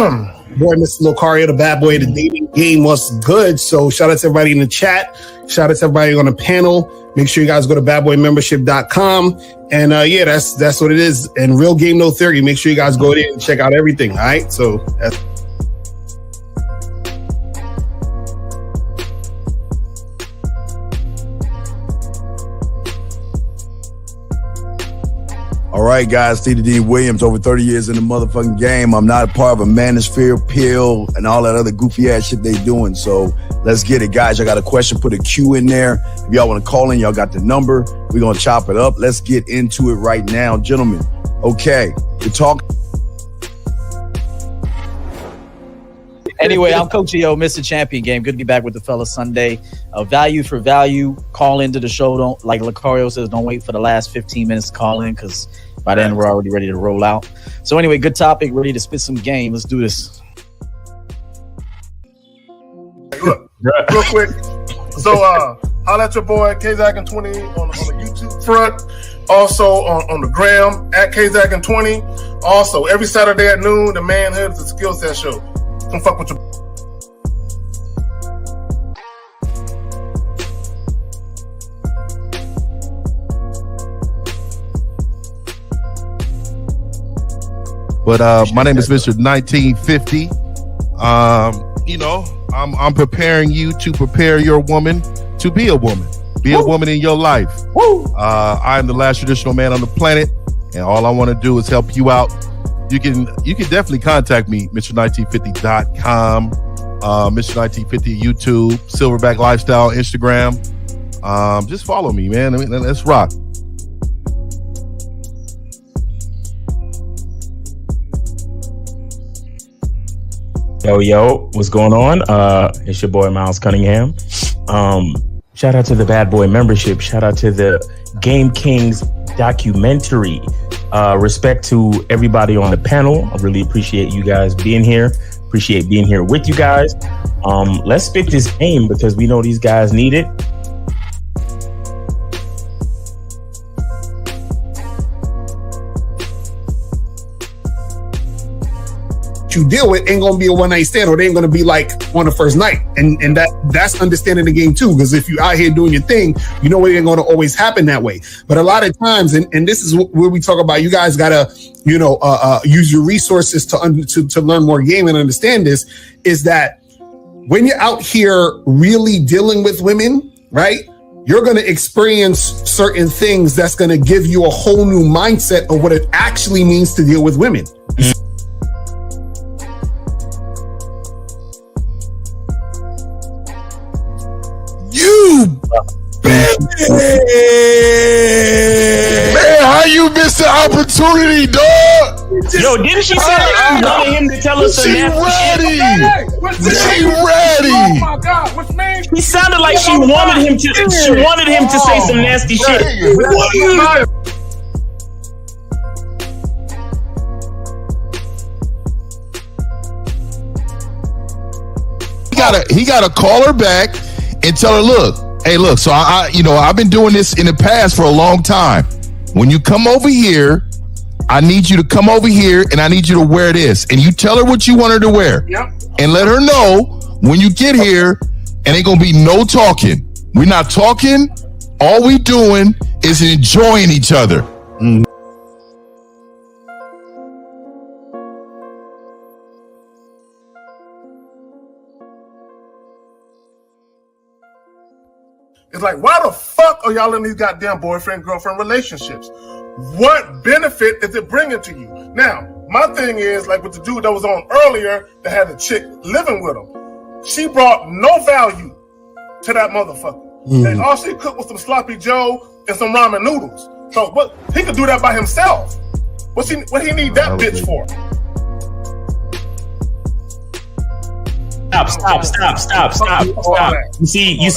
Boy, Mr. Locario, the bad boy of the dating game, was good. So shout out to everybody in the chat. Shout out to everybody on the panel. Make sure you guys go to badboymembership.com. And yeah, that's what it is. And Real Game No Theory. Make sure you guys go there and check out everything. All right. So that's all right, guys, T. D. Williams, over 30 years in the motherfucking game. I'm not a part of a manosphere pill and all that other goofy ass shit they doing. So let's get it, guys. I got a question. Put a Q in there. If y'all want to call in, y'all got the number. We're going to chop it up. Let's get into it right now, gentlemen. Okay, we're talking. Anyway, I'm Coach EO, Mr. Champion Game. Good to be back with the fellas Sunday. Value for value. Call into the show. Don't, like Locario says, don't wait for the last 15 minutes to call in, because by then we're already ready to roll out. So anyway, good topic. Ready to spit some game. Let's do this. Look, real quick. So holla at your boy KZaggin20 on the YouTube front. Also on the gram at KZaggin20. Also, every Saturday at noon, the Manhood is a skill set show. Don't fuck with your. But my name is Mr. 1950. You know, I'm preparing you to prepare your woman to be a woman. Be a woman in your life. I am the last traditional man on the planet, and all I want to do is help you out. You can definitely contact me, Mr1950.com, Mr1950 YouTube, Silverback Lifestyle, Instagram. Just follow me, man. I mean, let's rock. Yo, what's going on? It's your boy Miles Cunningham. Shout out to the Bad Boy membership. Shout out to the Game Kings documentary. Respect to everybody on the panel. I really appreciate you guys being here. Appreciate being here with you guys. Let's spit this game because we know these guys need it. you deal with ain't gonna be a one night stand, or they ain't gonna be like on the first night. And that's understanding the game too, because if you out here doing your thing, you know it ain't gonna always happen that way. But a lot of times, and this is where we talk about, you guys gotta use your resources to learn more game and understand this, is that when you're out here really dealing with women, right, you're going to experience certain things that's going to give you a whole new mindset of what it actually means to deal with women. You bitch! Man, how you missed the opportunity, dog? Yo, didn't she say that she wanted him to tell us some nasty shit? She ready. Oh my God, what's name? He sounded like she wanted him to. She wanted him to say some nasty shit. He gotta call her back and tell her, look, hey, look. So I've been doing this in the past for a long time. When you come over here, I need you to come over here and I need you to wear this. And you tell her what you want her to wear. Yep. And let her know when you get here, and ain't gonna be no talking. We're not talking. All we doing is enjoying each other. Mm. It's like, why the fuck are y'all in these goddamn boyfriend-girlfriend relationships? What benefit is it bringing to you? Now, my thing is, like with the dude that was on earlier that had a chick living with him, she brought no value to that motherfucker. And all she cooked was some sloppy joe and some ramen noodles. So what, he could do that by himself. What he need that bitch for? Stop. You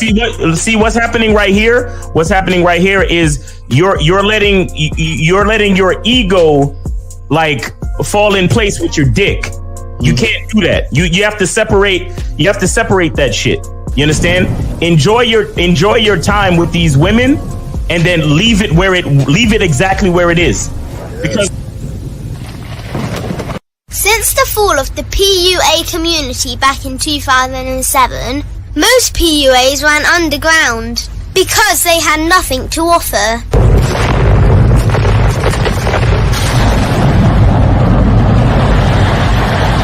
see what's happening right here? What's happening right here is you're letting your ego like fall in place with your dick. You can't do that. You have to separate that shit. You understand? Enjoy your time with these women and then leave it exactly where it is. Because Since the fall of the PUA community back in 2007, most PUAs ran underground because they had nothing to offer.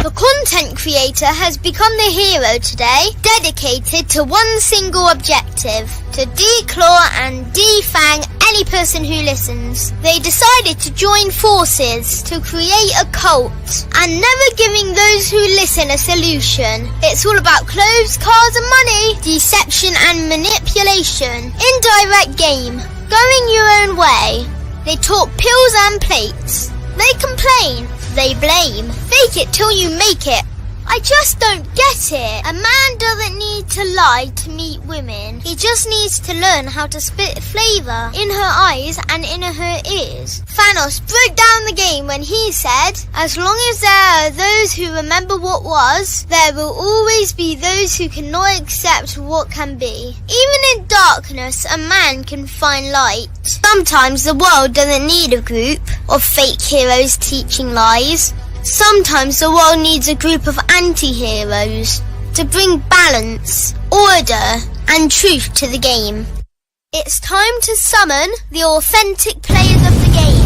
The content creator has become the hero today, dedicated to one single objective: to declaw and defang any person who listens. They decided to join forces to create a cult, and never giving those who listen a solution. It's all about clothes, cars and money, deception and manipulation, indirect game, going your own way. They talk pills and plates. They complain, they blame, fake it till you make it. I just don't get it. A man doesn't need to lie to meet women. He just needs to learn how to spit flavour in her eyes and in her ears. Thanos broke down the game when he said, as long as there are those who remember what was, there will always be those who cannot accept what can be. Even in darkness, a man can find light. Sometimes the world doesn't need a group of fake heroes teaching lies. Sometimes the world needs a group of anti-heroes to bring balance, order, and truth to the game. It's time to summon the authentic players of the game.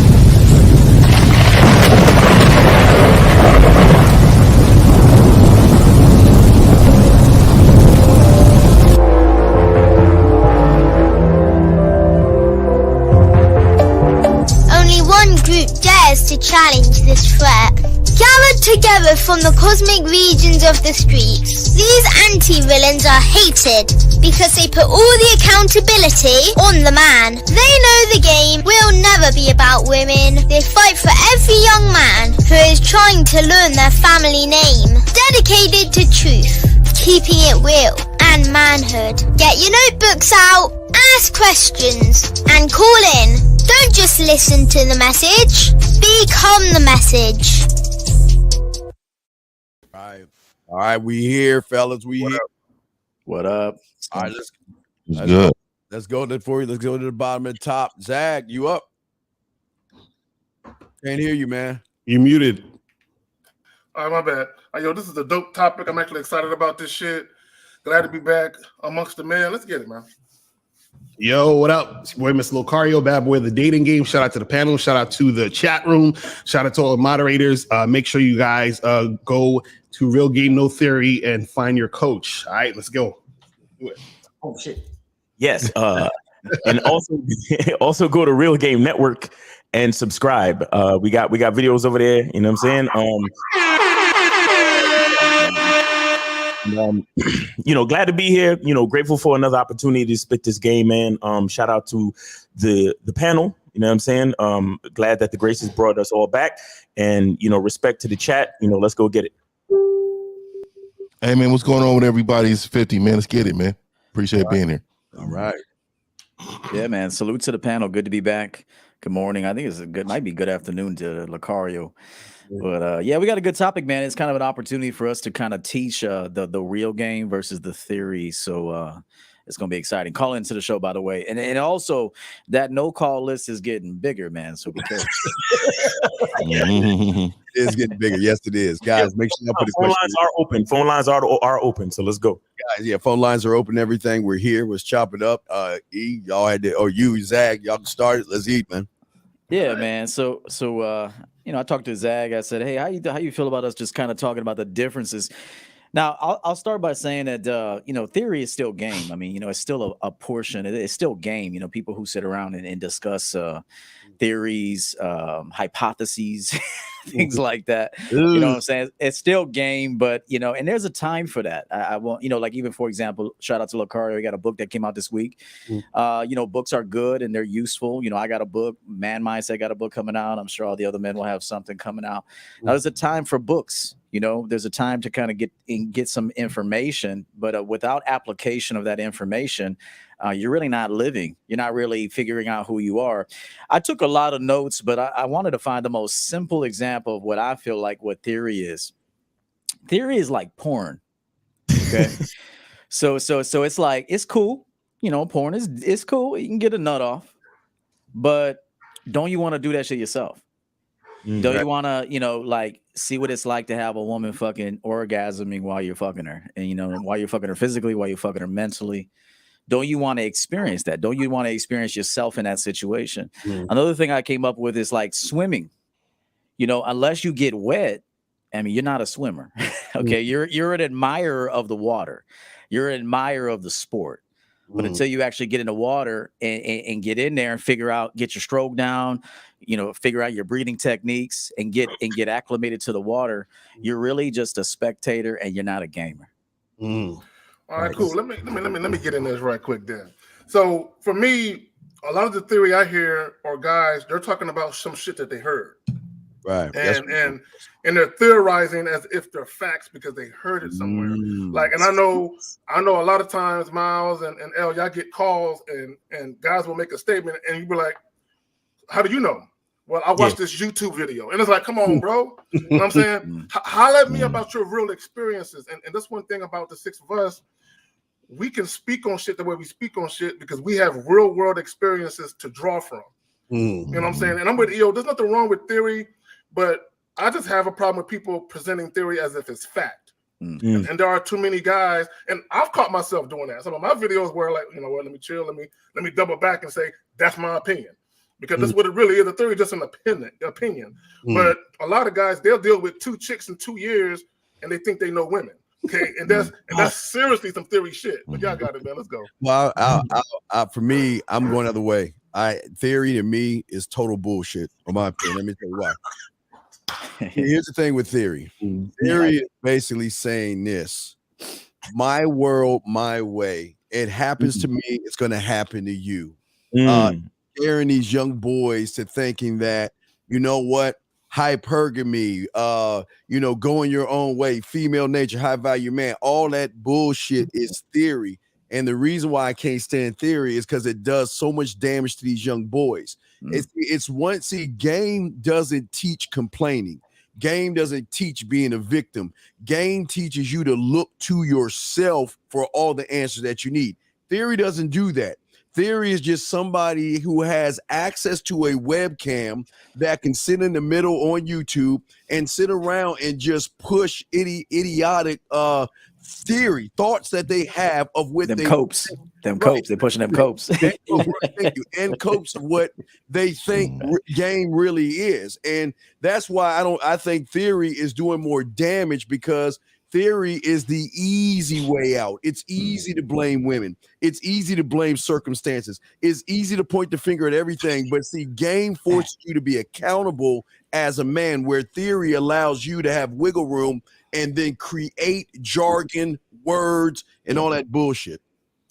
Only one group dares to challenge this threat. Gathered together from the cosmic regions of the streets, these anti-villains are hated because they put all the accountability on the man. They know the game will never be about women. They fight for every young man who is trying to learn their family name. Dedicated to truth, keeping it real, and manhood. Get your notebooks out, ask questions, and call in. Don't just listen to the message, become the message. All right, we here, fellas. We here. What up? All right, It's good. let's go to the bottom and top. Zach, you up? Can't hear you, man. You muted. All right, my bad. Yo, this is a dope topic. I'm actually excited about this shit. Glad to be back amongst the men. Let's get it, man. Yo, what up? It's your boy, Mr. Locario, bad boy of the dating game. Shout out to the panel. Shout out to the chat room. Shout out to all the moderators. Make sure you guys go to Real Game No Theory and find your coach. All right, let's go. Do it. Oh shit. Yes. And also go to Real Game Network and subscribe. We got videos over there. You know what I'm saying? Glad to be here. Grateful for another opportunity to spit this game, man. Shout out to the panel. You know what I'm saying? Glad that the Graces brought us all back, and respect to the chat. Let's go get it. Hey man, what's going on with everybody? It's 50, man. Let's get it, man. Appreciate being here. All right. Yeah, man. Salute to the panel. Good to be back. Good morning. I think might be good afternoon to Lucario. But we got a good topic, man. It's kind of an opportunity for us to kind of teach the real game versus the theory. So it's gonna be exciting. Call into the show, by the way, and also that no call list is getting bigger, man. So be careful. It is getting bigger. Yes, it is, guys. Make sure you put phone lines are open. Phone lines are open. So let's go, guys. Yeah, phone lines are open. Everything. We're here. Let's chop it up. Y'all had to, or you, Zach, y'all can start it. Let's eat, man. Yeah, man. So I talked to Zag. I said, hey, how you feel about us just kind of talking about the differences? Now, I'll start by saying that, theory is still game. I mean, it's still a portion. It's still game. People who sit around and discuss theories, hypotheses, things like that. You know what I'm saying? It's still game, but, and there's a time for that. I won't, like even, for example, shout out to Lucario. He got a book that came out this week. Books are good and they're useful. I got a book. Man Mindset got a book coming out. I'm sure all the other men will have something coming out. Now, there's a time for books. There's a time to kind of get some information, but without application of that information, you're really not living. You're not really figuring out who you are. I took a lot of notes, but I wanted to find the most simple example of what I feel like what theory is. Theory is like porn. Okay. so it's like, it's cool. Porn is cool. You can get a nut off, but don't you want to do that shit yourself? Don't you want to, see what it's like to have a woman fucking orgasming while you're fucking her, and you know, while you're fucking her physically, while you're fucking her mentally. Don't you want to experience that? Don't you want to experience yourself in that situation? Another thing I came up with is like swimming. You know, unless you get wet, I mean, you're not a swimmer. Okay, you're an admirer of the water. You're an admirer of the sport. But until you actually get in the water and get in there and get your stroke down, you know, figure out your breathing techniques and get acclimated to the water, you're really just a spectator and you're not a gamer. All right, cool. Let me get in this right quick then. So for me, a lot of the theory I hear are guys, they're talking about some shit that they heard. Right. And they're theorizing as if they're facts because they heard it somewhere. Like, and I know a lot of times, Miles and El, y'all get calls and guys will make a statement and you be like, how do you know? Well, I watched this YouTube video. And it's like, come on, bro. You know what I'm saying? Holler at me about your real experiences. And that's one thing about the six of us. We can speak on shit the way we speak on shit because we have real world experiences to draw from. You know what I'm saying? And I'm with EO. There's nothing wrong with theory, but I just have a problem with people presenting theory as if it's fact. And there are too many guys, and I've caught myself doing that. Some of my videos were like, you know what, let me chill, let me double back and say, that's my opinion. Because that's what it really is. The theory is just an opinion. But a lot of guys, they'll deal with 2 chicks in 2 years and they think they know women. Okay, and that's seriously some theory shit. But y'all got it, man. Let's go. Well, for me, I'm going the other way. Theory to me is total bullshit, in my opinion. Let me tell you why. Here's the thing with theory. Theory is basically saying this: my world, my way. It happens to me. It's going to happen to you. Scaring these young boys to thinking that, you know what, hypergamy, you know, going your own way, female nature, high value man, all that bullshit is theory. And the reason why I can't stand theory is because it does so much damage to these young boys. Game doesn't teach complaining. Game doesn't teach being a victim. Game teaches you to look to yourself for all the answers that you need. Theory doesn't do that. Theory is just somebody who has access to a webcam that can sit in the middle on YouTube and sit around and just push idiotic thoughts that they have of what They're pushing them copes. And copes of what they think game really is. And that's why I think theory is doing more damage, because theory is the easy way out. It's easy to blame women. It's easy to blame circumstances. It's easy to point the finger at everything. But see, game forces you to be accountable as a man, where theory allows you to have wiggle room and then create jargon, words, and all that bullshit.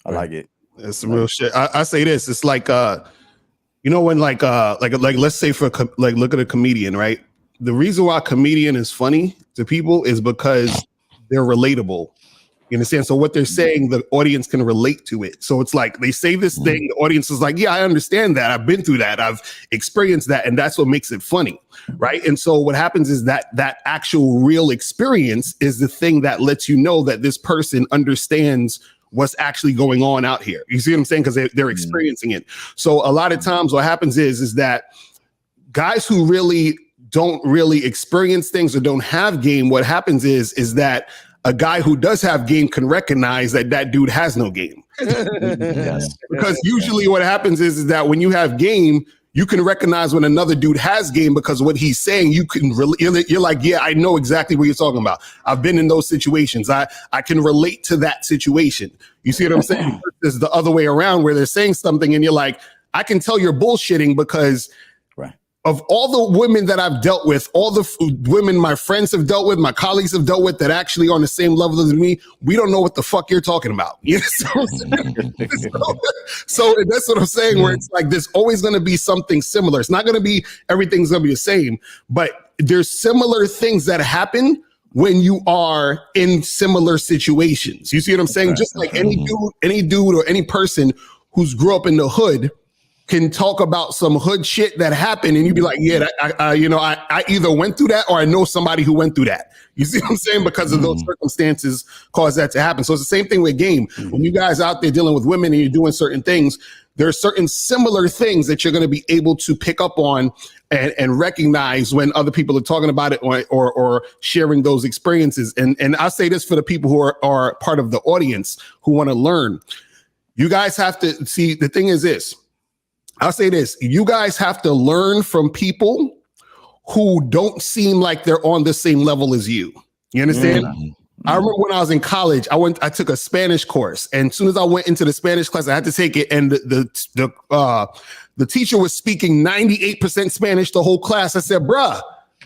I like it. That's some real shit. I say this. It's like, you know, when like let's say look at a comedian, right? The reason why a comedian is funny to people is because they're relatable. You understand? So what they're saying, the audience can relate to it. So it's like they say this thing, the audience is like, yeah, I understand that. I've been through that. I've experienced that. And that's what makes it funny. Right. And so what happens is that actual real experience is the thing that lets you know that this person understands what's actually going on out here. You see what I'm saying? Because they're experiencing it. So a lot of times what happens is that guys who really don't really experience things or don't have game, what happens is that a guy who does have game can recognize that dude has no game. Yes. Because usually what happens is that when you have game, you can recognize when another dude has game, because what he's saying, you can really, you're like, yeah, I know exactly what you're talking about. I've been in those situations. I can relate to that situation. You see what I'm saying? There's the other way around, where they're saying something and you're like, I can tell you're bullshitting, because of all the women that I've dealt with, all the women my friends have dealt with, my colleagues have dealt with that actually are on the same level as me, we don't know what the fuck you're talking about. You know? So that's what I'm saying, where it's like there's always going to be something similar. It's not going to be everything's going to be the same, but there's similar things that happen when you are in similar situations. You see what I'm saying? Just like any dude or any person who's grew up in the hood can talk about some hood shit that happened, and you'd be like, yeah, I either went through that or I know somebody who went through that. You see what I'm saying? Because of those circumstances caused that to happen. So it's the same thing with game. When you guys out there dealing with women and you're doing certain things, there are certain similar things that you're going to be able to pick up on and recognize when other people are talking about it or sharing those experiences. And I say this for the people who are part of the audience who want to learn. You guys have to see, the thing is this, I'll say this, you guys have to learn from people who don't seem like they're on the same level as you. You understand? I remember when I was in college, I took a Spanish course, and as soon as I went into the Spanish class, I had to take it, and the teacher was speaking 98% Spanish the whole class. I said, bruh,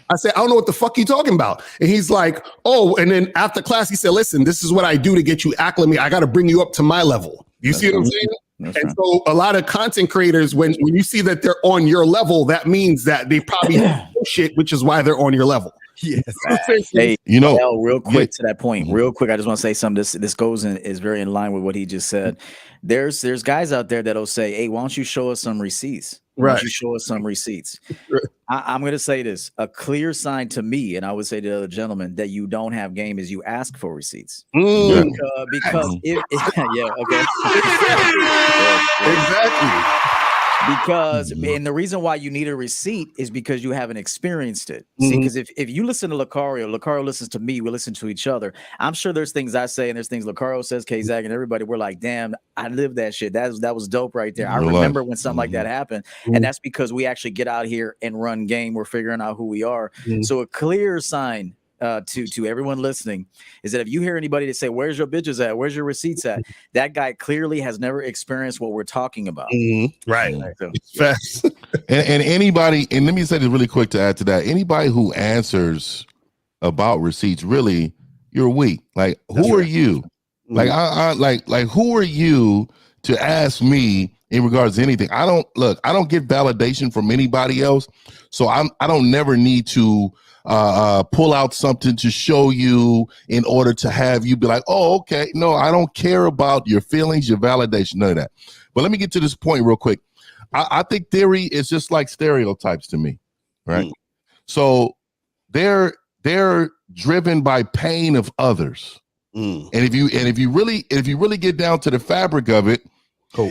I don't know what the fuck you talking about. And he's like, oh, and then after class, he said, listen, this is what I do to get you acclimated. I got to bring you up to my level. You see what I'm saying? And so a lot of content creators, when you see that they're on your level, that means that they probably know shit, which is why they're on your level. Yes. Hey, You know, real quick to that point, real quick. I just want to say something. This goes in is very in line with what he just said. There's guys out there that'll say, "Hey, why don't you show us some receipts? Why don't you show us some receipts?" I'm going to say this: a clear sign to me, and I would say to the other gentlemen, that you don't have game is you ask for receipts. Because yeah, okay, Exactly. Because and the reason why you need a receipt is because you haven't experienced it. See, because if you listen to Lucario listens to me, we listen to each other. I'm sure there's things I say and there's things Lucario says, K-Zag, and everybody, we're like, damn, I lived that shit. That was dope right there. I remember when something like that happened. And that's because we actually get out here and run game. We're figuring out who we are. So a clear sign to everyone listening is that if you hear anybody that say, where's your bitches at, where's your receipts at, that guy clearly has never experienced what we're talking about. Right. So, and anybody, and let me say this really quick to add to that, anybody who answers about receipts, really, you're weak. Like, who are you? Like, I like who are you to ask me in regards to anything? I don't get validation from anybody else, so I don't never need to pull out something to show you in order to have you be like, oh, okay. No, I don't care about your feelings, your validation, none of that. But let me get to this point real quick. I think theory is just like stereotypes to me, right? So they're driven by pain of others. And if you really get down to the fabric of it,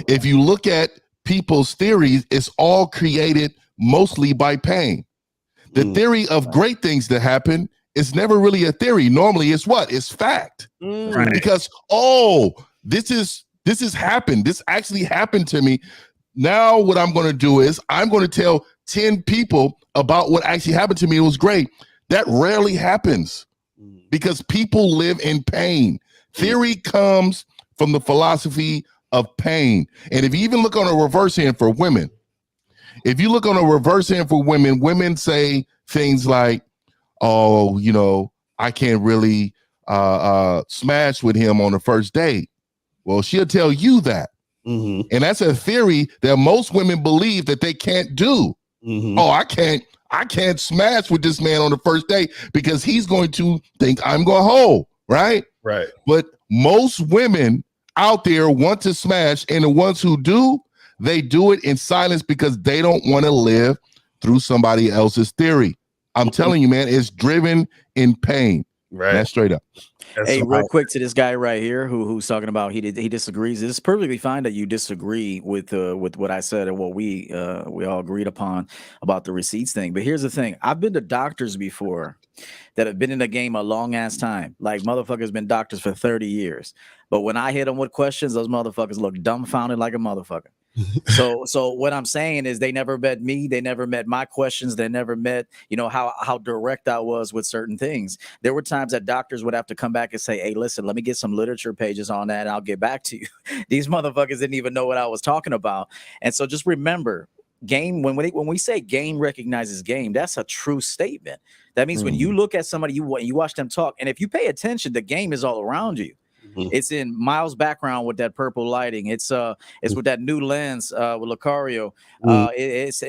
if you look at people's theories, it's all created mostly by pain. The theory of great things that happen is never really a theory. Normally it's what? It's fact. Because, this has happened. This actually happened to me. Now what I'm going to do is I'm going to tell 10 people about what actually happened to me. It was great. That rarely happens because people live in pain. Theory comes from the philosophy of pain. And if you even look on a reverse end for women, women say things like, oh, you know, I can't really smash with him on the first date. Well, she'll tell you that. And that's a theory that most women believe that they can't do. Oh, I can't smash with this man on the first date because he's going to think I'm going to hold, right? Right. But most women out there want to smash, and the ones who do, they do it in silence because they don't want to live through somebody else's theory. I'm telling you, man, it's driven in pain. Right. That's straight up. Hey, real quick to this guy right here who's talking about he disagrees. It's perfectly fine that you disagree with what I said and what we all agreed upon about the receipts thing. But here's the thing: I've been to doctors before that have been in the game a long ass time. Like motherfuckers been doctors for 30 years. But when I hit them with questions, those motherfuckers look dumbfounded like a motherfucker. So what I'm saying is they never met me. They never met my questions. They never met, how direct I was with certain things. There were times that doctors would have to come back and say, hey, listen, let me get some literature pages on that and I'll get back to you. These motherfuckers didn't even know what I was talking about. And so just remember, game, when we say game recognizes game, that's a true statement. That means when you look at somebody, you watch them talk, and if you pay attention, the game is all around you. It's in Miles' background with that purple lighting. It's with that new lens with Lucario. It's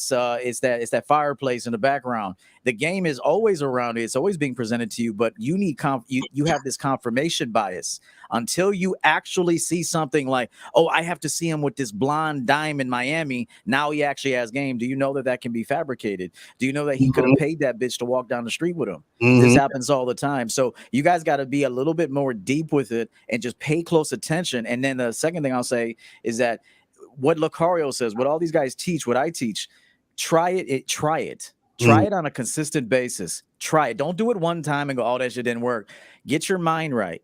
that fireplace in the background. The game is always around you. It's always being presented to you, but you need you have this confirmation bias until you actually see something like, oh, I have to see him with this blonde dime in Miami. Now he actually has game. Do you know that can be fabricated? Do you know that he could have paid that bitch to walk down the street with him? This happens all the time. So you guys got to be a little bit more deep with it and just pay close attention. And then the second thing I'll say is that what Lucario says, what all these guys teach, what I teach, try it. Try it on a consistent basis. Try it. Don't do it one time and go, oh, that shit didn't work. Get your mind right.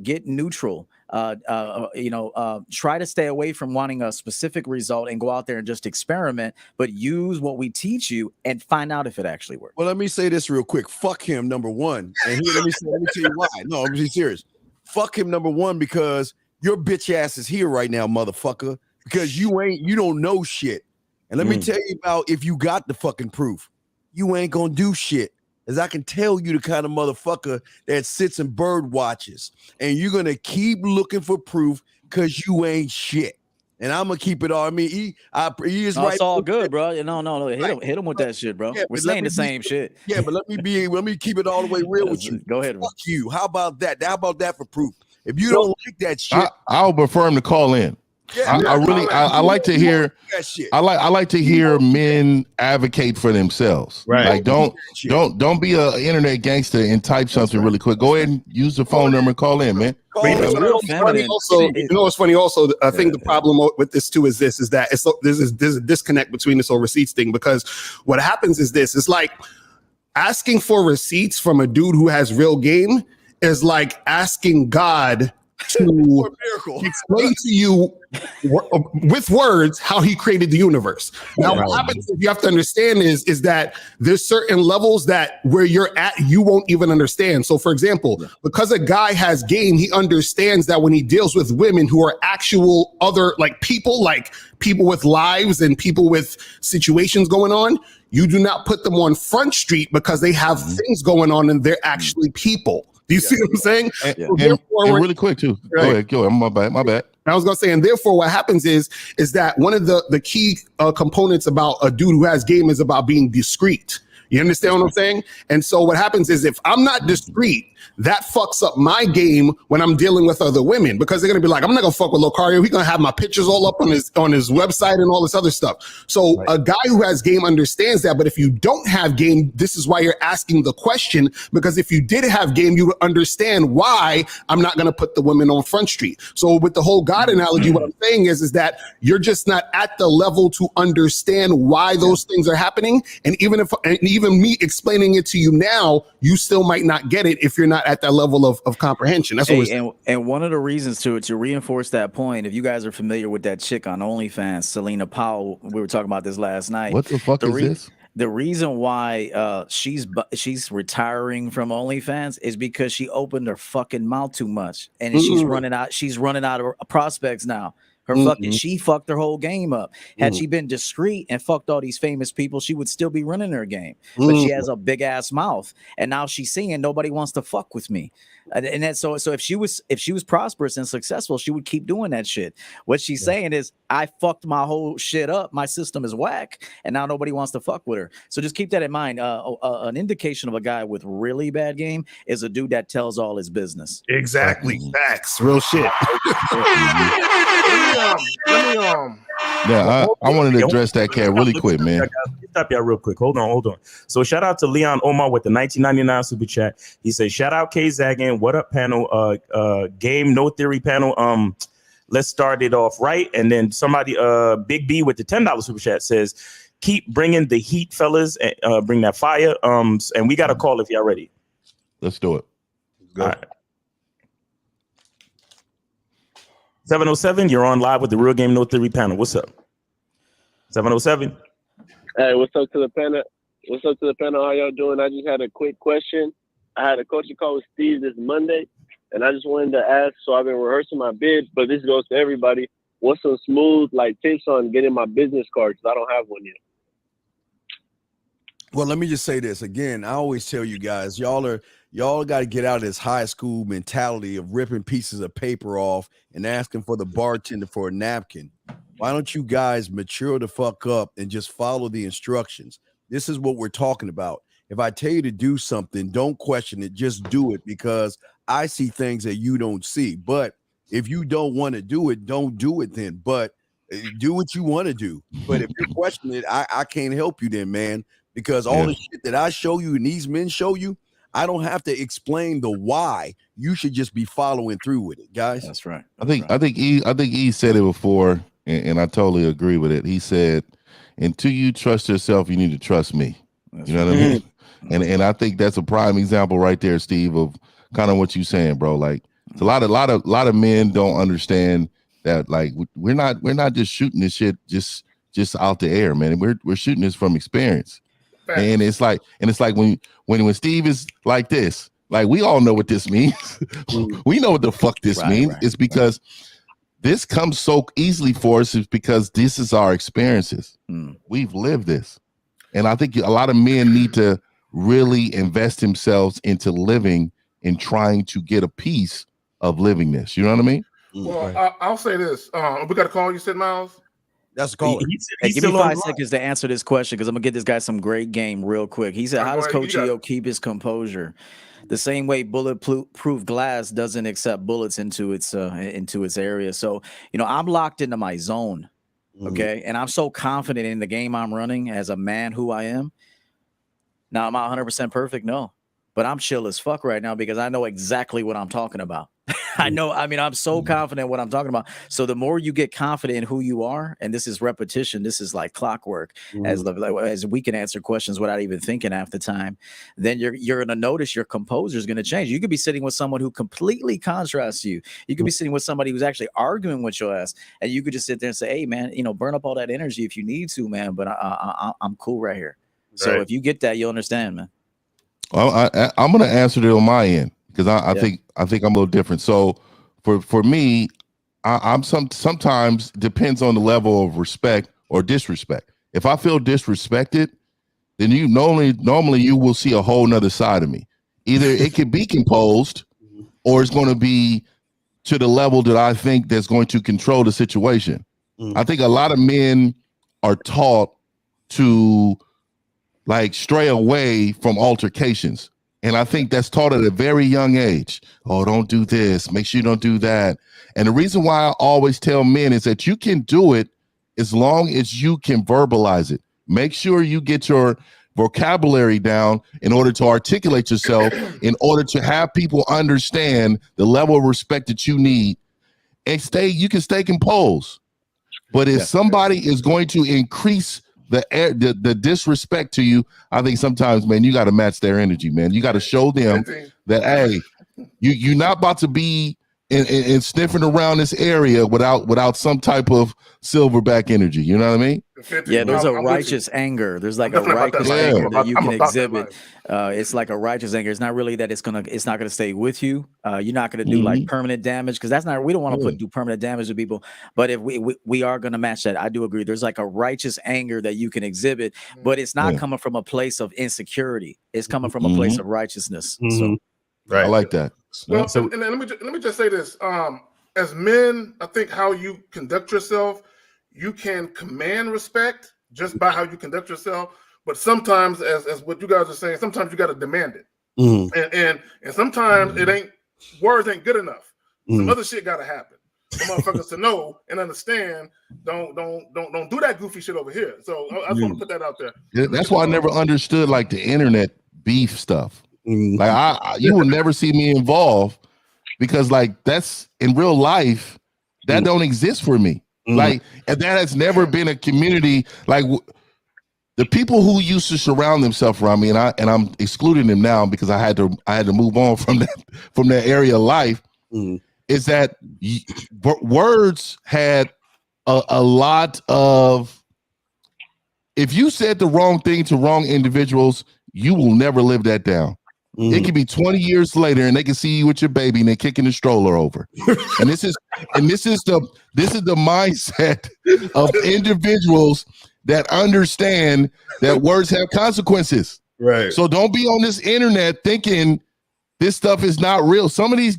Get neutral. Try to stay away from wanting a specific result and go out there and just experiment, but use what we teach you and find out if it actually works. Well, let me say this real quick. Fuck him, number one. And here, let me tell you why. No, I'm being serious. Fuck him, number one, because your bitch ass is here right now, motherfucker, because you don't know shit. And let me tell you about, if you got the fucking proof, you ain't gonna do shit. As I can tell you the kind of motherfucker that sits and bird watches, and you're gonna keep looking for proof because you ain't shit. And I'm gonna keep it all. I mean, he is right. It's all good, bro. No. Hit him with that shit, bro. Yeah, we're saying the same shit. Yeah, but let me keep it all the way real with you. Go ahead. Fuck you. How about that? How about that for proof? If you don't like that shit, I'll prefer him to call in. Yeah, I like to hear that shit. I like to hear men advocate for themselves. Right. Like don't be an internet gangster and type something really quick. Go ahead and use the phone number and call in, man. What's funny also, I think the problem with this too is that there's a disconnect between this whole receipts thing, because what happens is this: it's like asking for receipts from a dude who has real game is like asking God to explain to you with words how he created the universe. Now, what happens, if you have to understand is that there's certain levels that where you're at, you won't even understand. So, for example, because a guy has game, he understands that when he deals with women who are actual other like people with lives and people with situations going on, you do not put them on Front Street because they have things going on and they're actually people. Do you see what I'm saying? And really quick too. Right. Go ahead. My bad. I was gonna say, and therefore, what happens is that one of the key components about a dude who has game is about being discreet. You understand what I'm saying? And so what happens is, if I'm not discreet, that fucks up my game when I'm dealing with other women, because they're gonna be like, I'm not gonna fuck with Lucario. He's gonna have my pictures all up on his website and all this other stuff. So a guy who has game understands that. But if you don't have game, this is why you're asking the question, because if you did have game, you would understand why I'm not gonna put the women on Front Street. So with the whole God analogy, what I'm saying is that you're just not at the level to understand why those things are happening. And even me explaining it to you now, you still might not get it if you're not at that level of comprehension. That's what we're saying. And one of the reasons to reinforce that point, if you guys are familiar with that chick on OnlyFans, Selena Powell, we were talking about this last night. What the fuck is this? The reason why she's retiring from OnlyFans is because she opened her fucking mouth too much, and she's running out of prospects now. She fucked her whole game up. Had she been discreet and fucked all these famous people, she would still be running her game. But she has a big ass mouth, and now she's seeing nobody wants to fuck with me. And then so if she was prosperous and successful, she would keep doing that shit. What she's saying is, I fucked my whole shit up. My system is whack, and now nobody wants to fuck with her. So just keep that in mind. An indication of a guy with really bad game is a dude that tells all his business. Exactly. Facts. Real shit. I wanted to address that cat really quick, man. Stop y'all real quick. Hold on. So shout out to Leon Omar with the 1999 super chat. He says, shout out K Zaggin. What up, panel? Game No Theory panel. Let's start it off right. And then somebody, Big B with the $10 super chat says, keep bringing the heat, fellas. Bring that fire. And we got a call if y'all ready. Let's do it. Go. All right. 707, you're on live with the Real Game No Theory panel. What's up? 707. Hey, what's up to the panel? How y'all doing? I just had a quick question. I had a coaching call with Steve this Monday, and I just wanted to ask, so I've been rehearsing my bid, but this goes to everybody. What's some smooth tips on getting my business card? Because I don't have one yet. Well, let me just say this again. I always tell you guys, y'all got to get out of this high school mentality of ripping pieces of paper off and asking for the bartender for a napkin. Why don't you guys mature the fuck up and just follow the instructions? This is what we're talking about. If I tell you to do something, don't question it. Just do it, because I see things that you don't see. But if you don't want to do it, don't do it then. But do what you want to do. But if you're questioning it, I can't help you then, man, because all the shit that I show you and these men show you, I don't have to explain the why. You should just be following through with it, guys. That's right. I think E said it before. and I totally agree with it. He said, "Until you trust yourself, you need to trust me." You know what I mean? And I think that's a prime example right there, Steve, of kind of what you're saying, bro. Like, it's a lot of men don't understand that. Like, we're not just shooting this shit just out the air, man. We're shooting this from experience. And it's like when Steve is like this, like, we all know what this means. We know what the fuck this means. It's because this comes so easily for us, is because this is our experiences. We've lived this. And I think a lot of men need to really invest themselves into living and trying to get a piece of living this. You know what I mean? Well, I'll say this. We got a call, you said, Miles? That's a caller. Hey, give me 5 seconds to answer this question, because I'm going to get this guy some great game real quick. He said, how does Coach EO keep his composure? The same way bulletproof glass doesn't accept bullets into its area. So, I'm locked into my zone. Okay. And I'm so confident in the game I'm running as a man who I am. Now, am I 100% perfect? No, but I'm chill as fuck right now because I know exactly what I'm talking about. I'm so confident in what I'm talking about. So the more you get confident in who you are, and this is repetition, this is like clockwork, as we can answer questions without even thinking half the time, then you're going to notice your composure is going to change. You could be sitting with someone who completely contrasts you. You could be sitting with somebody who's actually arguing with your ass, and you could just sit there and say, hey, man, burn up all that energy if you need to, man, but I'm cool right here. Right. So if you get that, you'll understand, man. Well, I'm going to answer it on my end, because I think I'm a little different. So for me, I'm sometimes depends on the level of respect or disrespect. If I feel disrespected, then you normally you will see a whole nother side of me. Either it could be composed, or it's going to be to the level that I think that's going to control the situation. I think a lot of men are taught to like stray away from altercations. And I think that's taught at a very young age. Oh, don't do this. Make sure you don't do that. And the reason why I always tell men is that you can do it as long as you can verbalize it. Make sure you get your vocabulary down in order to articulate yourself, in order to have people understand the level of respect that you need, and you can stay composed. But if somebody is going to increase the disrespect to you, I think sometimes, man, you got to match their energy, man. You got to show them that, hey, you're not about to be in sniffing around this area without some type of silverback energy. You know what I mean? Yeah, there's a righteous anger. There's like a righteous anger that you can exhibit. It's like a righteous anger. It's not really that it's not gonna stay with you. You're not gonna do like permanent damage, because we don't want to do permanent damage to people. But if we are gonna match that, I do agree. There's like a righteous anger that you can exhibit, but it's not coming from a place of insecurity. It's coming from a place of righteousness. So, I like that. Well, and let me just say this. As men, I think how you conduct yourself, you can command respect just by how you conduct yourself. But sometimes, as what you guys are saying, sometimes you got to demand it. And sometimes words ain't good enough. Some other shit got to happen. For motherfuckers to know and understand. Don't do that goofy shit over here. So I just want to put that out there. Yeah, that's why I never understood like the internet beef stuff. Like you will never see me involved, because like that's in real life that don't exist for me. Like, and that has never been a community. Like the people who used to surround themselves around me, and I'm excluding them now because I had to move on from that area of life. Is that words had a lot of, if you said the wrong thing to wrong individuals, you will never live that down. It could be 20 years later, and they can see you with your baby, and they're kicking the stroller over. And this is the mindset of individuals that understand that words have consequences. Right. So don't be on this internet thinking this stuff is not real. Some of these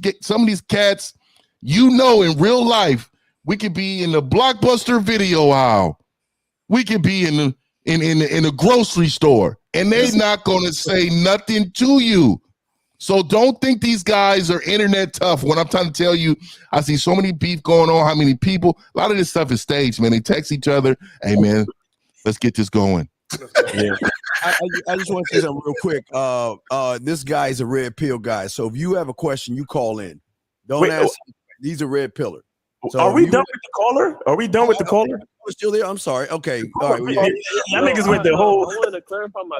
cats, in real life, we could be in the Blockbuster video aisle. We could be in a grocery store, and they're not going to say nothing to you. So don't think these guys are internet tough. When I'm trying to tell you, I see so many beef going on, how many people, a lot of this stuff is staged, man. They text each other, hey, man, let's get this going. Yeah. I just want to say something real quick. This guy is a red pill guy. So if you have a question, you call in. Don't ask. He's a red pillar. So are we done with the caller? Are we done with the caller? We're still there. I'm sorry. Okay. All right. Y'all niggas with the whole. I want to clarify my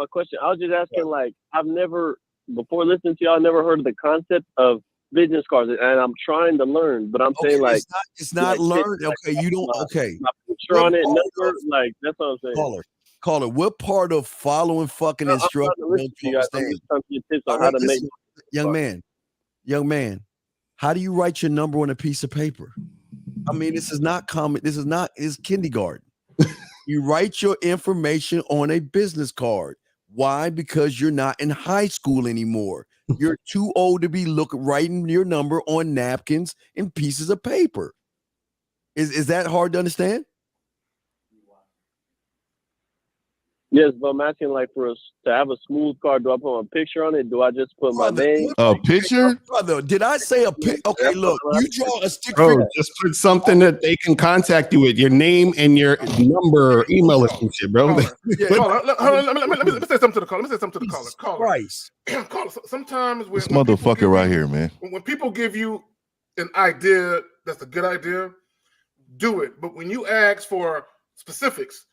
question. I was just asking, like, I've never, before listening to y'all, never heard of the concept of business cards, and I'm trying to learn, but I'm saying, like, it's not like, learned. Okay, you don't. Okay, my picture on it, number, like, that's what I'm saying. Caller. What part of following fucking instructions don't you understand? Young man, how do you write your number on a piece of paper? I mean, this is not common. It's kindergarten. You write your information on a business card. Why? Because you're not in high school anymore. You're too old to be writing your number on napkins and pieces of paper. Is that hard to understand? Yes, but I'm asking, like, for us to have a smooth card, do I put a picture on it? Do I just put my name? A picture? Brother, did I say a picture? Okay, look, you draw a stick Bro, figure. just put something that they can contact you with, your name and your number or email or some shit, bro. Let me say something to the caller. Caller. Christ. Caller. Sometimes This motherfucker right here, man. When people give you an idea that's a good idea, do it. But when you ask for specifics,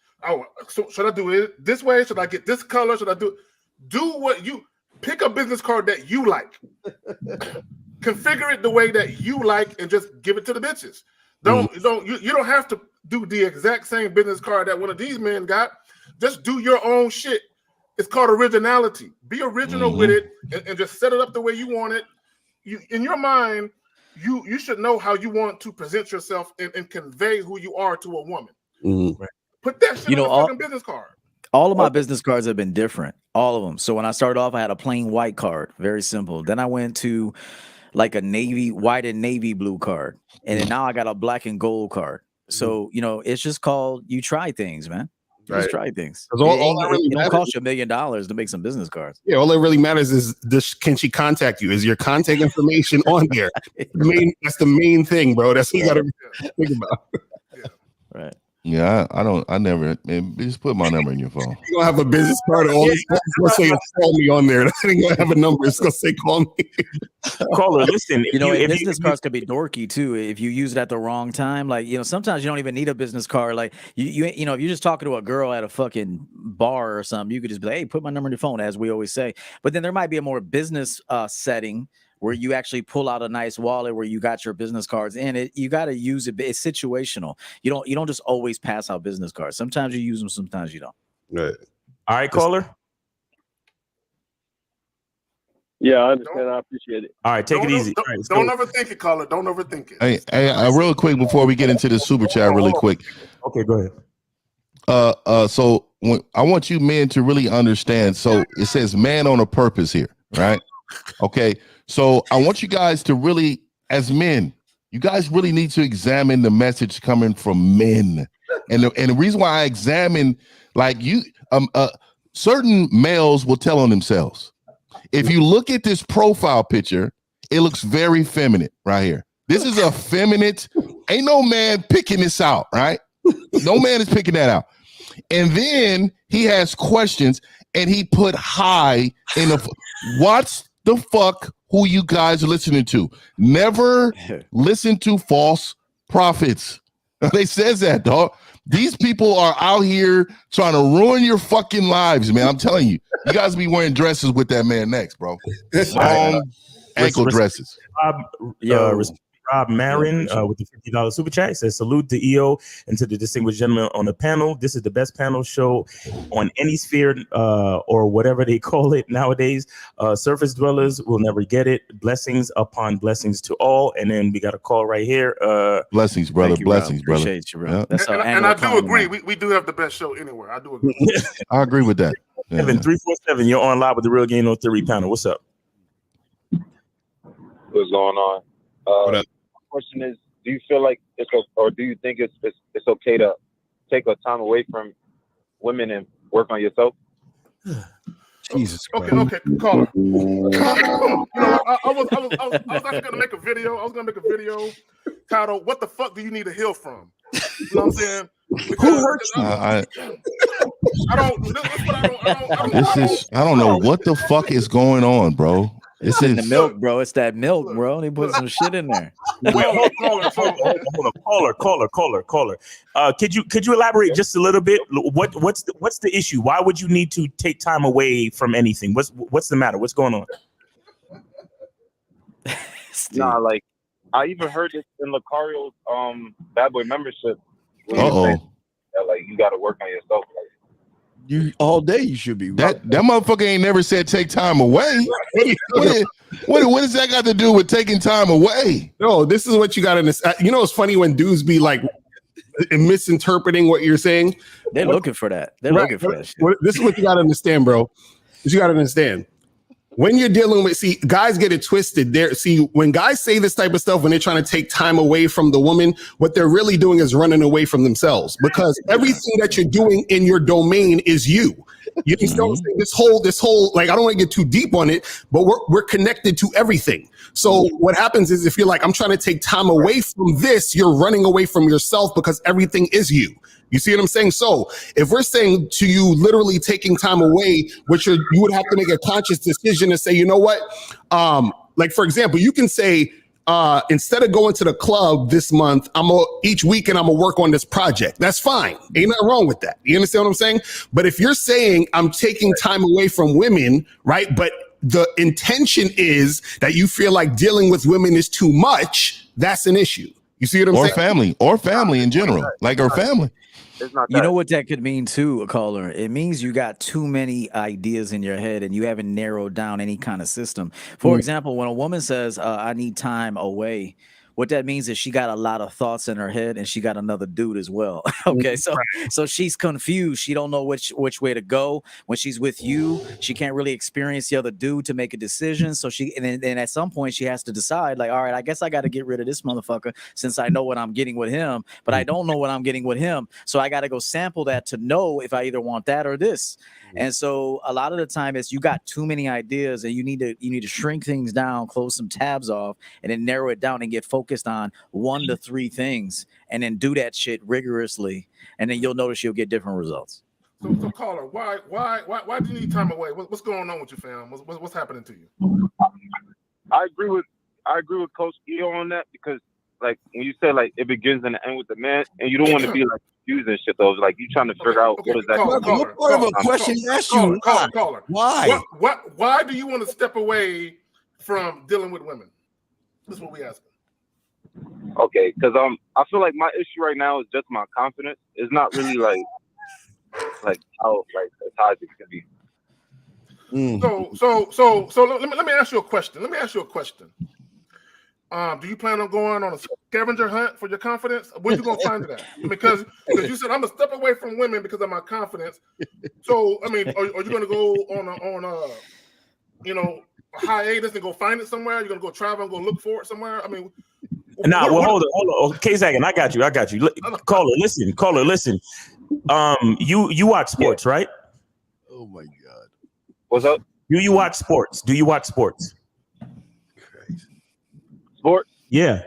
so should I do it this way? Should I get this color? Should I do what you pick a business card that you like, configure it the way that you like, and just give it to the bitches. You don't have to do the exact same business card that one of these men got. Just do your own shit. It's called originality. Be original with it and just set it up the way you want it. You in your mind, you should know how you want to present yourself and convey who you are to a woman. Right. Put that shit on a fucking business card. All of my business cards have been different. All of them. So when I started off, I had a plain white card. Very simple. Then I went to like a white and navy blue card. And then now I got a black and gold card. So, it's just called, you try things, man. Just try things. It don't cost you $1 million to make some business cards. Yeah, all that really matters is can she contact you? Is your contact information on there? That's the main thing, bro. That's what you gotta think about. Right. Yeah, I never, man, just put my number in your phone. You're gonna have a business card. All this it's gonna say call me on there. It ain't gonna have a number. It's gonna say call me. Caller, listen. Business cards could be dorky too if you use it at the wrong time. Like, sometimes you don't even need a business card. Like you if you're just talking to a girl at a fucking bar or something, you could just be like, hey, put my number in your phone, as we always say. But then there might be a more business setting where you actually pull out a nice wallet where you got your business cards in it. You got to use it. It's situational. You don't just always pass out business cards. Sometimes you use them, sometimes you don't. Right. All right, caller. Yeah, I understand. I appreciate it. All right, take it easy. Don't overthink it, caller. Don't overthink it. Hey, real quick before we get into the super chat, really quick. Okay, go ahead. So I want you men to really understand. So it says man on a purpose here, right? Okay. So I want you guys to really, as men, you guys really need to examine the message coming from men. And the reason why I examine, like certain males will tell on themselves. If you look at this profile picture, it looks very feminine right here. This is a feminine, ain't no man picking this out, right? No man is picking that out. And then he has questions and he put hi in what's the fuck who you guys are listening to? Never listen to false prophets. They says that, dog. These people are out here trying to ruin your fucking lives, man. I'm telling you. You guys be wearing dresses with that man next, bro. Long ankle dresses. Rob Marin with the $50 super chat says, salute to EO and to the distinguished gentleman on the panel. This is the best panel show on any sphere or whatever they call it nowadays. Surface dwellers will never get it. Blessings upon blessings to all. And then we got a call right here. Blessings, brother. Blessings, brother. Appreciate you, bro. Yeah. And I do agree. We do have the best show anywhere. I do agree. I agree with that. Yeah. 347, you're on live with the Real Game No Theory panel. What's up? What's going on? What up? Question is, do you feel like do you think it's okay to take a time away from women and work on yourself? Jesus Christ. Okay, caller. I was actually gonna make a video. I was gonna make a video titled "What the fuck do you need to heal from?" You know what I'm saying? Who hurt you? I don't know what the fuck is going on, bro. This in the is milk, bro. It's that milk, bro. They put some shit in there. Caller. Could you elaborate just a little bit? What's the issue? Why would you need to take time away from anything? What's the matter? What's going on? Nah, like I even heard this in Lucario's Bad Boy membership. Uh-oh. Like you got to work on yourself. Like, You all day you should be. That motherfucker ain't never said take time away. What does that got to do with taking time away? No, this is what you got to understand. You know, it's funny when dudes be like misinterpreting what you're saying. They're looking for that. They're looking for that shit. This is what you got to understand, bro. You got to understand. When you're dealing with, guys get it twisted. When guys say this type of stuff, when they're trying to take time away from the woman, what they're really doing is running away from themselves, because everything that you're doing in your domain is you. You understand what I'm saying? This whole, like, I don't want to get too deep on it, but we're connected to everything. So what happens is, if you're like, I'm trying to take time away from this, you're running away from yourself, because everything is you. You see what I'm saying? So if we're saying to you, literally taking time away, you would have to make a conscious decision to say, you know what? Like, for example, you can say, instead of going to the club this month, each weekend I'm gonna work on this project. That's fine. Ain't nothing wrong with that. You understand what I'm saying? But if you're saying I'm taking time away from women, right? But the intention is that you feel like dealing with women is too much, that's an issue. You see what I'm saying? Or family in general, like her family. it's not. You know what that could mean too, caller? It means you got too many ideas in your head and you haven't narrowed down any kind of system. For example, when a woman says, I need time away, what that means is she got a lot of thoughts in her head and she got another dude as well. Okay, so she's confused. She don't know which way to go. When she's with you, she can't really experience the other dude to make a decision. So and at some point she has to decide, like, all right, I guess I got to get rid of this motherfucker since I know what I'm getting with him, but I don't know what I'm getting with him. So I got to go sample that to know if I either want that or this. And so a lot of the time it's you got too many ideas and you need to shrink things down, close some tabs off, and then narrow it down and get focused on 1 to 3 things, and then do that shit rigorously, and then you'll notice you'll get different results. So caller, why do you need time away? What's going on with you, fam? What's happening to you? I agree with Coach EO on that, because like when you say like it begins and end with the man, and you don't want to be like confused and shit though. Like you trying to figure out what is that? What part of a question he asked you? Caller. Why? Why do you want to step away from dealing with women? That's what we asking. Okay, because I feel like my issue right now is just my confidence. It's not really like how as high as it can be. So let me ask you a question. Do you plan on going on a scavenger hunt for your confidence? Where you gonna find it at? Because you said I'm gonna step away from women because of my confidence. So I mean, are you gonna go on a hiatus and go find it somewhere? You're gonna go travel and go look for it somewhere? I mean, hold on. Okay, second. I got you. Caller, listen. You watch sports, right? Oh my God. What's up? Do you watch sports? Sports? Yeah.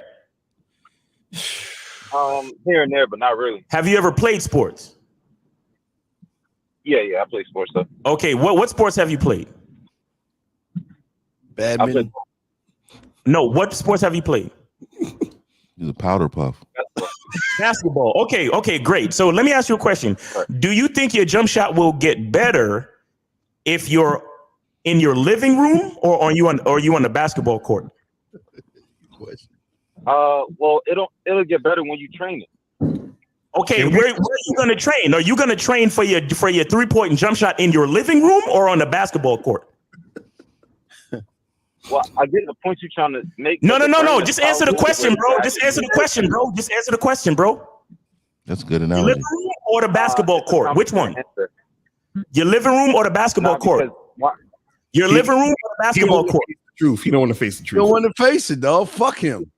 Here and there, but not really. Have you ever played sports? Yeah, I play sports stuff. Okay, what sports have you played? Badminton. No, what sports have you played? He's a powder puff. Basketball. Okay, great. So let me ask you a question. Do you think your jump shot will get better if you're in your living room or are you on the basketball court? Well, it'll get better when you train it. Okay, where are you gonna train? Are you gonna train for your 3-point jump shot in your living room or on the basketball court? Well, I get the point you're trying to make. No. Just answer the question, bro. Just answer the question, bro. That's a good analogy. Your living room or the basketball court? Which one? Your living room or the basketball court? Your living room or the basketball court? Truth. You don't want to face the truth. You don't want to face it, dog. Fuck him.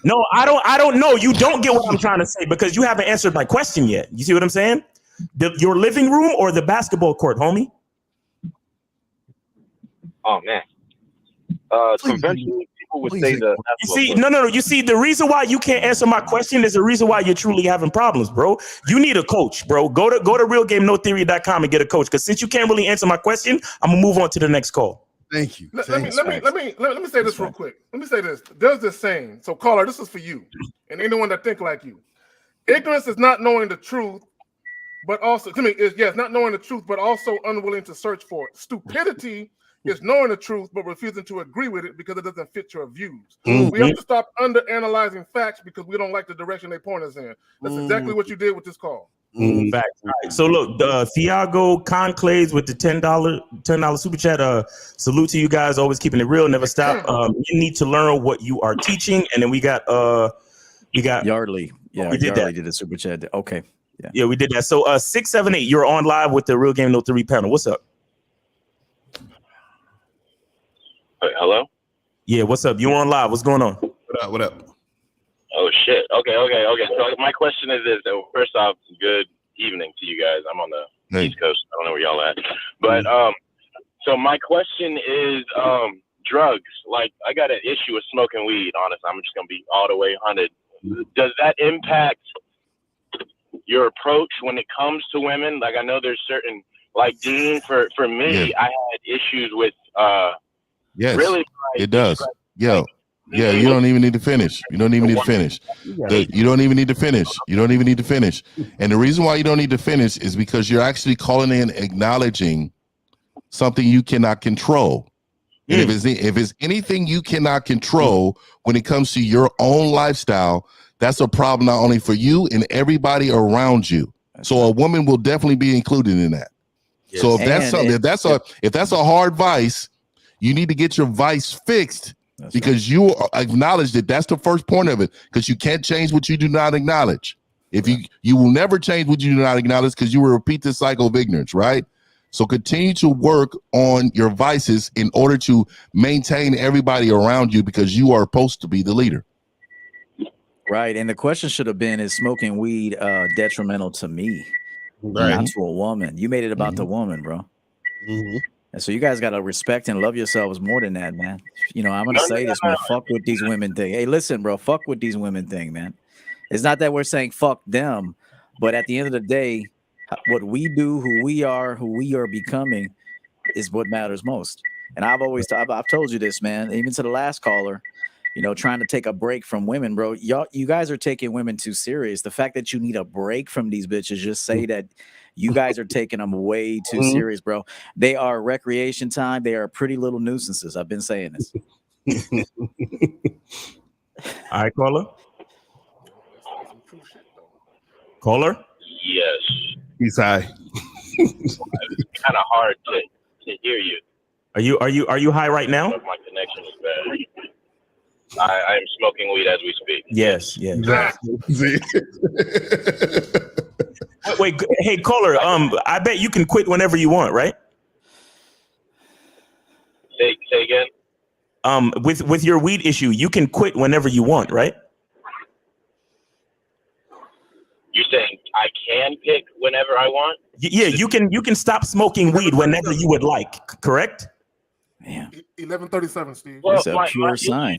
No, I don't know. You don't get what I'm trying to say because you haven't answered my question yet. You see what I'm saying? Your living room or the basketball court, homie? Oh man. Conventionally, people would say the. You see, no. You see, the reason why you can't answer my question is the reason why you're truly having problems, bro. You need a coach, bro. Go to realgamenotheory.com and get a coach. Because since you can't really answer my question, I'm gonna move on to the next call. Thank you. Let me say this real quick. Let me say this. There's this saying. So, caller, this is for you and anyone that think like you. Ignorance is not knowing the truth, but also to me it's not knowing the truth, but also unwilling to search for it. Stupidity is knowing the truth but refusing to agree with it because it doesn't fit your views. We have to stop under analyzing facts because we don't like the direction they point us in. That's exactly what you did with this call. Facts. All right. So look, Thiago Conclaves with the $10 super chat. Salute to you guys, always keeping it real, never stop. You need to learn what you are teaching, and then we got Yardley. Yeah, we did Yardley that. did a super chat. Okay. Yeah, we did that. So 678, you're on live with the Real Game No 3 panel. What's up? Hello? Yeah, what's up? You on live? What's going on? What up? Oh shit. Okay. So my question is this. First off, good evening to you guys. I'm on the East Coast. I don't know where y'all at. But so my question is drugs. Like, I got an issue with smoking weed, honestly. I'm just gonna be all the way 100. Does that impact your approach when it comes to women? Like, I know there's certain, like Dean, for me, I had issues with yes, really, it does. You don't even need to finish. You don't even need to finish. You don't even need to finish. You don't even need to finish. And the reason why you don't need to finish is because you're actually calling in, acknowledging something you cannot control. And if it's anything you cannot control when it comes to your own lifestyle, that's a problem not only for you and everybody around you. So a woman will definitely be included in that. Yes. So if that's something, if that's a hard vice, you need to get your vice fixed. That's because you acknowledge that that's the first point of it, because you can't change what you do not acknowledge. If you will never change what you do not acknowledge, because you will repeat this cycle of ignorance, right? So continue to work on your vices in order to maintain everybody around you, because you are supposed to be the leader. Right. And the question should have been, is smoking weed detrimental to me? Right. Not to a woman. You made it about the woman, bro. And so you guys got to respect and love yourselves more than that, man. You know, I'm going to say this, man. Fuck with these women thing. Hey, listen, bro. Fuck with these women thing, man. It's not that we're saying fuck them, but at the end of the day, what we do, who we are becoming is what matters most. And I've told you this, man, even to the last caller, you know, trying to take a break from women, bro. You guys are taking women too serious. The fact that you need a break from these bitches just say that you guys are taking them way too serious, bro. They are recreation time. They are pretty little nuisances. I've been saying this. All right, caller. Caller? Yes. He's high. It's kind of hard to hear you. Are you high right now? My connection is bad. I am smoking weed as we speak. Yes. Wait, hey, caller. I bet you can quit whenever you want, right? Say again. With your weed issue, you can quit whenever you want, right? You're saying I can pick whenever I want? Yeah, you can stop smoking weed whenever you would like, correct? Man. 11:37, Steve. Well, it's a pure sign.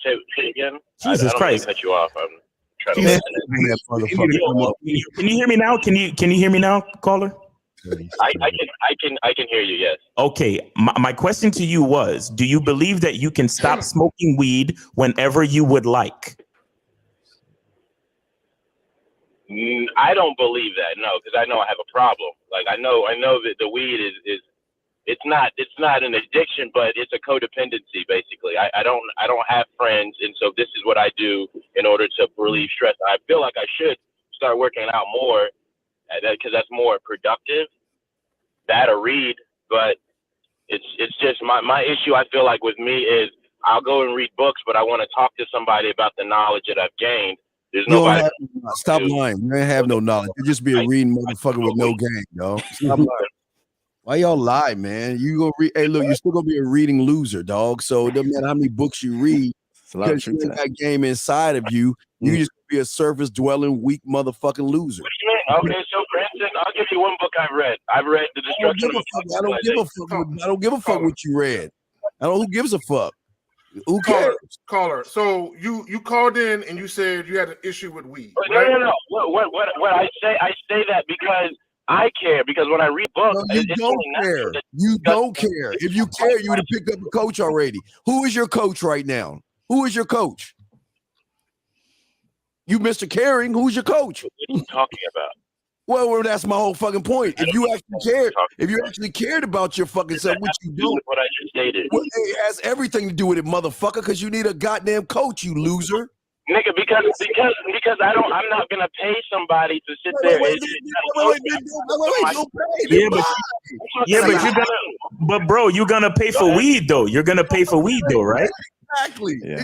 Say again. Jesus I don't Christ! Cut you off. I'm trying to listen. Can you hear me now? Can you hear me now, caller? I can hear you. Yes. Okay. My question to you was: do you believe that you can stop smoking weed whenever you would like? I don't believe that. No, because I know I have a problem. Like I know that the weed is it's not an addiction, but it's a codependency basically. I don't have friends, and so this is what I do in order to relieve stress. I feel like I should start working out more, because that's more productive. That or read, but it's just my issue. I feel like with me is I'll go and read books, but I want to talk to somebody about the knowledge that I've gained. There's nobody. Stop lying. You ain't have no knowledge. You just be a reading motherfucker with no game, yo. Stop lying. Why y'all lie, man? You gonna read? Hey, look, you're still gonna be a reading loser, dog. So it doesn't matter how many books you read. Because you ain't that game inside of you. You just be a surface dwelling, weak motherfucking loser. What do you mean? Okay, so Branson, I'll give you one book I've read. I've read The Destruction of I don't give a fuck what you read. Who gives a fuck? Who cares? Caller. So you called in and you said you had an issue with weed. Right? No. What I say that because I care because when I read books, No, you don't care. You don't care. If you care, you would have picked up a coach already. Who is your coach right now? Who is your coach? You, Mr. Caring. Who's your coach? What are you talking about? Well, that's my whole fucking point. If you actually cared about your fucking self, which you don't, what I just stated. Well, it has everything to do with it, motherfucker. Because you need a goddamn coach, you loser. Nigga, because I'm not gonna pay somebody to sit there. But bro, you're gonna pay for weed though. You're gonna pay for weed though, right? Exactly. And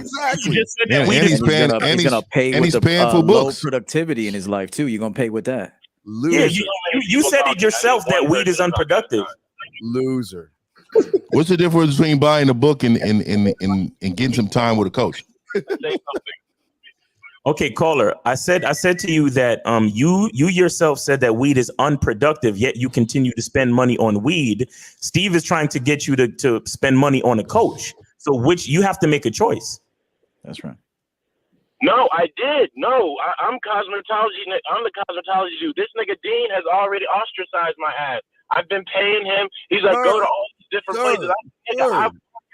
he's gonna pay with the low productivity in his life too. You're gonna pay with that. Loser. Yeah, you said it yourself that weed is unproductive. Loser. What's the difference between buying a book and getting some time with a coach? Okay, caller. I said to you that you yourself said that weed is unproductive, yet you continue to spend money on weed. Steve is trying to get you to spend money on a coach. So which you have to make a choice. That's right. No, I did. No, I'm cosmetology. I'm the cosmetology dude. This nigga Dean has already ostracized my ass. I've been paying him. He's like, go to all these different places.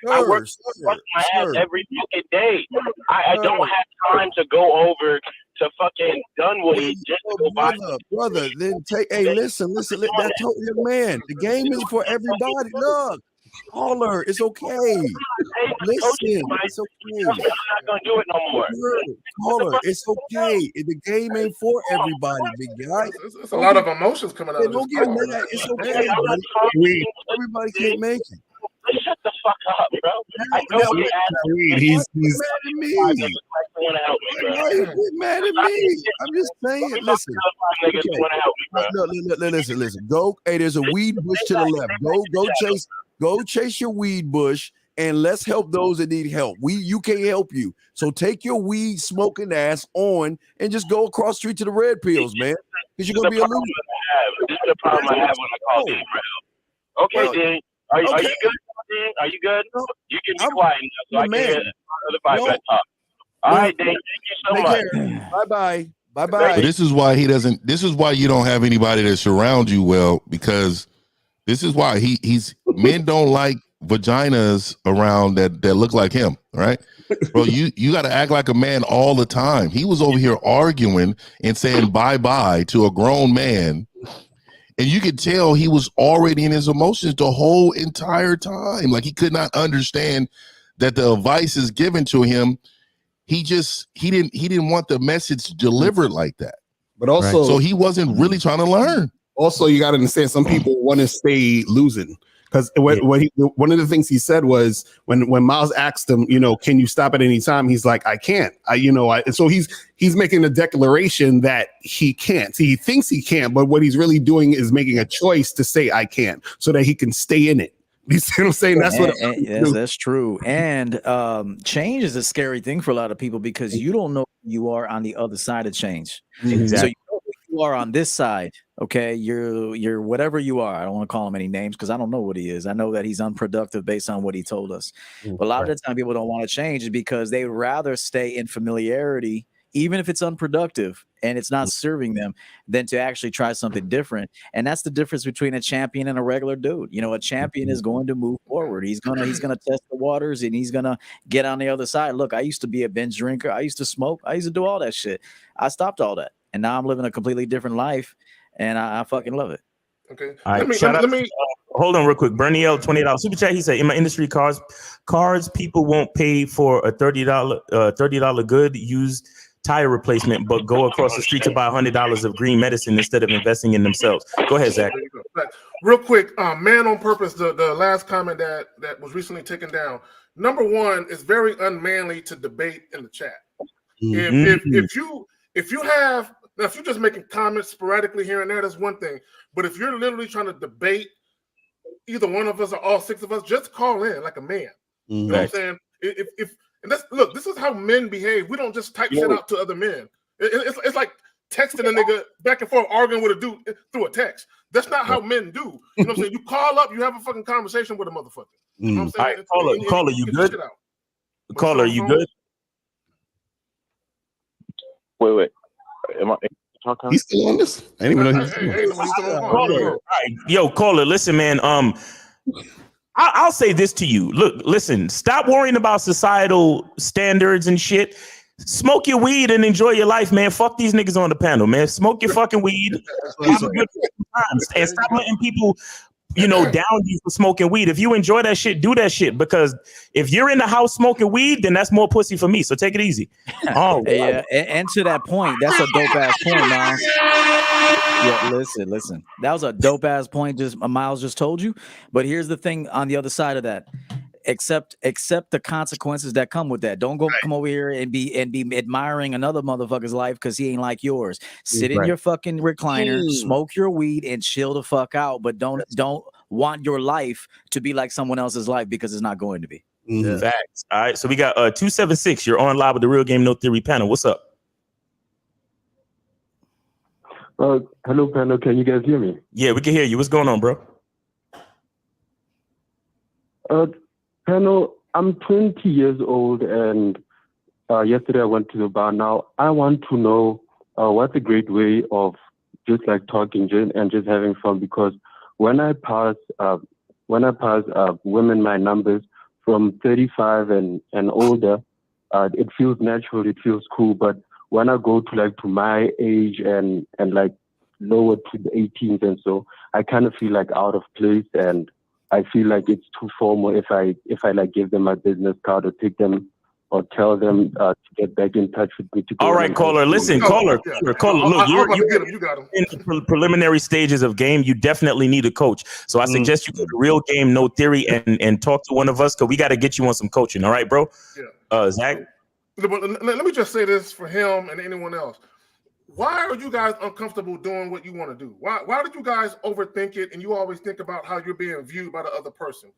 I work my ass every fucking day. I don't have time to go over to fucking Dunwoody just to go buy. Brother, then take. Hey, listen. That told you, man. The game is for everybody. Look. Caller, it's okay. Listen, it's okay. I'm not gonna do it no more. Caller, it's okay. The game ain't for everybody, big guy. It's a lot of emotions coming out. Don't get mad. It's okay, buddy. Everybody can't make it. Shut the fuck up, bro. I know you asked. He's mad at me. Why you get mad at me? I'm just saying. Listen. Okay. Listen. Go. Hey, there's a weed bush to the left. Go chase your weed bush, and let's help those that need help. You can't help you. So take your weed smoking ass on and just go across the street to the red pills, man. Because you're gonna be a loser. This is the problem I have when I call Dean Brown. Okay, Dean. Are you good? Dean? Are you good? You can be quiet now, so I can hear other five talk. All right, Dean. Thank you so much. Bye. But this is why he doesn't. This is why you don't have anybody that surrounds you well, because this is why he's men don't like vaginas around that look like him, right? Bro, you got to act like a man all the time. He was over here arguing and saying bye-bye to a grown man, and you could tell he was already in his emotions the whole entire time. Like he could not understand that the advice is given to him. He didn't want the message delivered like that. But also, right? So he wasn't really trying to learn. Also, you got to understand, some people want to stay losing, because one of the things he said was when Miles asked him, can you stop at any time? He's like, I can't. So he's making a declaration that he can't. He thinks he can't, but what he's really doing is making a choice to say I can, so that he can stay in it. You see what I'm saying? That's that's true. And change is a scary thing for a lot of people, because you don't know who you are on the other side of change. Exactly. So you know who you are on this side. Okay, you're whatever you are. I don't want to call him any names because I don't know what he is. I know that he's unproductive based on what he told us. But a lot of the time people don't want to change is because they would rather stay in familiarity, even if it's unproductive and it's not serving them, than to actually try something different. And that's the difference between a champion and a regular dude. A champion is going to move forward. He's gonna test the waters, and he's gonna get on the other side. Look, I used to be a binge drinker. I used to smoke. I used to do all that shit. I stopped all that, and now I'm living a completely different life, and I fucking love it. Okay. All right. Let me hold on real quick. Bernie L, $20 super chat. He said, in my industry, cars, people won't pay for a $30 good used tire replacement, but go across the street to buy $100 of green medicine instead of investing in themselves. Go ahead, Zach. Real quick, man on purpose, the last comment that was recently taken down. Number one, it's very unmanly to debate in the chat. If you're just making comments sporadically here and there, that's one thing. But if you're literally trying to debate either one of us or all six of us, just call in like a man. You know what I'm saying? Look, this is how men behave. We don't just type shit out to other men. It's like texting a nigga back and forth, arguing with a dude through a text. That's not how men do. You know what I'm saying? You call up, you have a fucking conversation with a motherfucker. You know what I'm saying? All right, caller, you good? Caller, you good? Wait. talking. He's still on this. I didn't even know he was still on. Caller, all right. Yo, caller, listen, man. I'll say this to you. Look, listen, stop worrying about societal standards and shit. Smoke your weed and enjoy your life, man. Fuck these niggas on the panel, man. Smoke your fucking weed. Have a good time. And stop letting people, down you for smoking weed. If you enjoy that shit, do that shit. Because if you're in the house smoking weed, then that's more pussy for me. So take it easy. Oh, yeah. And to that point, that's a dope ass point, Miles. Yeah, listen. That was a dope ass point. Miles just told you. But here's the thing on the other side of that. Accept the consequences that come with that. Don't come over here and be admiring another motherfucker's life because he ain't like yours. Sit in your fucking recliner, smoke your weed, and chill the fuck out. But don't want your life to be like someone else's life because it's not going to be. Facts. All right. So we got 276. You're on live with the Real Game No Theory panel. What's up? Hello, panel. Can you guys hear me? Yeah, we can hear you. What's going on, bro? Panel, I'm 20 years old, and yesterday I went to the bar. Now, I want to know what's a great way of just like talking and just having fun, because when I pass women my numbers from 35 and older, it feels natural, it feels cool. But when I go to my age and like lower to the 18s and so, I kind of feel like out of place, and I feel like it's too formal if I like give them my business card or take them or tell them to get back in touch with me. All right, caller. Listen, caller. Look, you're in the preliminary stages of game. You definitely need a coach. So I suggest you go to Real Game No Theory and talk to one of us, because we got to get you on some coaching. All right, bro? Yeah. Zach? Let me just say this for him and anyone else. Why are you guys uncomfortable doing what you want to do? Why did you guys overthink it and you always think about how you're being viewed by the other person?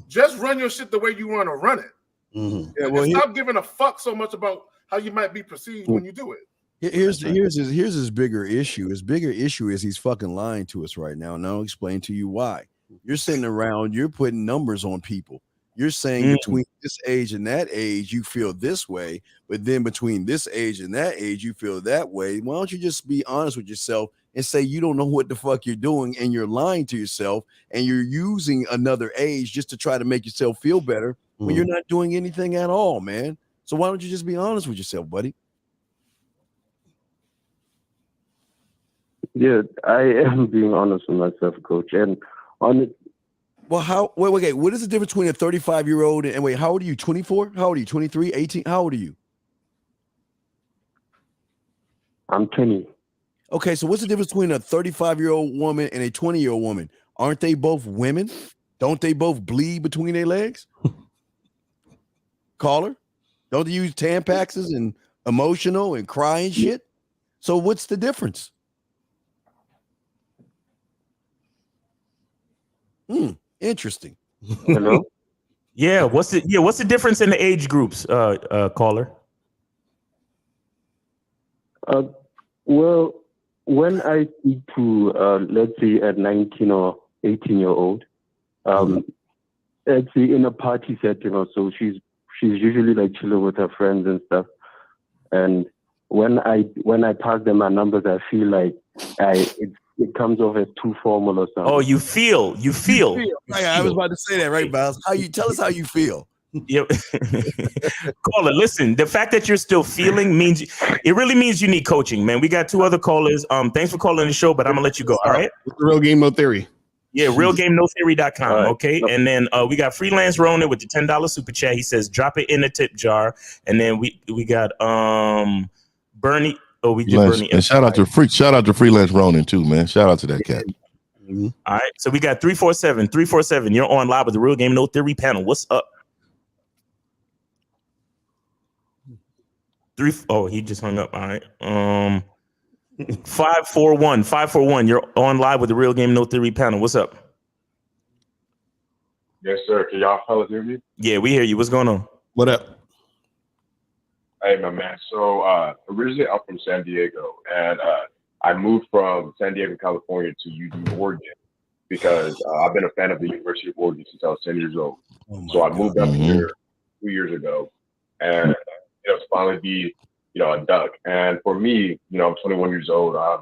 Just run your shit the way you want to run it. Yeah, stop giving a fuck so much about how you might be perceived when you do it. Here's his bigger issue. His bigger issue is he's fucking lying to us right now. And I'll explain to you why. You're sitting around, you're putting numbers on people. You're saying between this age and that age, you feel this way, but then between this age and that age, you feel that way. Why don't you just be honest with yourself and say you don't know what the fuck you're doing, and you're lying to yourself, and you're using another age just to try to make yourself feel better when you're not doing anything at all, man. So why don't you just be honest with yourself, buddy? Yeah, I am being honest with myself, coach. And on it. Well, wait, what is the difference between a 35-year-old and wait, how old are you? 24? How old are you? 23, 18? How old are you? I'm 20. Okay, so what's the difference between a 35-year-old woman and a 20-year-old woman? Aren't they both women? Don't they both bleed between their legs? Caller? Don't they use Tampaxes and emotional and cry and shit? So what's the difference? Interesting. Hello? Yeah, what's the difference in the age groups, caller? Well, when I speak to let's say a 19 or 18-year-old, let's say in a party setting or so, she's usually like chilling with her friends and stuff. And when I pass them my numbers, I feel like it comes off as too formal or something. Oh, you feel. Right, I was about to say that, right, Miles? Tell us how you feel. Yep. Caller, listen, the fact that you're still feeling really means you need coaching, man. We got two other callers. Thanks for calling the show, but I'm gonna let you go. All right. Real Game No Theory. Yeah, realgamenotheory.com. Right. Okay. And then we got Freelance Ronan with the $10 super chat. He says drop it in the tip jar. And then we got Bernie. Oh, we did Bernie. And shout out to Freelance Ronan too, man. Shout out to that cat. All right. So we got 347. You're on live with the Real Game No Theory panel. What's up? He just hung up. All right. 541. You're on live with the Real Game No Theory panel. What's up? Yes, sir. Can y'all fellas hear me? Yeah, we hear you. What's going on? What up? Hey, my man. So originally I'm from San Diego, and I moved from San Diego, California to UD, Oregon, because I've been a fan of the University of Oregon since I was 10 years old. So I moved up here 2 years ago, and to finally be a duck. And for me, I'm 21 years old. I'm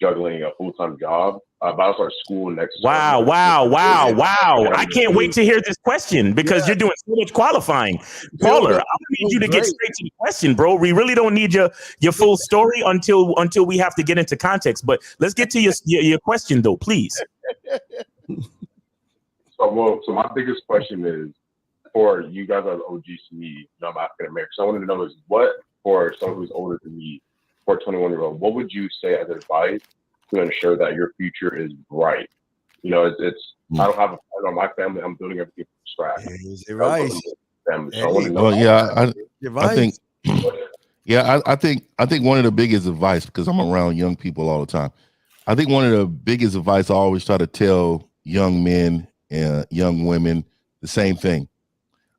juggling a full-time job. But I'll start school next Wow. I can't wait to hear this question because you're doing so much qualifying. Caller, I'm gonna need you to get straight to the question, bro. We really don't need your full story until we have to get into context. But let's get to your question though, please. So my biggest question is for you guys as OGs to me, I'm African American. So I wanted to know is what for someone who's older than me, for a 21-year-old, what would you say as advice to ensure that your future is bright? I don't have a plan on my family. I'm building everything from scratch. Is it right? I think one of the biggest advice, because I'm around young people all the time, I think one of the biggest advice I always try to tell young men and young women the same thing.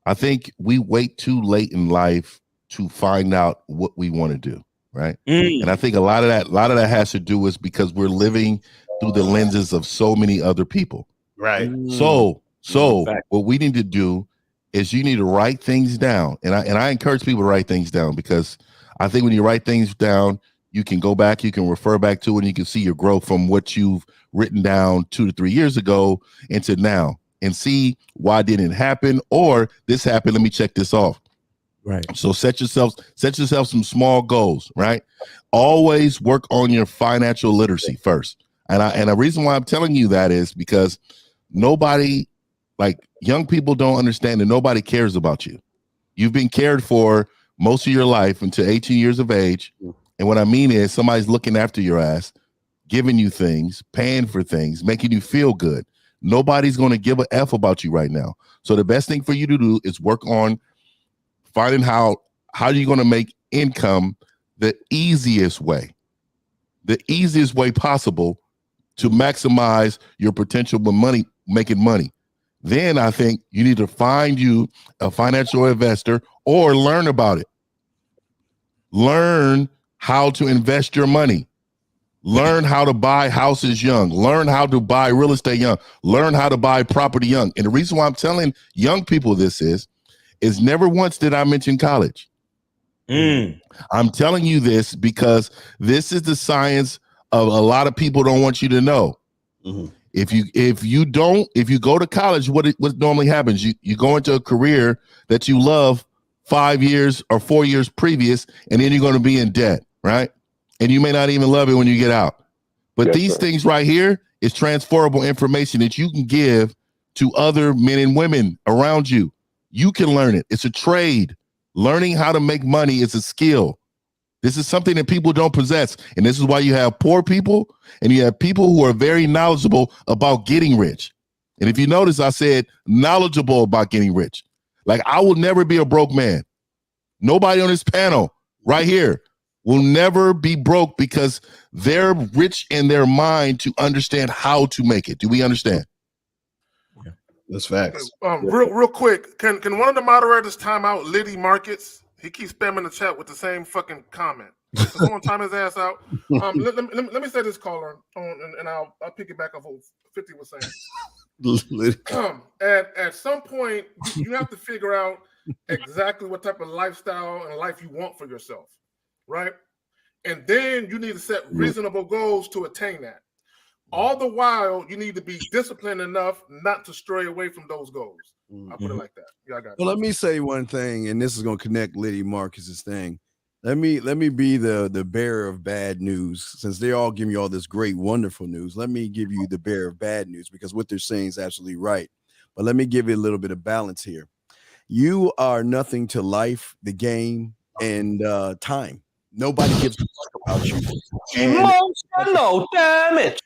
I think we wait too late in life to find out what we want to do. Right. And I think a lot of that has to do is because we're living through the lenses of so many other people. Right. So what we need to do is you need to write things down. And I encourage people to write things down, because I think when you write things down, you can go back, you can refer back to it, and you can see your growth from what you've written down 2 to 3 years ago into now, and see why didn't it happen, or this happened. Let me check this off. Right. So set yourself some small goals, right? Always work on your financial literacy first. And the reason why I'm telling you that is because nobody, like young people, don't understand that nobody cares about you. You've been cared for most of your life until 18 years of age. And what I mean is somebody's looking after your ass, giving you things, paying for things, making you feel good. Nobody's going to give a F about you right now. So the best thing for you to do is work on finding how you're going to make income the easiest way possible to maximize your potential with making money. Then I think you need to find you a financial investor or learn about it. Learn how to invest your money. Learn how to buy houses young. Learn how to buy real estate young. Learn how to buy property young. And the reason why I'm telling young people this is never once did I mention college. I'm telling you this because this is the science of a lot of people don't want you to know. If you go to college, what normally happens? You go into a career that you love 5 years or 4 years previous, and then you're going to be in debt, right? And you may not even love it when you get out. But these things right here is transferable information that you can give to other men and women around you. You can learn it. It's a trade. Learning how to make money is a skill. This is something that people don't possess. And this is why you have poor people and you have people who are very knowledgeable about getting rich. And if you notice, I said knowledgeable about getting rich. Like, I will never be a broke man. Nobody on this panel right here will never be broke because they're rich in their mind to understand how to make it. Do we understand? That's facts. Real quick, can one of the moderators time out Liddy Markets? He keeps spamming the chat with the same fucking comment. So someone time his ass out. Let me say this, caller, and I'll pick it back off what 50 was saying. At some point, you have to figure out exactly what type of lifestyle and life you want for yourself, right? And then you need to set reasonable goals to attain that. All the while, you need to be disciplined enough not to stray away from those goals. I'll put it like that. Yeah, I got it. Well, let me say one thing, and this is going to connect Liddy Marcus's thing. Let me be the bearer of bad news. Since they're all giving you all this great, wonderful news, let me give you the bearer of bad news, because what they're saying is absolutely right. But let me give you a little bit of balance here. You are nothing to life, the game, and time. Nobody gives a fuck about you. Emotional damage.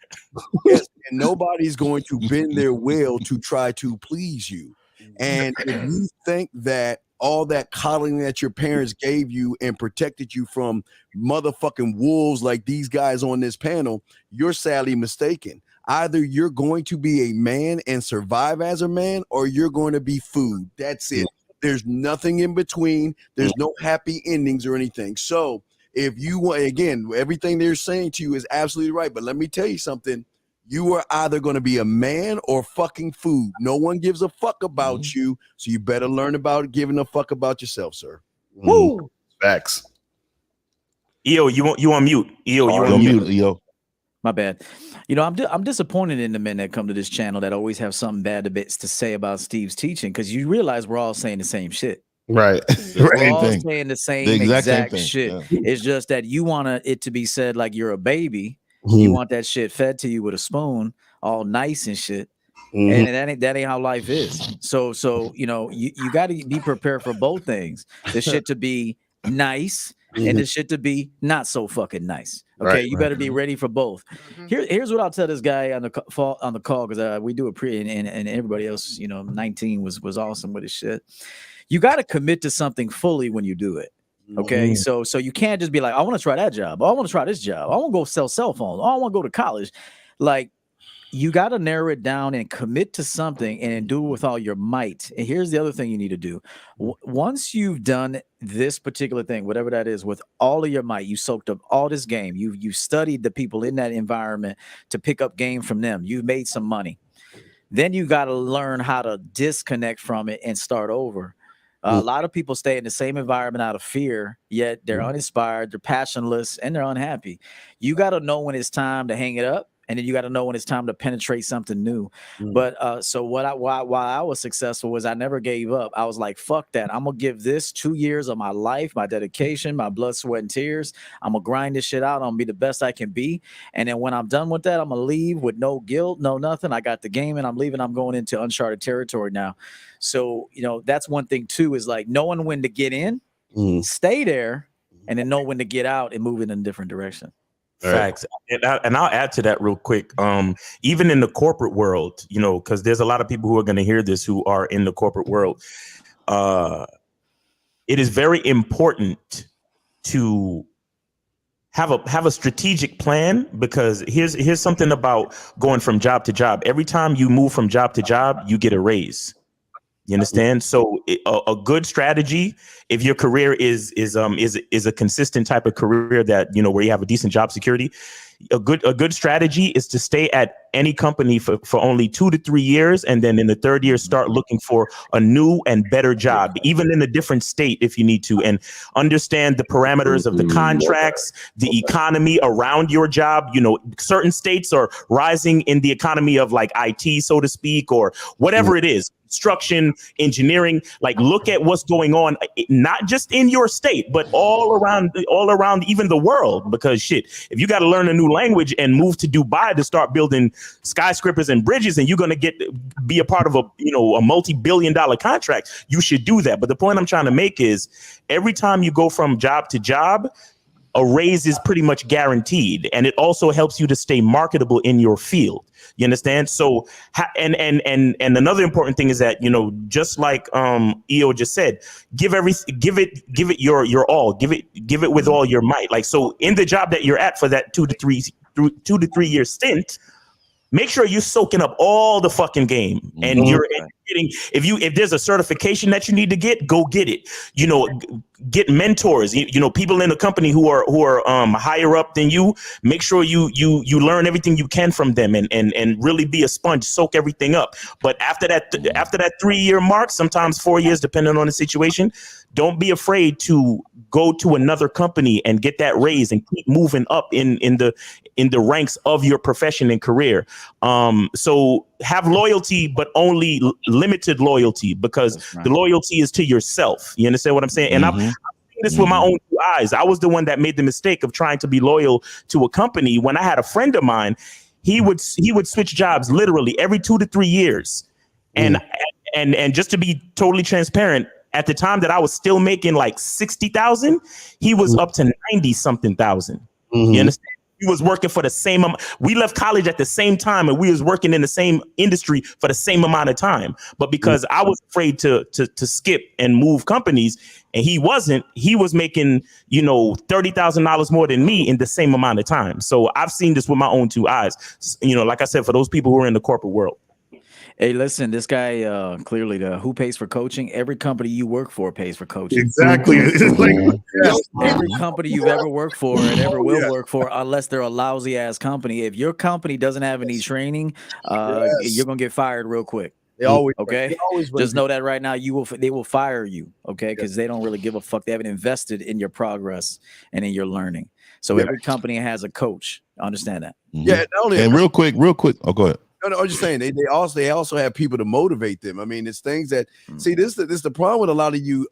Yes, and nobody's going to bend their will to try to please you. And if you think that all that coddling that your parents gave you and protected you from motherfucking wolves like these guys on this panel, you're sadly mistaken. Either you're going to be a man and survive as a man, or you're going to be food. That's it. There's nothing in between. There's no happy endings or anything. So if you want, again, everything they're saying to you is absolutely right. But let me tell you something. You are either going to be a man or fucking food. No one gives a fuck about you. So you better learn about giving a fuck about yourself, sir. Woo. Facts. EO, you on mute. EO, you on mute. EO. My bad. You know, I'm disappointed in the men that come to this channel that always have something bad to say about Steve's teaching, because you realize we're all saying the same shit. Right. We're all saying the same exact same thing. shit. Yeah. It's just that you want it to be said like you're a baby. You want that shit fed to you with a spoon, all nice and shit. And that ain't how life is. So you know, you got to be prepared for both things. The shit to be nice and the shit to be not so fucking nice. Okay, you better be ready for both. Here's what I'll tell this guy on the call, because we do it and everybody else, you know, 19 was awesome with his shit. You got to commit to something fully when you do it. Okay, so you can't just be like, I want to try that job. Oh, I want to try this job. I want to go sell cell phones. Oh, I want to go to college. Like, you got to narrow it down and commit to something and do it with all your might. And here's the other thing you need to do. Once you've done this particular thing, whatever that is, with all of your might, you soaked up all this game. You studied the people in that environment to pick up game from them. You've made some money. Then you got to learn how to disconnect from it and start over. A lot of people stay in the same environment out of fear, yet they're uninspired, they're passionless, and they're unhappy. You got to know when it's time to hang it up, and then you got to know when it's time to penetrate something new. But so why I was successful was I never gave up. I was like, fuck that. I'm going to give this 2 years of my life, my dedication, my blood, sweat, and tears. I'm going to grind this shit out. I'm going to be the best I can be. And then when I'm done with that, I'm going to leave with no guilt, no nothing. I got the game and I'm leaving. I'm going into uncharted territory now. So, you know, that's one thing too, is like knowing when to get in, stay there, and then know when to get out and move in a different direction. Facts. And I'll add to that real quick. Even in the corporate world, you know, because there's a lot of people who are going to hear this who are in the corporate world. It is very important to have a strategic plan, because here's something about going from job to job. Every time you move from job to job, you get a raise. You understand? So a good strategy, if your career is a consistent type of career that, you know, where you have a decent job security, a good strategy is to stay at any company for only 2 to 3 years, and then in the third year start looking for a new and better job, even in a different state if you need to, and understand the parameters of the contracts, the economy around your job. You know, certain states are rising in the economy of like IT, so to speak, or whatever it is. Construction, engineering, like look at what's going on, not just in your state, but all around even the world. Because shit, if you got to learn a new language and move to Dubai to start building skyscrapers and bridges, and you're going to be a part of a multi-billion-dollar contract, you should do that. But the point I'm trying to make is every time you go from job to job, a raise is pretty much guaranteed, and it also helps you to stay marketable in your field. You understand? So, and another important thing is that, you know, just like EO just said, give it your all, give it with all your might. Like, so in the job that you're at for that 2 to 3 year stint, make sure you're soaking up all the fucking game, and you're getting, if there's a certification that you need to get, go get it. You know, get mentors. You know, people in the company who are higher up than you. Make sure you learn everything you can from them, and really be a sponge, soak everything up. But after that 3 year mark, sometimes 4 years, depending on the situation, don't be afraid to go to another company and get that raise and keep moving up in the ranks of your profession and career. So have loyalty, but only limited loyalty, because the loyalty is to yourself. You understand what I'm saying? And I've seen this with my own 2 eyes. I was the one that made the mistake of trying to be loyal to a company when I had a friend of mine. He would switch jobs literally every 2 to 3 years. And just to be totally transparent, at the time that I was still making like 60,000, he was up to 90 something thousand. You understand? He was working for the same amount. We left college at the same time, and we was working in the same industry for the same amount of time. But because I was afraid to skip and move companies, and he wasn't, he was making, you know, $30,000 more than me in the same amount of time. So I've seen this with my own 2 eyes. You know, like I said, for those people who are in the corporate world. Hey, listen, this guy clearly who pays for coaching? Every company you work for pays for coaching. Exactly. Every company you've ever worked for and ever will work for, unless they're a lousy ass company. If your company doesn't have any training, you're gonna get fired real quick. They always Just know that right now they will fire you, okay? Because they don't really give a fuck. They haven't invested in your progress and in your learning. So every company has a coach. Understand that? Yeah, not only And real quick. Oh, go ahead. No, I'm just saying they also have people to motivate them. I mean, it's things that see this is the problem with a lot of you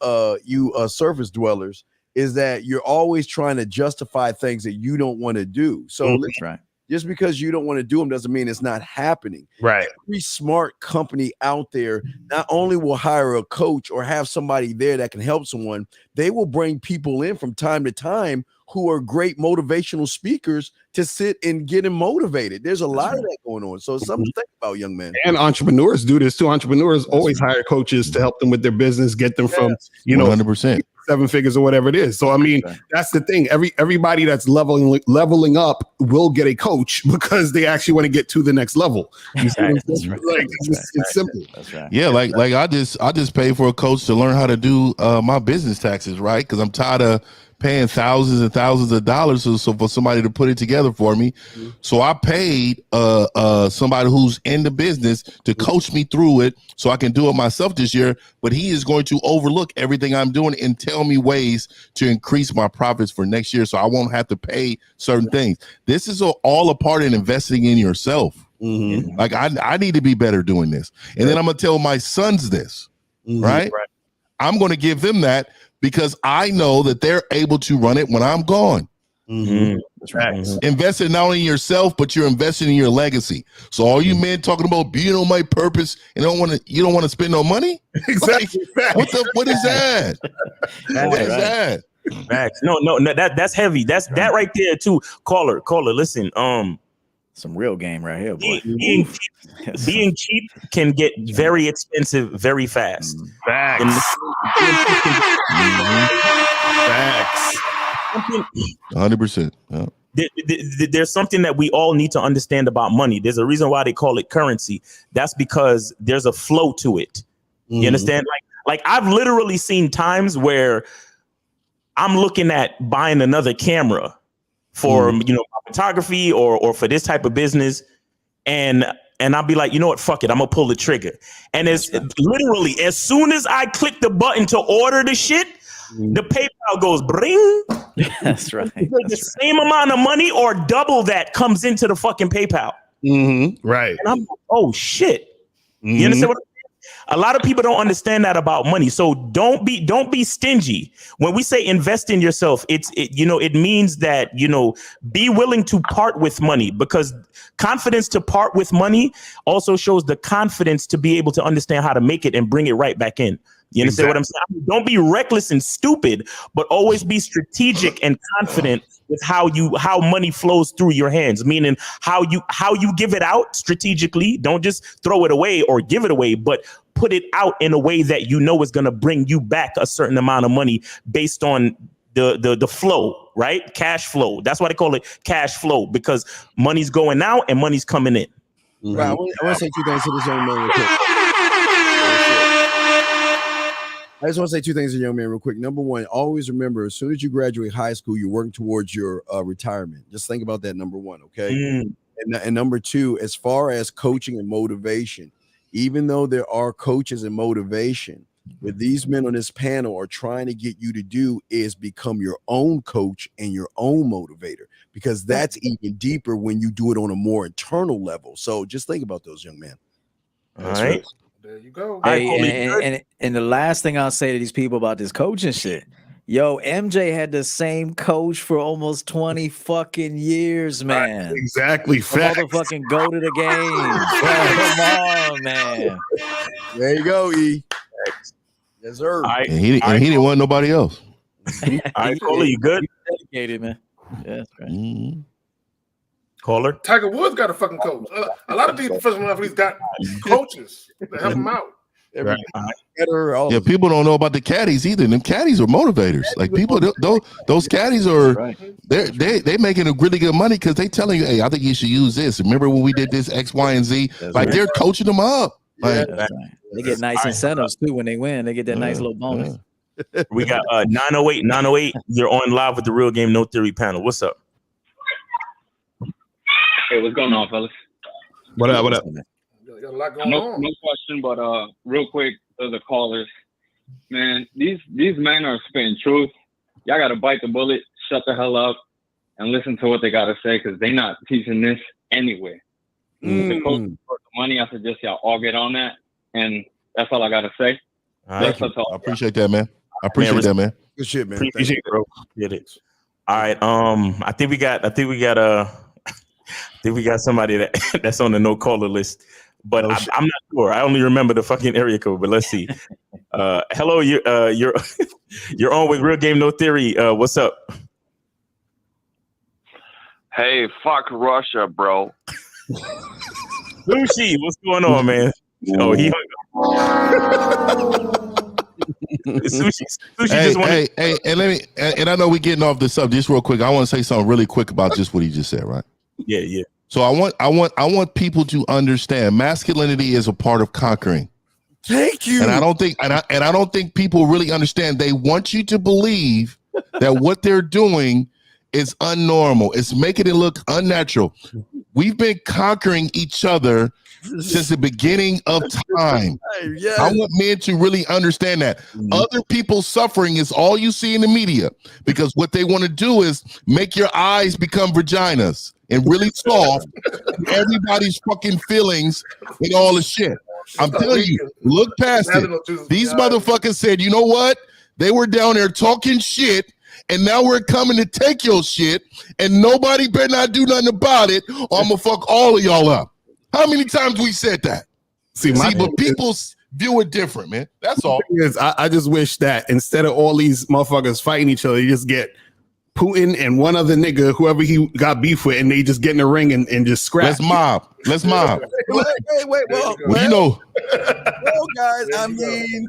surface dwellers is that you're always trying to justify things that you don't want to do. So That's right. Just because you don't want to do them doesn't mean it's not happening. Right. Every smart company out there not only will hire a coach or have somebody there that can help someone, they will bring people in from time to time who are great motivational speakers to sit and get them motivated. There's a lot of that going on. So it's something to think about, young man. And entrepreneurs do this too. Entrepreneurs always hire coaches to help them with their business, get them from, 100%. 7 figures or whatever it is. So I mean, that's the thing. Everybody that's leveling up will get a coach because they actually want to get to the next level. You see what I'm saying? Like, it's simple. That's right. Yeah, like I just paid for a coach to learn how to do my business taxes, right? Because I'm tired of paying thousands and thousands of dollars so for somebody to put it together for me. So I paid somebody who's in the business to coach me through it so I can do it myself this year. But he is going to overlook everything I'm doing and tell me ways to increase my profits for next year so I won't have to pay certain things. This is all a part in investing in yourself. Like I need to be better doing this. And then I'm going to tell my sons this, right? I'm going to give them that because I know that they're able to run it when I'm gone. That's right. Investing not only in yourself, but you're investing in your legacy. So all you men talking about being on my purpose and you don't want to spend no money? Exactly. Like, what is that? What is that? Facts. No, that's heavy. That's that right there too. Caller, listen. Some real game right here, boy. Being cheap can get very expensive very fast. Facts. Facts. 100%. Yeah. There's something that we all need to understand about money. There's a reason why they call it currency. That's because there's a flow to it. You understand? Like I've literally seen times where I'm looking at buying another camera for photography or for this type of business, and I'll be like, you know what, fuck it, I'm gonna pull the trigger. And it's literally as soon as I click the button to order the shit, the PayPal goes bring. That's right. The same amount of money or double that comes into the fucking PayPal. Right. And I'm like, oh shit. You understand what I'm saying? A lot of people don't understand that about money. So don't be stingy. When we say invest in yourself, it means that, be willing to part with money, because confidence to part with money also shows the confidence to be able to understand how to make it and bring it right back in. You understand what I'm saying? Don't be reckless and stupid, but always be strategic and confident with how money flows through your hands, meaning how you give it out strategically. Don't just throw it away or give it away, but put it out in a way that you know is going to bring you back a certain amount of money based on the flow, right? Cash flow. That's why they call it cash flow, because money's going out and money's coming in. Right. I want to say two things to this young man real quick. I just want to say two things to the young man real quick. Number one, always remember, as soon as you graduate high school, you're working towards your retirement. Just think about that, number one, okay? And number two, as far as coaching and motivation, even though there are coaches and motivation, what these men on this panel are trying to get you to do is become your own coach and your own motivator, because that's even deeper when you do it on a more internal level. So just think about those, young men. All right. There you go. Hey, and the last thing I'll say to these people about this coaching shit, yo, MJ had the same coach for almost 20 fucking years, man. Right, exactly. Motherfucking go to the game. Come on, man. There you go, E. Yes, sir. And he didn't want nobody else. All right, Caller, you good? Dedicated, man. Yeah, that's right. Caller. Tiger Woods got a fucking coach. A lot of these professional athletes got coaches that help them out. Yeah, people don't know about the caddies either. Them caddies are motivators. Like people, those caddies are they making a really good money because they telling you, hey, I think you should use this. Remember when we did this X, Y, and Z? They're coaching them up. Like, they get nice incentives too when they win. They get that nice little bonus. We got 908. You're on live with the Real Game No Theory panel. What's up? Hey, what's going on, fellas? What up? Got a lot going on. No question, but real quick to the callers, man, these men are spitting truth. Y'all got to bite the bullet, shut the hell up, and listen to what they got to say because they not teaching this anywhere. The coach for the money, I suggest y'all all get on that, and that's all I got to say. Thank you. I appreciate that, man. I appreciate that, man. Good shit, man. Appreciate it, bro. Get it. All right. I think we got somebody that's on the no caller list, but I'm not sure. I only remember the fucking area code. But let's see. Hello, you're on with Real Game No Theory. What's up? Hey, fuck Russia, bro. Sushi, what's going on, man? Oh, he Sushi hey, and let me, and I know we're getting off this subject just real quick. I want to say something really quick about just what he just said, right? Yeah. So I want people to understand masculinity is a part of conquering. Thank you. And I don't think people really understand. They want you to believe that what they're doing is unnormal. It's making it look unnatural. We've been conquering each other since the beginning of time. Yes. I want men to really understand that. Other people's suffering is all you see in the media, because what they want to do is make your eyes become vaginas and really soft everybody's fucking feelings and all the shit. I'm telling you, look past it. These motherfuckers said, you know what? They were down there talking shit, and now we're coming to take your shit, and nobody better not do nothing about it, or I'm gonna fuck all of y'all up. How many times we said that? See, but people view it different, man. That's all. I just wish that instead of all these motherfuckers fighting each other, you just get Putin and one other nigga, whoever he got beef with, and they just get in the ring and just scrap. Let's mob. Wait. Well, you know, well, guys, I mean,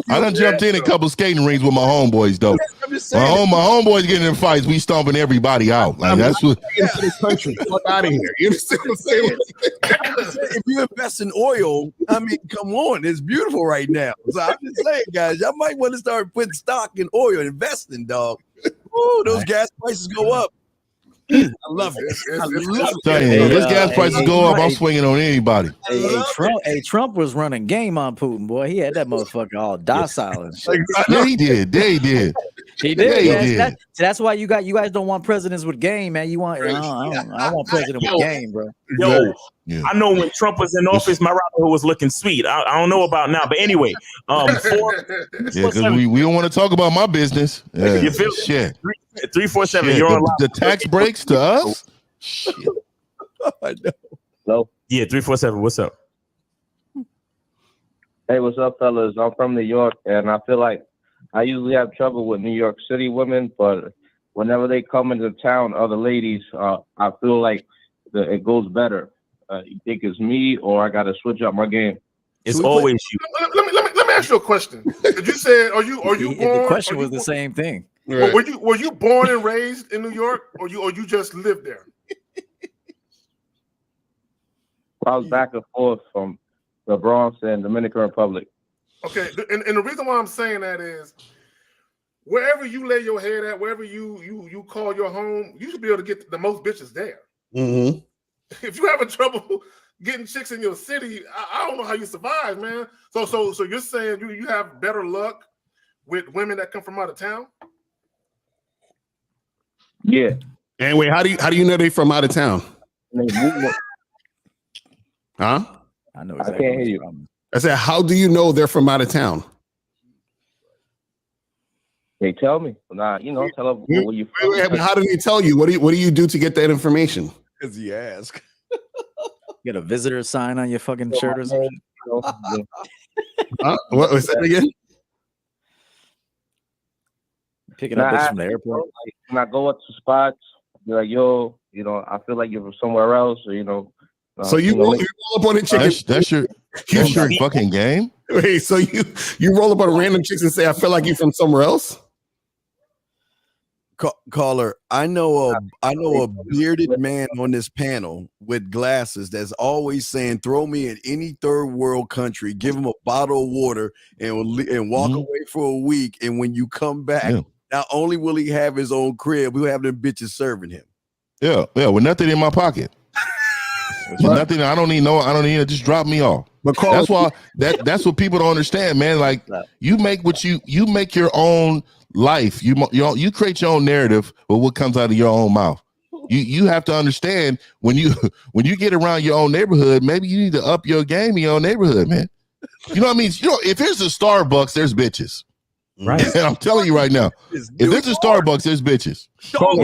I done jumped in a couple skating rings with my homeboys, though. My homeboys getting in fights, we stomping everybody out. Like that's what. This country, fuck out of here. You understand what I'm saying? If you invest in oil, I mean, come on, it's beautiful right now. So I'm just saying, guys, y'all might want to start putting stock in oil, investing, dog. Oh, those gas prices go up. I love it. I love it. This gas prices go up, I'm swinging on anybody. Trump was running game on Putin, boy. He had that motherfucker all docile and shit. Yeah, he did. He did. That's why you guys don't want presidents with game, man. You want I want president with game, bro. I know when Trump was in office, my Robin Hood was looking sweet. I don't know about now, but anyway, because we don't want to talk about my business. Yeah, you feel shit. 347. You're on the tax breaks to us. Shit. I know. Hello. Yeah, 347. What's up? Hey, what's up, fellas? I'm from New York, and I feel like I usually have trouble with New York City women, but whenever they come into town, other ladies, I feel like it goes better. You think it's me, or I got to switch up my game? It's always you. Let me ask you a question. Did you say are you born? The question was the same thing. Right. Were you born and raised in New York, or you just lived there? I was back and forth from the Bronx and Dominican Republic. Okay, and the reason why I'm saying that is wherever you lay your head at, wherever you call your home, you should be able to get the most bitches there. Mm-hmm. If you're having trouble getting chicks in your city, I don't know how you survive, man. So you're saying you have better luck with women that come from out of town? Yeah. Anyway, how do you know they from out of town? Huh? I know. Exactly. I can't hear you. I said, how do you know they're from out of town? They tell me. Nah, tell them where you from. How do they tell you? What do you do to get that information? Because he asked. You got a visitor sign on your fucking shirt or something? What was that again? Picking up this from the airport. When I go up to spots, be like, yo, I feel like you're from somewhere else, or so you roll up on a chick. That's your fucking game. Wait, so you roll up on random chicks and say, I feel like you're from somewhere else? Caller, I know a bearded man on this panel with glasses that's always saying, throw me in any third world country, give him a bottle of water and walk away for a week. And when you come back, not only will he have his own crib, we'll have them bitches serving him. Yeah, with nothing in my pocket. Nothing. I don't need it. Just drop me off. But that's why that's what people don't understand, man. Like you make your own life. You create your own narrative with what comes out of your own mouth. You have to understand when you get around your own neighborhood, maybe you need to up your game in your own neighborhood, man. You know what I mean? You know, if there's a Starbucks, there's bitches. Right. And I'm telling you right now, if there's a Starbucks, there's bitches. Hold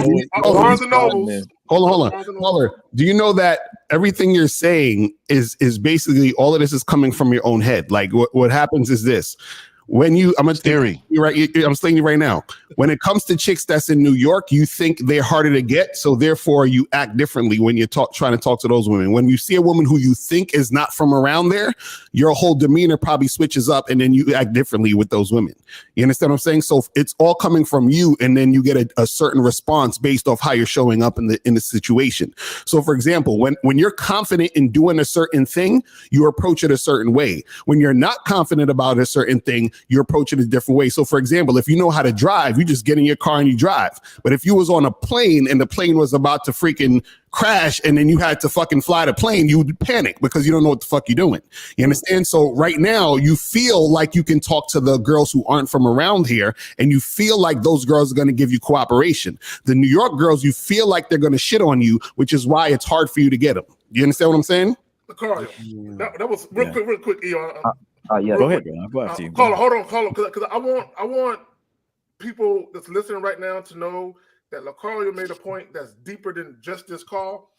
on. Caller, do you know that everything you're saying is basically all of this is coming from your own head? Like what happens is this. When I'm explaining you right now. When it comes to chicks that's in New York, you think they're harder to get, so therefore you act differently when you're trying to talk to those women. When you see a woman who you think is not from around there, your whole demeanor probably switches up, and then you act differently with those women. You understand what I'm saying? So it's all coming from you, and then you get a certain response based off how you're showing up in the situation. So, for example, when you're confident in doing a certain thing, you approach it a certain way. When you're not confident about a certain thing, you approach it a different way. So, for example, if you know how to drive, you just get in your car and you drive. But if you was on a plane and the plane was about to freaking crash and then you had to fucking fly the plane, you would panic because you don't know what the fuck you're doing. You understand? So right now you feel like you can talk to the girls who aren't from around here, and you feel like those girls are going to give you cooperation. The New York girls, you feel like they're going to shit on you, which is why it's hard for you to get them. You understand what I'm saying? Carl, that was real quick, Eon. Yeah, go ahead, man. Go after you. Caller, hold on, because I want people that's listening right now to know that Lucario made a point that's deeper than just this call.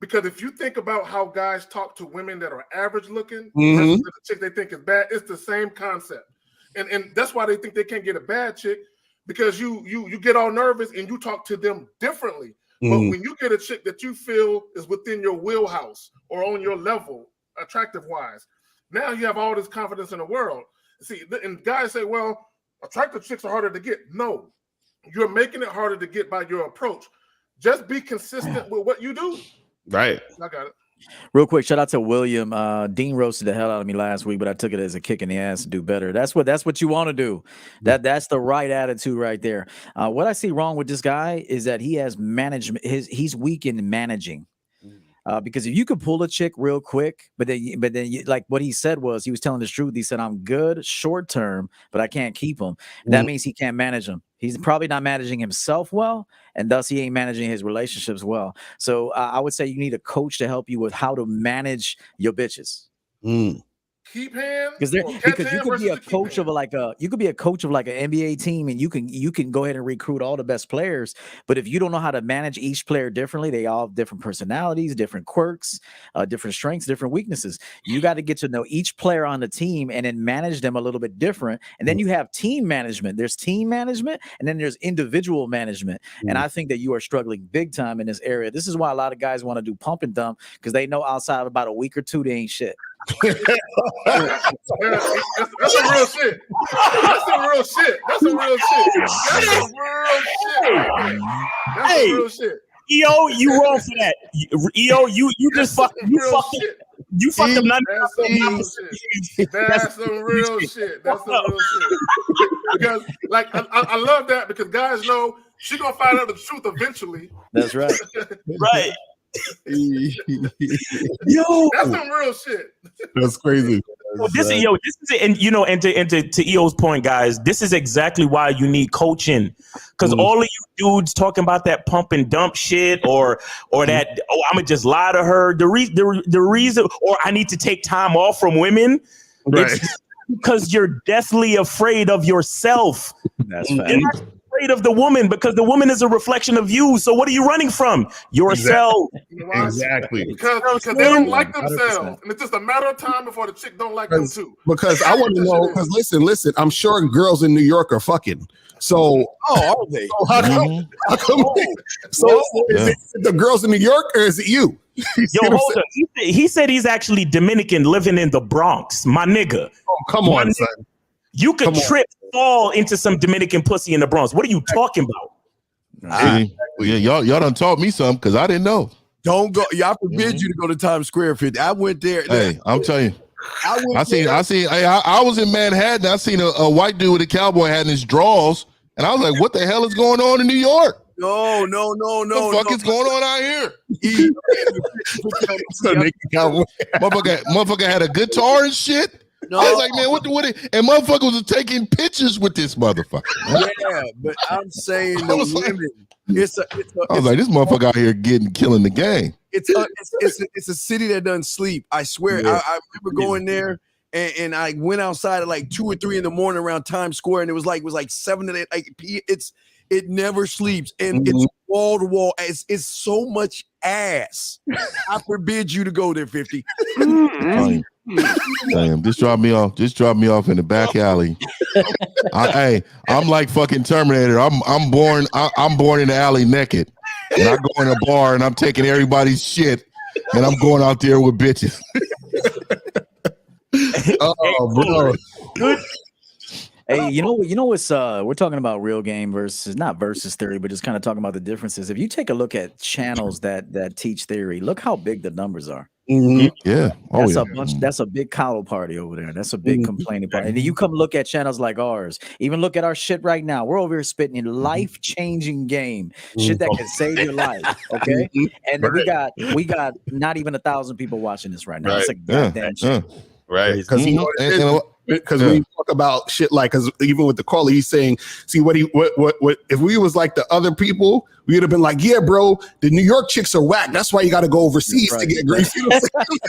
Because if you think about how guys talk to women that are average looking, versus the chick they think is bad, it's the same concept. And that's why they think they can't get a bad chick, because you get all nervous and you talk to them differently. But when you get a chick that you feel is within your wheelhouse or on your level, attractive wise, now you have all this confidence in the world. See, and guys say, well, attractive chicks are harder to get. No, you're making it harder to get by your approach. Just be consistent with what you do. Right. I got it. Real quick, shout out to William. Dean roasted the hell out of me last week, but I took it as a kick in the ass to do better. That's what you want to do. That's the right attitude right there. What I see wrong with this guy is that he has management. He's weak in managing. Because if you could pull a chick real quick, but then like what he said was, he was telling the truth. He said, I'm good short term, but I can't keep him. That means he can't manage them. He's probably not managing himself well, and thus he ain't managing his relationships well. So I would say you need a coach to help you with how to manage your bitches. Keep hands, because you could be a coach of you could be a coach of like an NBA team, and you can go ahead and recruit all the best players. But if you don't know how to manage each player differently, they all have different personalities, different quirks, different strengths, different weaknesses. You got to get to know each player on the team and then manage them a little bit different. And then you have team management. There's team management, and then there's individual management. And I think that you are struggling big time in this area. This is why a lot of guys want to do pump and dump, because they know outside of about a week or two they ain't shit. That's some real shit. That's some real shit. That's some real shit. That's some real shit. That's some real shit. EO, you wrong for that. EO, you just fucked them. You fucked them. That's some real shit. That's some real shit. Because like I love that, because guys know she's gonna find out the truth eventually. That's right. Right. Yo, that's some real shit. That's crazy. Well, this is it, and to EO's point, guys, this is exactly why you need coaching, because all of you dudes talking about that pump and dump shit, or that I'm gonna just lie to her. The reason, or I need to take time off from women, right? It's because you're deathly afraid of yourself. That's fact. You're not afraid of the woman, because the woman is a reflection of you. So what are you running from? Yourself. Exactly. Because they don't like themselves. 100%. And it's just a matter of time before the chick don't like them too. Because I want to know, because listen, I'm sure girls in New York are fucking. So are they? So how come is it the girls in New York, or is it you? Yo, hold on. He said he's actually Dominican, living in the Bronx. My nigga. Oh, come on, son. You could fall into some Dominican pussy in the Bronx. What are you talking about? Y'all done taught me something, because I didn't know. Don't go. I forbid you to go to Times Square. I went there. Hey, I'm telling you. I was in Manhattan. I seen a white dude with a cowboy hat in his drawers, and I was like, "What the hell is going on in New York? No. What the fuck is going on out here?" Motherfucker had a guitar and shit. No. I was like, man, and motherfuckers was taking pictures with this motherfucker. Yeah, but I'm saying the women. I was like, this motherfucker out here killing the game. It's a city that doesn't sleep. I swear. Yeah. I remember going there and I went outside at like 2 or 3 in the morning around Times Square, and it was like 7 to 8 it never sleeps, and it's wall to wall. It's so much ass. I forbid you to go there, 50. Damn, just drop me off. Just drop me off in the back alley. I'm like fucking Terminator. I'm born in the alley naked, and I go in a bar and I'm taking everybody's shit, and I'm going out there with bitches. Oh, bro. Good. Hey, you know what's we're talking about real game versus not versus theory, but just kind of talking about the differences. If you take a look at channels that teach theory, look how big the numbers are. Mm-hmm. Yeah. That's a bunch. That's a big coddle party over there. That's a big complaining party. And then you come look at channels like ours. Even look at our shit right now. We're over here spitting in life-changing game shit that can save your life. Okay. And then we got not even 1,000 people watching this right now. It's a goddamn shit. Right. Because when you talk about shit like, because even with the caller, he's saying, see what if we was like the other people, we would have been like, yeah, bro, the New York chicks are whack. That's why you got to go overseas to get great.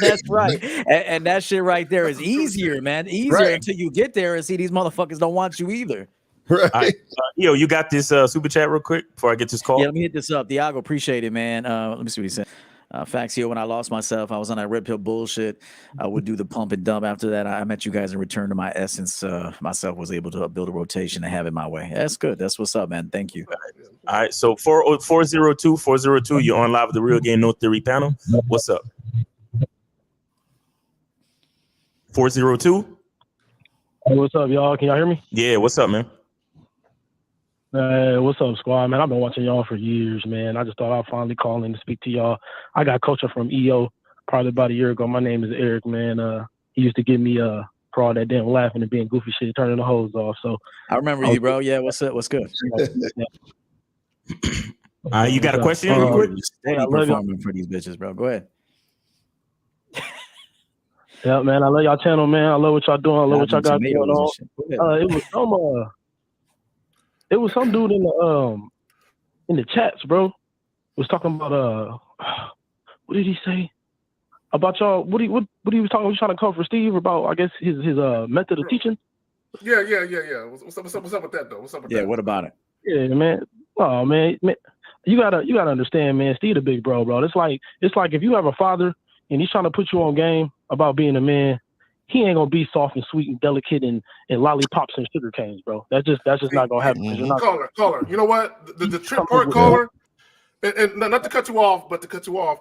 That's right. And that shit right there is easier, man. Easier until you get there and see these motherfuckers don't want you either. Right. Yo, you got this super chat real quick before I get this call? Yeah, let me hit this up. Diago, appreciate it, man. Let me see what he said. Facts here. When I lost myself, I was on that red pill bullshit. I would do the pump and dump. After that, I met you guys and returned to my essence. Myself was able to build a rotation and have it my way. That's good. That's what's up, man. Thank you. All right. So 402, you're on live with the Real Game No Theory panel. What's up? 402. Hey, what's up, y'all? Can y'all hear me? Yeah. What's up, man? What's up, squad, man? I've been watching y'all for years, man. I just thought I'd finally call in to speak to y'all. I got coaching from EO probably about a year ago. My name is Eric, man. He used to give me for all that damn laughing and being goofy shit, turning the hose off. So I remember you, bro. Yeah, what's up? What's good? You got a question real quick? Steady performing for these bitches, bro. Go ahead. Yeah, man. I love y'all channel, man. I love what y'all doing. I love what y'all got going on. It was some dude in the chats, bro. Was talking about what did he say about y'all? What he was talking? Was trying to cover for Steve about? I guess his method of teaching. Yeah. What's up with that though? What's up with that? Yeah, what about it? Yeah, man. Oh man, you gotta understand, man. Steve the big bro. It's like if you have a father and he's trying to put you on game about being a man, he ain't gonna be soft and sweet and delicate and lollipops and sugar canes, bro. That's just not gonna happen. Caller. You know what? The trip part, caller, and not to cut you off, but to cut you off.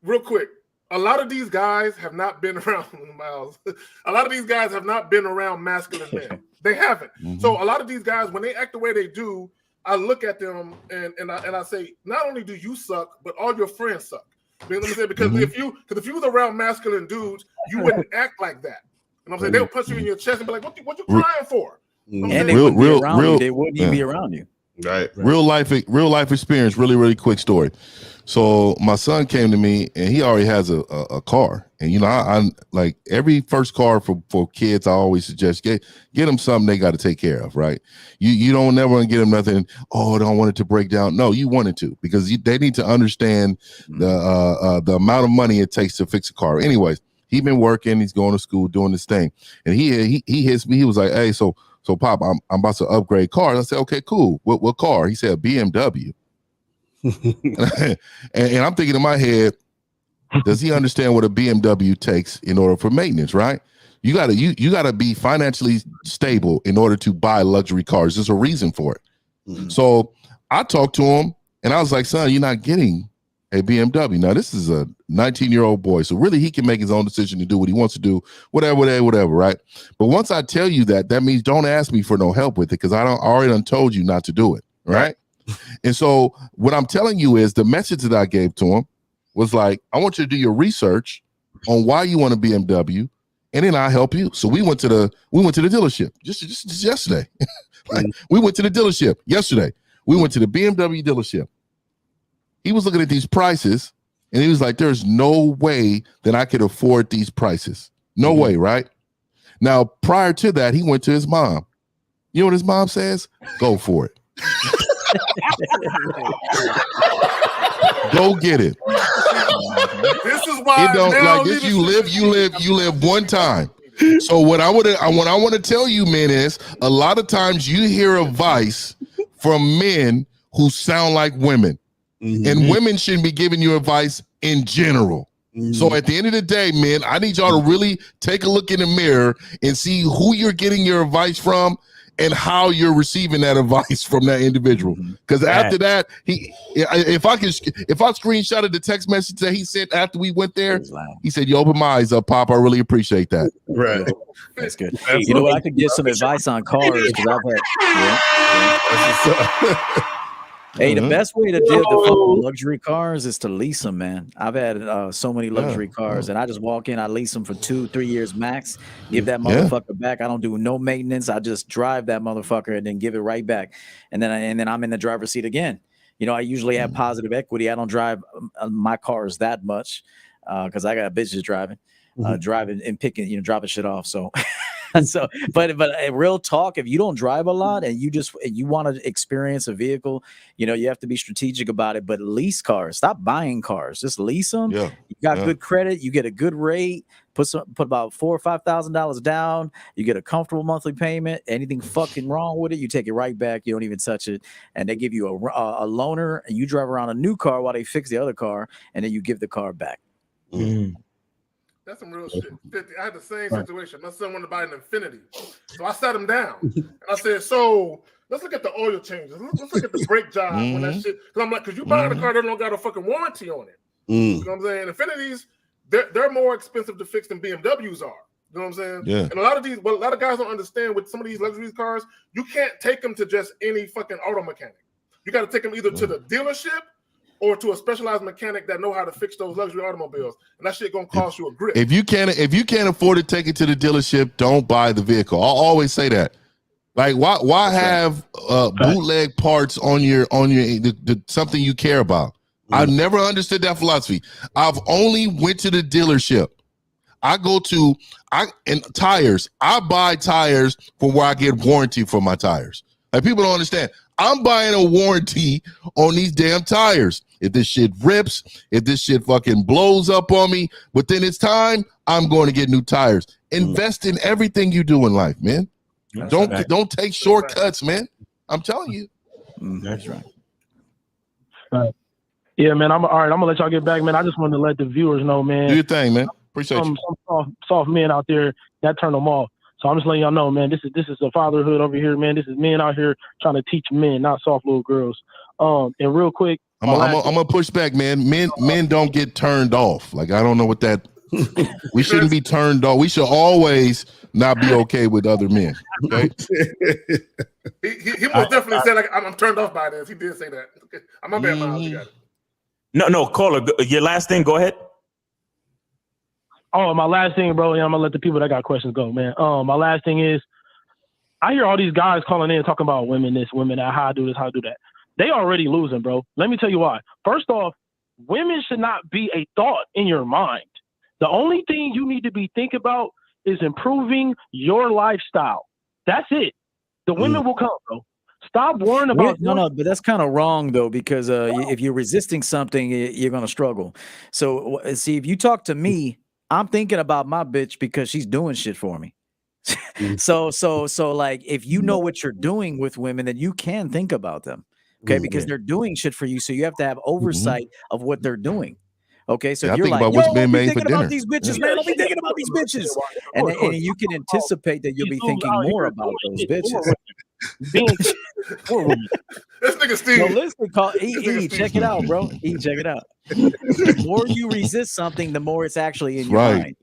Real quick. A lot of these guys have not been around Miles. A lot of these guys have not been around masculine men. They haven't. So a lot of these guys, when they act the way they do, I look at them and I say, not only do you suck, but all your friends suck. You know what I'm saying? Because if you was around masculine dudes, you wouldn't act like that. You know what I'm saying? They'll punch you in your chest and be like, "What you crying for?" And they wouldn't be around you. They wouldn't even be around you. Right. Real life experience. Really quick story. So my son came to me and he already has a car, and I like every first car for kids. I always suggest get them something they got to take care of. Right. You don't never want to get them nothing. Oh, I don't want it to break down. No, you want it to, because they need to understand the amount of money it takes to fix a car. Anyways, he's been working. He's going to school, doing this thing, and he hits me. He was like, "Hey, so Pop, I'm about to upgrade cars." I said, "Okay, cool. What car?" He said, "BMW." and I'm thinking in my head, does he understand what a BMW takes in order for maintenance? Right? You gotta be financially stable in order to buy luxury cars. There's a reason for it. So I talked to him and I was like, "Son, you're not getting a BMW. Now this is a 19-year-old boy, so really he can make his own decision to do what he wants to do, whatever, right? But once I tell you that means don't ask me for no help with it, because I already done told you not to do it, right?" And so what I'm telling you is the message that I gave to him was like, I want you to do your research on why you want a BMW, and then I'll help you. So we went to the dealership just yesterday. We went to the dealership yesterday. We went to the BMW dealership. He was looking at these prices and he was like, there's no way that I could afford these prices. No way, right? Now, prior to that, he went to his mom. You know what his mom says? Go for it. Go get it. This is why it don't like this. You live one time. So what I want to tell you, men, is a lot of times you hear advice from men who sound like women, and women shouldn't be giving you advice in general. So at the end of the day, men, I need y'all to really take a look in the mirror and see who you're getting your advice from and how you're receiving that advice from that individual. Because after that, if I screenshotted the text message that he sent after we went there, he said, "You open my eyes up, Pop. I really appreciate that." Right. That's good. You know what? I could get some advice on cars because I've had. Hey, the best way to deal with luxury cars is to lease them, man. I've had so many luxury cars, and I just walk in, I lease them for 2-3 years max, give that motherfucker back. I don't do no maintenance. I just drive that motherfucker and then give it right back. And then I'm in the driver's seat again. You know, I usually have positive equity. I don't drive my cars that much because I got bitches driving and picking, dropping shit off. So. But real talk, if you don't drive a lot and you want to experience a vehicle, you have to be strategic about it. But lease cars, stop buying cars, just lease them. You got good credit, you get a good rate, put about $4,000 or $5,000 down, you get a comfortable monthly payment. Anything fucking wrong with it, you take it right back. You don't even touch it, and they give you a loaner, and you drive around a new car while they fix the other car, and then you give the car back. That's some real shit. 50. I had the same situation. My son wanted to buy an Infinity. So I sat him down. And I said, so let's look at the oil changes. Let's look at the brake job when that shit. Because I'm like, because you buying a car that don't got a fucking warranty on it. You know what I'm saying? Infinities, they're more expensive to fix than BMWs are. You know what I'm saying? Yeah. And a lot of guys don't understand with some of these luxury cars, you can't take them to just any fucking auto mechanic. You got to take them either to the dealership or to a specialized mechanic that know how to fix those luxury automobiles, and that shit gonna cost you a grip. If you can't afford to take it to the dealership, don't buy the vehicle. I'll always say that. Like, why have bootleg parts on your something you care about? I've never understood that philosophy. I've only went to the dealership. And tires. I buy tires from where I get warranty for my tires. Like, people don't understand. I'm buying a warranty on these damn tires. If this shit rips, if this shit fucking blows up on me within its time, I'm going to get new tires. Invest in everything you do in life, man. Don't take shortcuts, man. I'm telling you. That's right. Yeah, man. All right. I'm gonna let y'all get back, man. I just wanted to let the viewers know, man. Do your thing, man. Appreciate you. Some soft men out there that turn them off. So I'm just letting y'all know, man, this is a fatherhood over here, man. This is men out here trying to teach men, not soft little girls. And real quick, I'm gonna push back, man. Men don't get turned off. Like, I don't know what that. We shouldn't be turned off. We should always not be okay with other men. Okay? he most definitely said, like, I'm turned off by this. He did say that. Okay. I'm not bad, Miles. You got it. No, caller, your last thing. Go ahead. Oh, my last thing, bro. I'm gonna let the people that got questions go, man. My last thing is, I hear all these guys calling in talking about women this, women that, how I do this, how I do that. They already losing, bro. Let me tell you why. First off, women should not be a thought in your mind. The only thing you need to be thinking about is improving your lifestyle. That's it. The women will come, bro. Stop worrying about. No, but that's kind of wrong though, because if you're resisting something, you're gonna struggle. So see, if you talk to me, I'm thinking about my bitch because she's doing shit for me. So like, if you know what you're doing with women, then you can think about them. Okay, because they're doing shit for you, so you have to have oversight of what they're doing. Okay, so if you're like, yo, I'll be thinking about these bitches, man. I'll be thinking about these bitches, and you can anticipate that you'll be thinking more about those bitches. This nigga Steve. No, listen, check it out, bro. Check it out. The more you resist something, the more it's actually in your mind.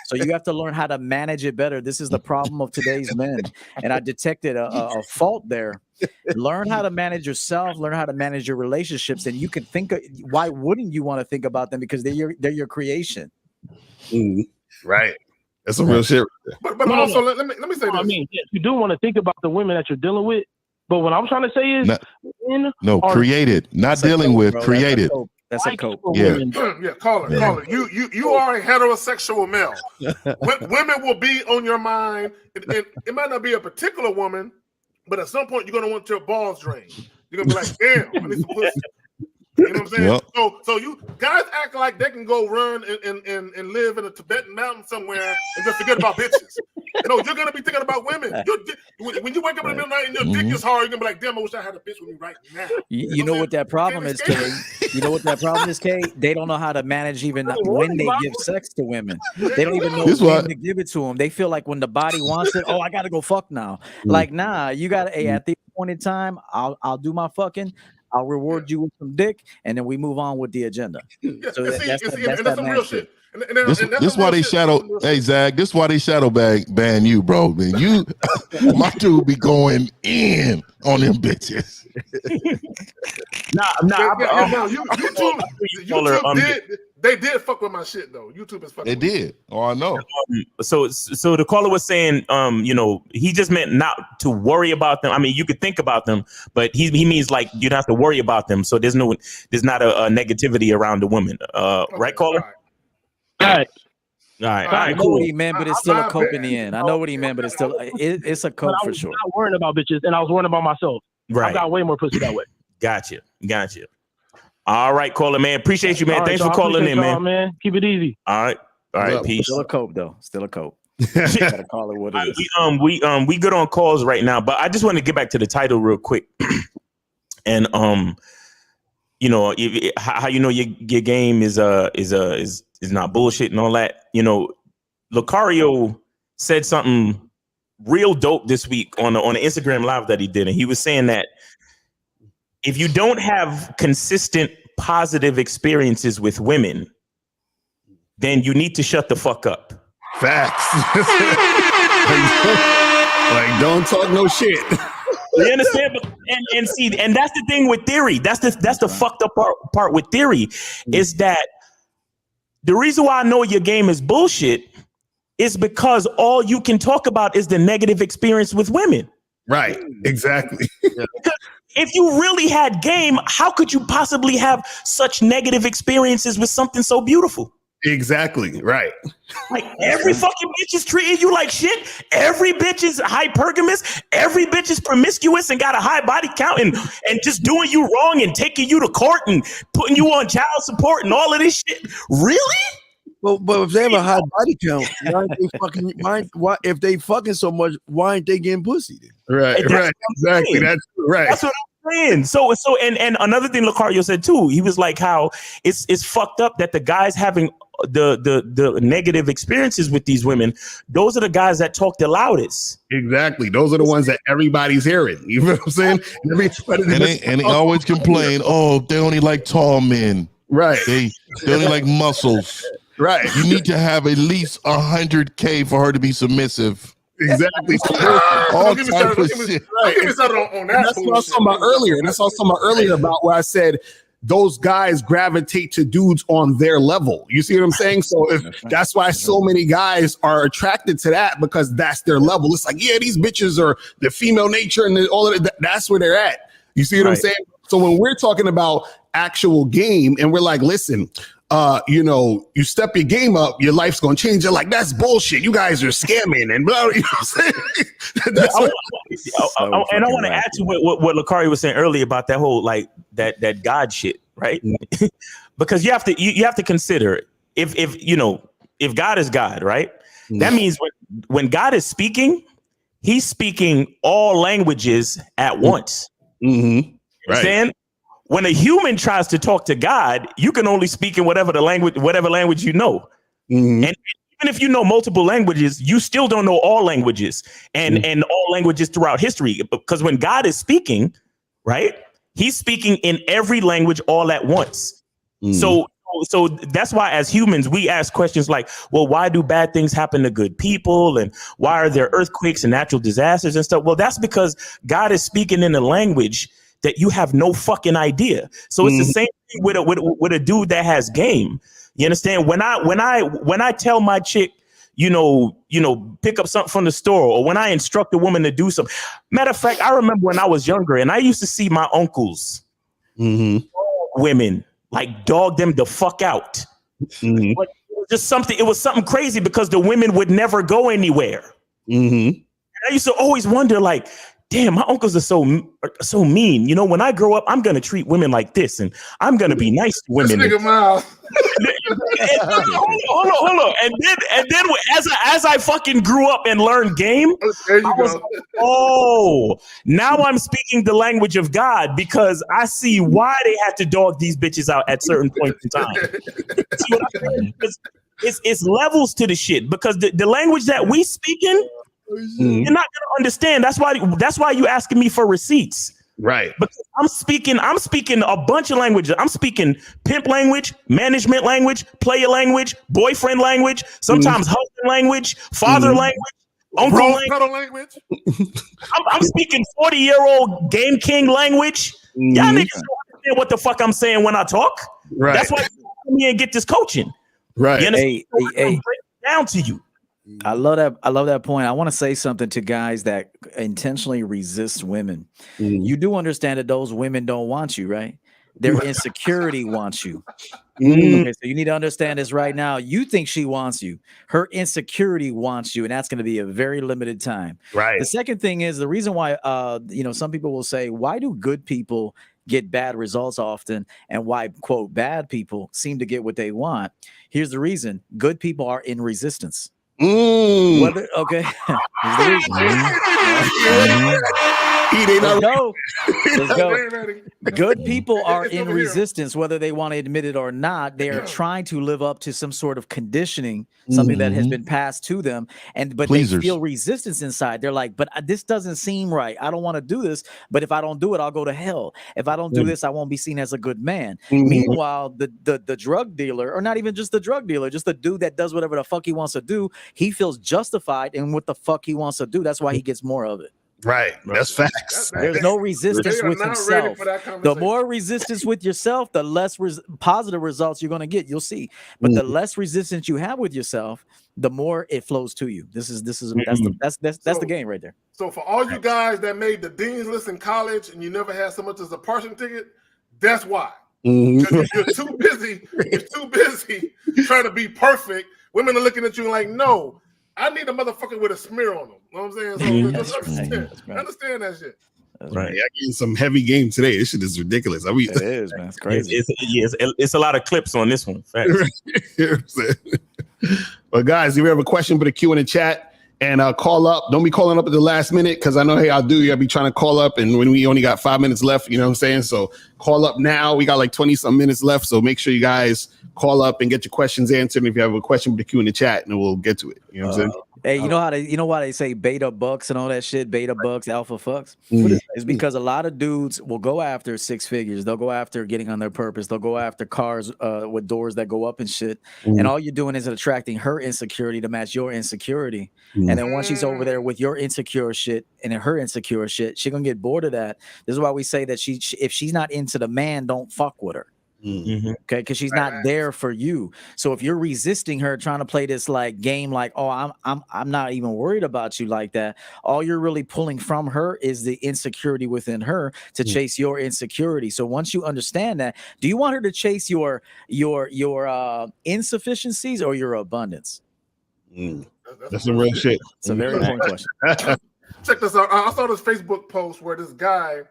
So you have to learn how to manage it better. This is the problem of today's men. And I detected a fault there. Learn how to manage yourself, learn how to manage your relationships, and you can think, why wouldn't you want to think about them? Because they're your creation. Right. That's some real shit. But also, let me say this. I mean, you do want to think about the women that you're dealing with, but what I'm trying to say is, create it. Not dealing with, create it. That's a cope. Yeah. Yeah, call it. You are a heterosexual male. Women will be on your mind. It might not be a particular woman, but at some point you're gonna want your balls drained. You're gonna be like, damn, I need some pussy. You know what I'm saying? Yep. So you guys act like they can go run and live in a Tibetan mountain somewhere and just forget about bitches. No, you're gonna be thinking about women. When you wake up in the middle of the night and your dick is hard, you're gonna be like, damn, I wish I had a bitch with me right now. You know what that problem is, Kay? You know what that problem is, Kay? They don't know how to manage even when they give sex to women. They don't even know when to give it to them. They feel like when the body wants it, oh, I gotta go fuck now. Like, nah, you gotta. Hey, at the appointed time, I'll do my fucking. I'll reward you with some dick, and then we move on with the agenda. So that's some real shit. This why they shadow. Hey Zach, this why they shadow ban you, bro. Man, you, my dude, be going in on them bitches. They did fuck with my shit though. YouTube is fucking. They did. Oh, I know. So the caller was saying, he just meant not to worry about them. I mean, you could think about them, but he means like you don't have to worry about them. So there's not a negativity around the woman. Right, caller? All right. I know what he meant, but it's still a cope in the end. I know what he meant, but it's still it's a cope for sure. I was not worrying about bitches, and I was worrying about myself. Right. I got way more pussy that way. Gotcha. All right, caller, man. Appreciate you, man. Thanks for calling in, man. Keep it easy. All right. Peace. Still a cope, though. Still a cope. Gotta call it what it is. We good on calls right now, but I just want to get back to the title real quick. And how you know your game is not bullshit and all that. Lucario said something real dope this week on the Instagram live that he did, and he was saying that if you don't have consistent positive experiences with women, then you need to shut the fuck up. Facts. Like, don't talk no shit. You understand? And that's the thing with theory. That's the fucked up part with theory is that the reason why I know your game is bullshit is because all you can talk about is the negative experience with women. Right. Exactly. If you really had game, how could you possibly have such negative experiences with something so beautiful? Exactly. Right. Like every fucking bitch is treating you like shit. Every bitch is hypergamous. Every bitch is promiscuous and got a high body count and just doing you wrong and taking you to court and putting you on child support and all of this shit. Really? Well, but if they have a high body count, why aren't they fucking? Why if they fucking so much? Why aren't they getting pussy then? Right. Exactly. That's right. That's what I'm saying. So and another thing Lucario said too. He was like how it's fucked up that the guys having the negative experiences with these women, those are the guys that talk the loudest. Exactly. Those are the ones that everybody's hearing. You know what I'm saying? And they always complain, oh, they only like tall men. Right. They only like muscles. Right. You need to have at least 100K for her to be submissive. Exactly. All type of shit. Right. That's what I was talking about earlier. That's what I was talking about earlier about where I said those guys gravitate to dudes on their level. You see what I'm saying? So if that's why so many guys are attracted to that, because that's their level. It's like, yeah, these bitches are the female nature and all of that. That's where they're at. You see what I'm saying? So when we're talking about actual game and we're like, listen, you step your game up, your life's gonna change. You're like, that's bullshit. You guys are scamming and blah. You know what I'm saying? And I want to add to what Lucario was saying earlier about that whole like that God shit, right? Because you have to consider if God is God, right? That means when God is speaking, He's speaking all languages at once. Mm-hmm. Right. When a human tries to talk to God, you can only speak in whatever language you know. Mm-hmm. And even if you know multiple languages, you still don't know all languages and all languages throughout history. Because when God is speaking, right, He's speaking in every language all at once. So that's why as humans, we ask questions like, well, why do bad things happen to good people? And why are there earthquakes and natural disasters and stuff? Well, that's because God is speaking in a language that you have no fucking idea. So it's the same thing with a dude that has game. You understand? When I tell my chick, pick up something from the store, or when I instruct a woman to do something. Matter of fact, I remember when I was younger and I used to see my uncles, women, like dog them the fuck out. Mm-hmm. But it was something crazy because the women would never go anywhere. Mm-hmm. And I used to always wonder, like, damn, my uncles are so mean. You know, when I grow up, I'm gonna treat women like this, and I'm gonna be nice to women. This nigga Miles. Hold on. And then as I fucking grew up and learned game, there you go. Now I'm speaking the language of God because I see why they had to dog these bitches out at certain points in time. See what I'm saying? It's levels to the shit because the language that we speaking, you're not gonna understand. That's why you asking me for receipts. Right. Because I'm speaking a bunch of languages. I'm speaking pimp language, management language, player language, boyfriend language, sometimes husband language, father language, uncle language. I'm speaking 40-year-old game king language. Y'all niggas don't understand what the fuck I'm saying when I talk. Right. That's why you come here and get this coaching. Right. You understand? Hey. Break it down to you. I love that point. I want to say something to guys that intentionally resist women. You do understand that those women don't want you, right? Their insecurity wants you. Okay, so you need to understand this right now. You think she wants you. Her insecurity wants you, and that's going to be a very limited time. Right. The second thing is the reason why some people will say, why do good people get bad results often, and why, quote, bad people seem to get what they want? Here's the reason. Good people are in resistance. Whether, okay. Here's the reason. Let's go. Good people are in resistance, whether they want to admit it or not. They are trying to live up to some sort of conditioning, something that has been passed to them, but they feel resistance inside. They're like, but this doesn't seem right. I don't want to do this, but if I don't do it, I'll go to hell. If I don't do this, I won't be seen as a good man. Meanwhile, the drug dealer, or not even just the drug dealer, just the dude that does whatever the fuck he wants to do, he feels justified in what the fuck he wants to do. That's why he gets more of it. Right. That's facts. There's no resistance with himself. The more resistance with yourself, the less positive results you're going to get. You'll see. But the less resistance you have with yourself, the more it flows to you. That's the game right there. So for all you guys that made the dean's list in college and you never had so much as a parking ticket, that's why. Because you're too busy. You're too busy trying to be perfect. Women are looking at you like, no, I need a motherfucker with a smear on them. You know what I'm saying? So just understand that shit. That's right. Yeah, I getting some heavy game today. This shit is ridiculous. It is, man. It's crazy. It's a lot of clips on this one. But guys, if you have a question, put a Q in the chat and call up. Don't be calling up at the last minute because I know, hey, I'll do. You'll be trying to call up, and when we only got 5 minutes left, you know what I'm saying? So call up now. We got like 20-some minutes left. So make sure you guys call up and get your questions answered. And if you have a question, put the Q in the chat, and we'll get to it. You know what I'm saying? Hey, you know why they say beta bucks and all that shit? Beta bucks, alpha fucks. It's because a lot of dudes will go after six figures. They'll go after getting on their purpose. They'll go after cars with doors that go up and shit. And all you're doing is attracting her insecurity to match your insecurity. And then once she's over there with your insecure shit and her insecure shit, she's gonna get bored of that. This is why we say that if she's not into the man, don't fuck with her. Okay, because she's not there for you. So if you're resisting her, trying to play this like game, like, oh, I'm not even worried about you like that. All you're really pulling from her is the insecurity within her to chase your insecurity. So once you understand that, do you want her to chase your insufficiencies or your abundance? That's some real shit. It's a very important question. Check this out. I saw this Facebook post where this guy,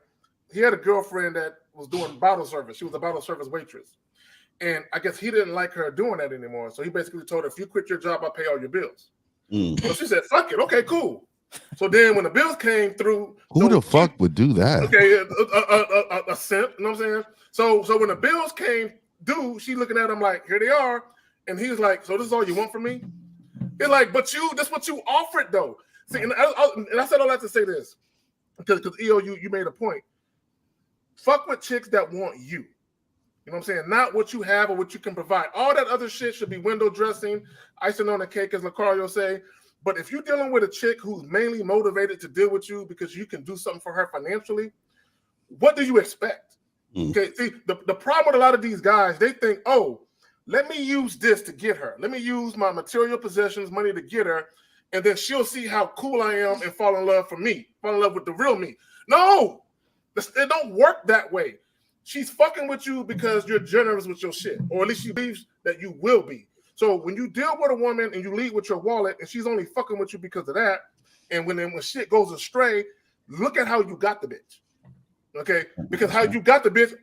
he had a girlfriend that was doing bottle service. She was a bottle service waitress. And I guess he didn't like her doing that anymore. So he basically told her, if you quit your job, I'll pay all your bills. So she said, fuck it. Okay, cool. So then when the bills came through. Who the fuck would do that? Okay, a simp, you know what I'm saying? So when the bills came due, she looking at him like, here they are. And he was like, so this is all you want from me? He's like, but that's what you offered though. See, and I said all that to say this. Because EO, you made a point. Fuck with chicks that want you. You know what I'm saying? Not what you have or what you can provide. All that other shit should be window dressing, icing on the cake, as Lucario say. But if you're dealing with a chick who's mainly motivated to deal with you because you can do something for her financially, what do you expect? Okay, see, the problem with a lot of these guys, they think, oh, let me use this to get her. Let me use my material possessions, money to get her, and then she'll see how cool I am and fall in love for me, fall in love with the real me. No! It don't work that way. she's fucking with you because you're generous with your shit, or at least she believes that you will be. So when you deal with a woman and you lead with your wallet, and she's only fucking with you because of that, and when shit goes astray, look at how you got the bitch. Okay, because how you got the bitch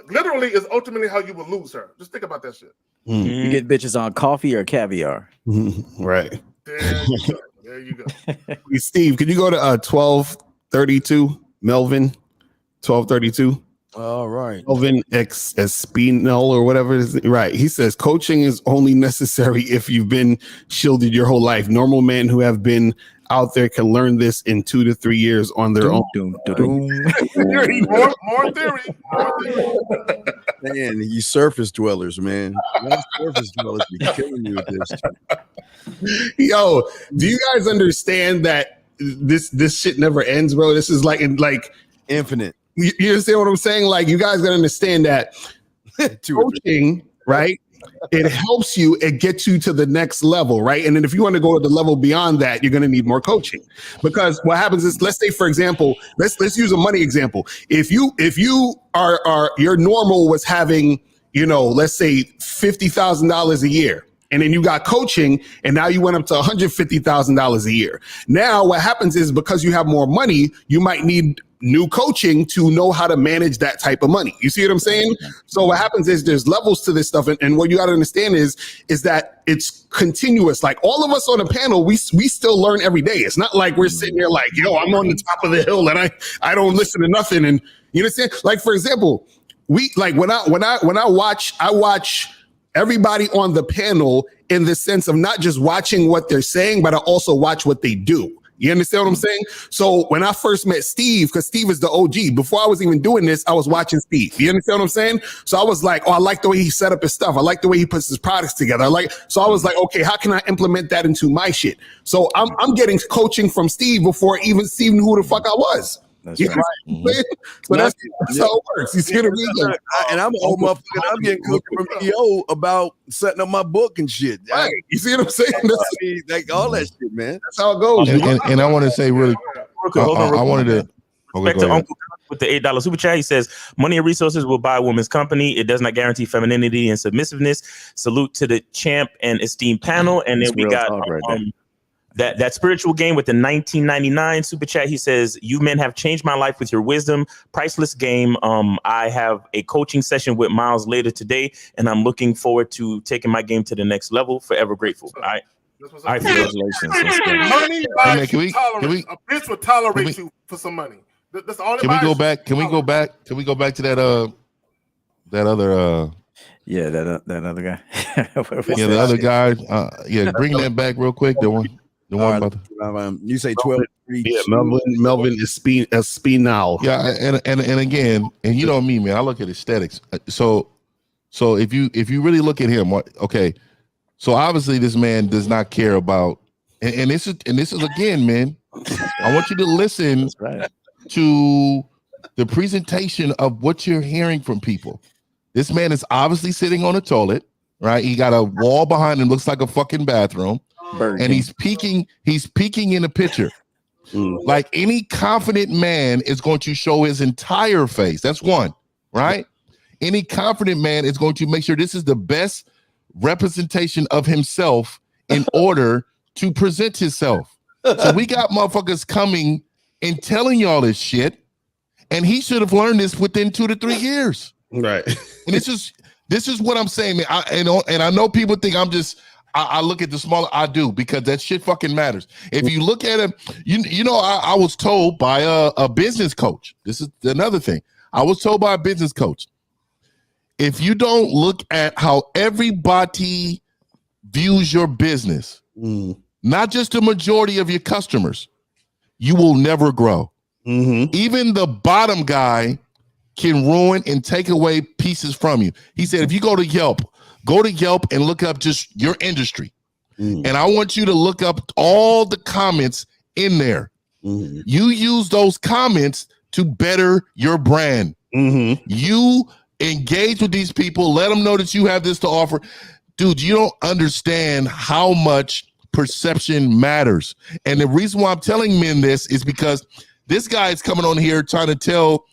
literally is ultimately how you will lose her. Just think about that shit. You get bitches on coffee or caviar. Right. There you go. There you go. Hey, Steve, could you go to 1232 Melvin 1232? All right. Melvin X Espinel or whatever it is. Right. He says coaching is only necessary if you've been shielded your whole life. Normal men who have been out there can learn this in 2 to 3 years on their own. More theory. Man, you surface dwellers, man. Y'all surface dwellers be killing you with this. Yo, do you guys understand that this shit never ends, bro? This is like infinite. You understand what I'm saying? Like, you guys gotta understand that coaching, right? It helps you, it gets you to the next level, right? And then if you want to go to the level beyond that, you're going to need more coaching. Because what happens is, let's say, for example, let's use a money example. If you are your normal was having, let's say $50,000 a year, and then you got coaching, and now you went up to $150,000 a year. Now what happens is, because you have more money, you might need new coaching to know how to manage that type of money. You see what I'm saying? So what happens is there's levels to this stuff. And what you got to understand is that it's continuous. Like, all of us on the panel, we still learn every day. It's not like we're sitting there like, yo, I'm on the top of the hill and I don't listen to nothing. And you understand? Like, for example, when I watch everybody on the panel in the sense of not just watching what they're saying, but I also watch what they do. You understand what I'm saying? So when I first met Steve, because Steve is the OG, before I was even doing this, I was watching Steve. You understand what I'm saying? So I was like, oh, I like the way he set up his stuff. I like the way he puts his products together. So I was like, okay, how can I implement that into my shit? So I'm getting coaching from Steve before even Steve knew who the fuck I was. That's right. So that's how it works. You see what I mean? And I'm an old motherfucker. I'm getting coaching from EO about setting up my book and shit. Right. You see what I'm saying? Like all that shit, man. That's how it goes. And I want to say really quick, I wanted to back to Uncle with the $8 super chat. He says, money and resources will buy a woman's company. It does not guarantee femininity and submissiveness. Salute to the champ and esteemed panel. And then we got that spiritual game with the 1999 super chat. He says, you men have changed my life with your wisdom. Priceless game. I have a coaching session with Miles later today, and I'm looking forward to taking my game to the next level. Forever grateful. All right. Congratulations. Money buys you tolerance. A bitch will tolerate you for some money. That's all. Can we go back? Can we go back to that other that other guy. The other guy. Bring that back real quick. The one about you say 12. Yeah, Melvin Espinal. Yeah, and again, and you know me, man. I look at aesthetics. So if you really look at him, okay. So obviously this man does not care about, and this is again, man. I want you to listen to the presentation of what you're hearing from people. This man is obviously sitting on a toilet, right? He got a wall behind him, looks like a fucking bathroom. And he's peeking in a picture. Like any confident man is going to show his entire face. That's one, right? Any confident man is going to make sure this is the best representation of himself in order to present himself. So we got motherfuckers coming and telling y'all this shit, and he should have learned this within 2 to 3 years. Right. And this is what I'm saying, man. I know people think I'm just I look at the smaller. I do, because that shit fucking matters. If you look at him, I was told by a business coach. This is another thing. I was told by a business coach, if you don't look at how everybody views your business, not just the majority of your customers, you will never grow. Even the bottom guy can ruin and take away pieces from you. He said, if you go to Yelp and look up just your industry. And I want you to look up all the comments in there. You use those comments to better your brand. You engage with these people, let them know that you have this to offer. Dude, you don't understand how much perception matters. And the reason why I'm telling men this is because this guy is coming on here trying to tell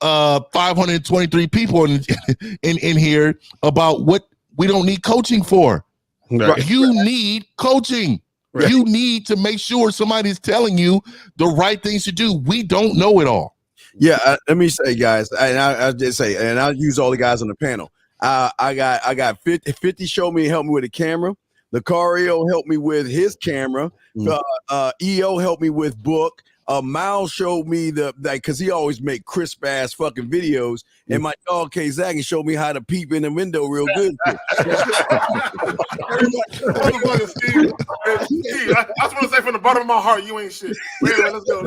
523 people in here about what we don't need coaching for. Right. You need coaching. Right. You need to make sure somebody's telling you the right things to do. We don't know it all. Yeah, let me say, guys, and I'll just say, and I'll use all the guys on the panel. I got 50 showed me and helped me with the camera. Lucario helped me with his camera. EO helped me with book. Miles showed me because he always make crisp ass fucking videos, and my dog K Zaggin showed me how to peep in the window real good. Steve, I just want to say from the bottom of my heart, you ain't shit. Anyway, let's go.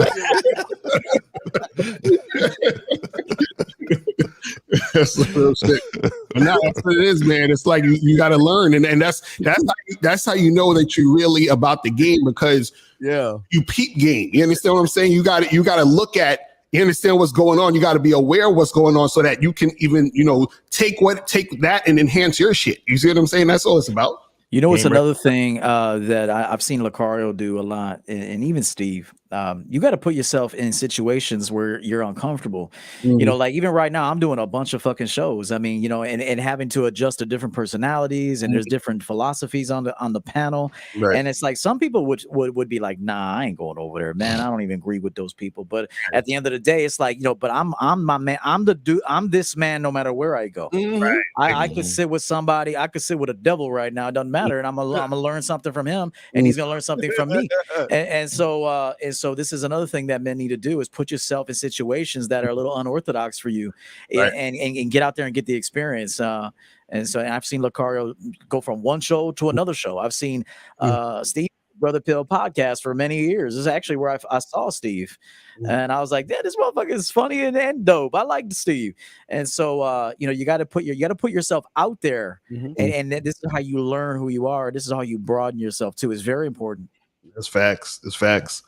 That's real shit. But now that's what it is, man. It's like you got to learn, and that's how you know that you're really about the game, because you peep game. You understand what I'm saying? You got to look at. You understand what's going on. You got to be aware of what's going on so that you can even take that and enhance your shit. You see what I'm saying? That's all it's about. You know, it's another thing that I've seen Lucario do a lot, and even Steve. You got to put yourself in situations where you're uncomfortable. Mm-hmm. Like even right now, I'm doing a bunch of fucking shows. I mean, and having to adjust to different personalities, and there's different philosophies on the panel. Right. And it's like some people would be like, nah, I ain't going over there, man. I don't even agree with those people. But at the end of the day, it's like, but I'm my man. I'm the dude. I'm this man no matter where I go. Right. I could sit with somebody. I could sit with a devil right now. It doesn't matter. And I'm gonna learn something from him, and he's gonna learn something from me. And so this is another thing that men need to do, is put yourself in situations that are a little unorthodox for you, right. and get out there and get the experience. And I've seen Lucario go from one show to another show. I've seen Steve Brother Pill podcast for many years. This is actually where I saw Steve, and I was like, "Yeah, this motherfucker is funny and dope. I like Steve." And so, you got to put yourself out there, and this is how you learn who you are. This is how you broaden yourself too. It's very important. That's facts. It's facts.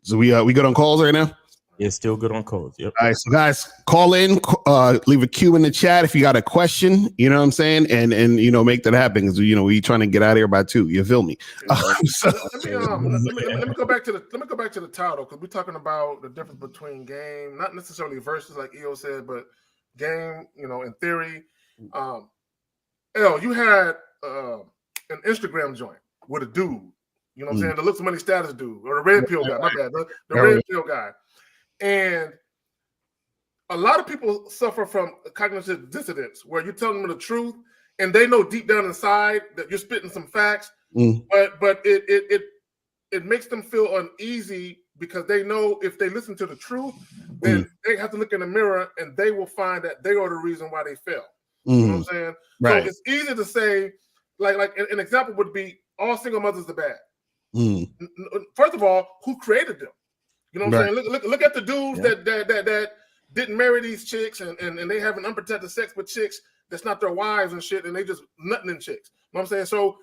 So we good on calls right now? Yeah, still good on calls. Yep. All right, so guys, call in, leave a Q in the chat if you got a question, you know what I'm saying, and make that happen, because we trying to get out of here by 2. You feel me? Let me go back to the title, because we're talking about the difference between game, not necessarily versus like EO said, but game. In theory, you had an Instagram joint with a dude. You know what I'm saying? The looks money status dude, or the red pill guy. My bad. The red pill guy. And a lot of people suffer from cognitive dissonance, where you're telling them the truth, and they know deep down inside that you're spitting some facts, but it makes them feel uneasy, because they know if they listen to the truth, then they have to look in the mirror, and they will find that they are the reason why they fail. You know what I'm saying? Right. So it's easy to say, like an example would be, all single mothers are bad. First of all, who created them? You know what I'm saying? Look at the dudes that didn't marry these chicks, and they have an unprotected sex with chicks that's not their wives and shit, and they just nutting in chicks. You know what I'm saying? So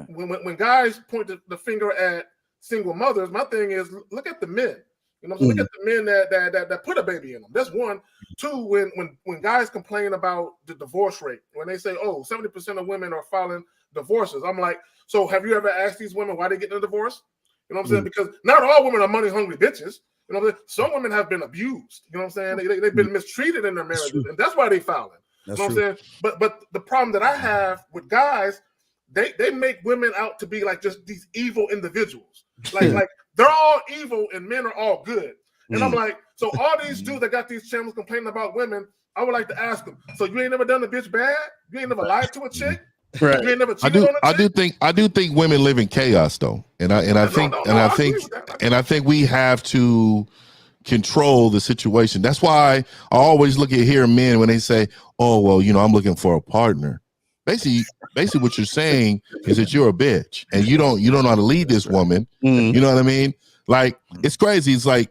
when guys point the finger at single mothers, my thing is, look at the men. You know what I'm saying? Look at the men that put a baby in them. That's one. 2, when guys complain about the divorce rate, when they say, 70% of women are filing divorces, I'm like, so have you ever asked these women why they get a divorce? You know what I'm saying? Because not all women are money hungry bitches. You know what I'm saying? Some women have been abused. You know what I'm saying? They've been mistreated in their marriages, and that's why they filing. You know what I'm saying? But the problem that I have with guys, they make women out to be like just these evil individuals. Like they're all evil and men are all good. And I'm like, so all these dudes that got these channels complaining about women, I would like to ask them, so you ain't never done a bitch bad? You ain't never lied to a chick? Right. You ain't never cheated on a chick? I do think women live in chaos though. I think we have to control the situation. That's why I always hear men when they say, "Oh, well, I'm looking for a partner." Basically what you're saying is that you're a bitch and you don't know how to lead this woman. You know what I mean? Like, it's crazy. It's like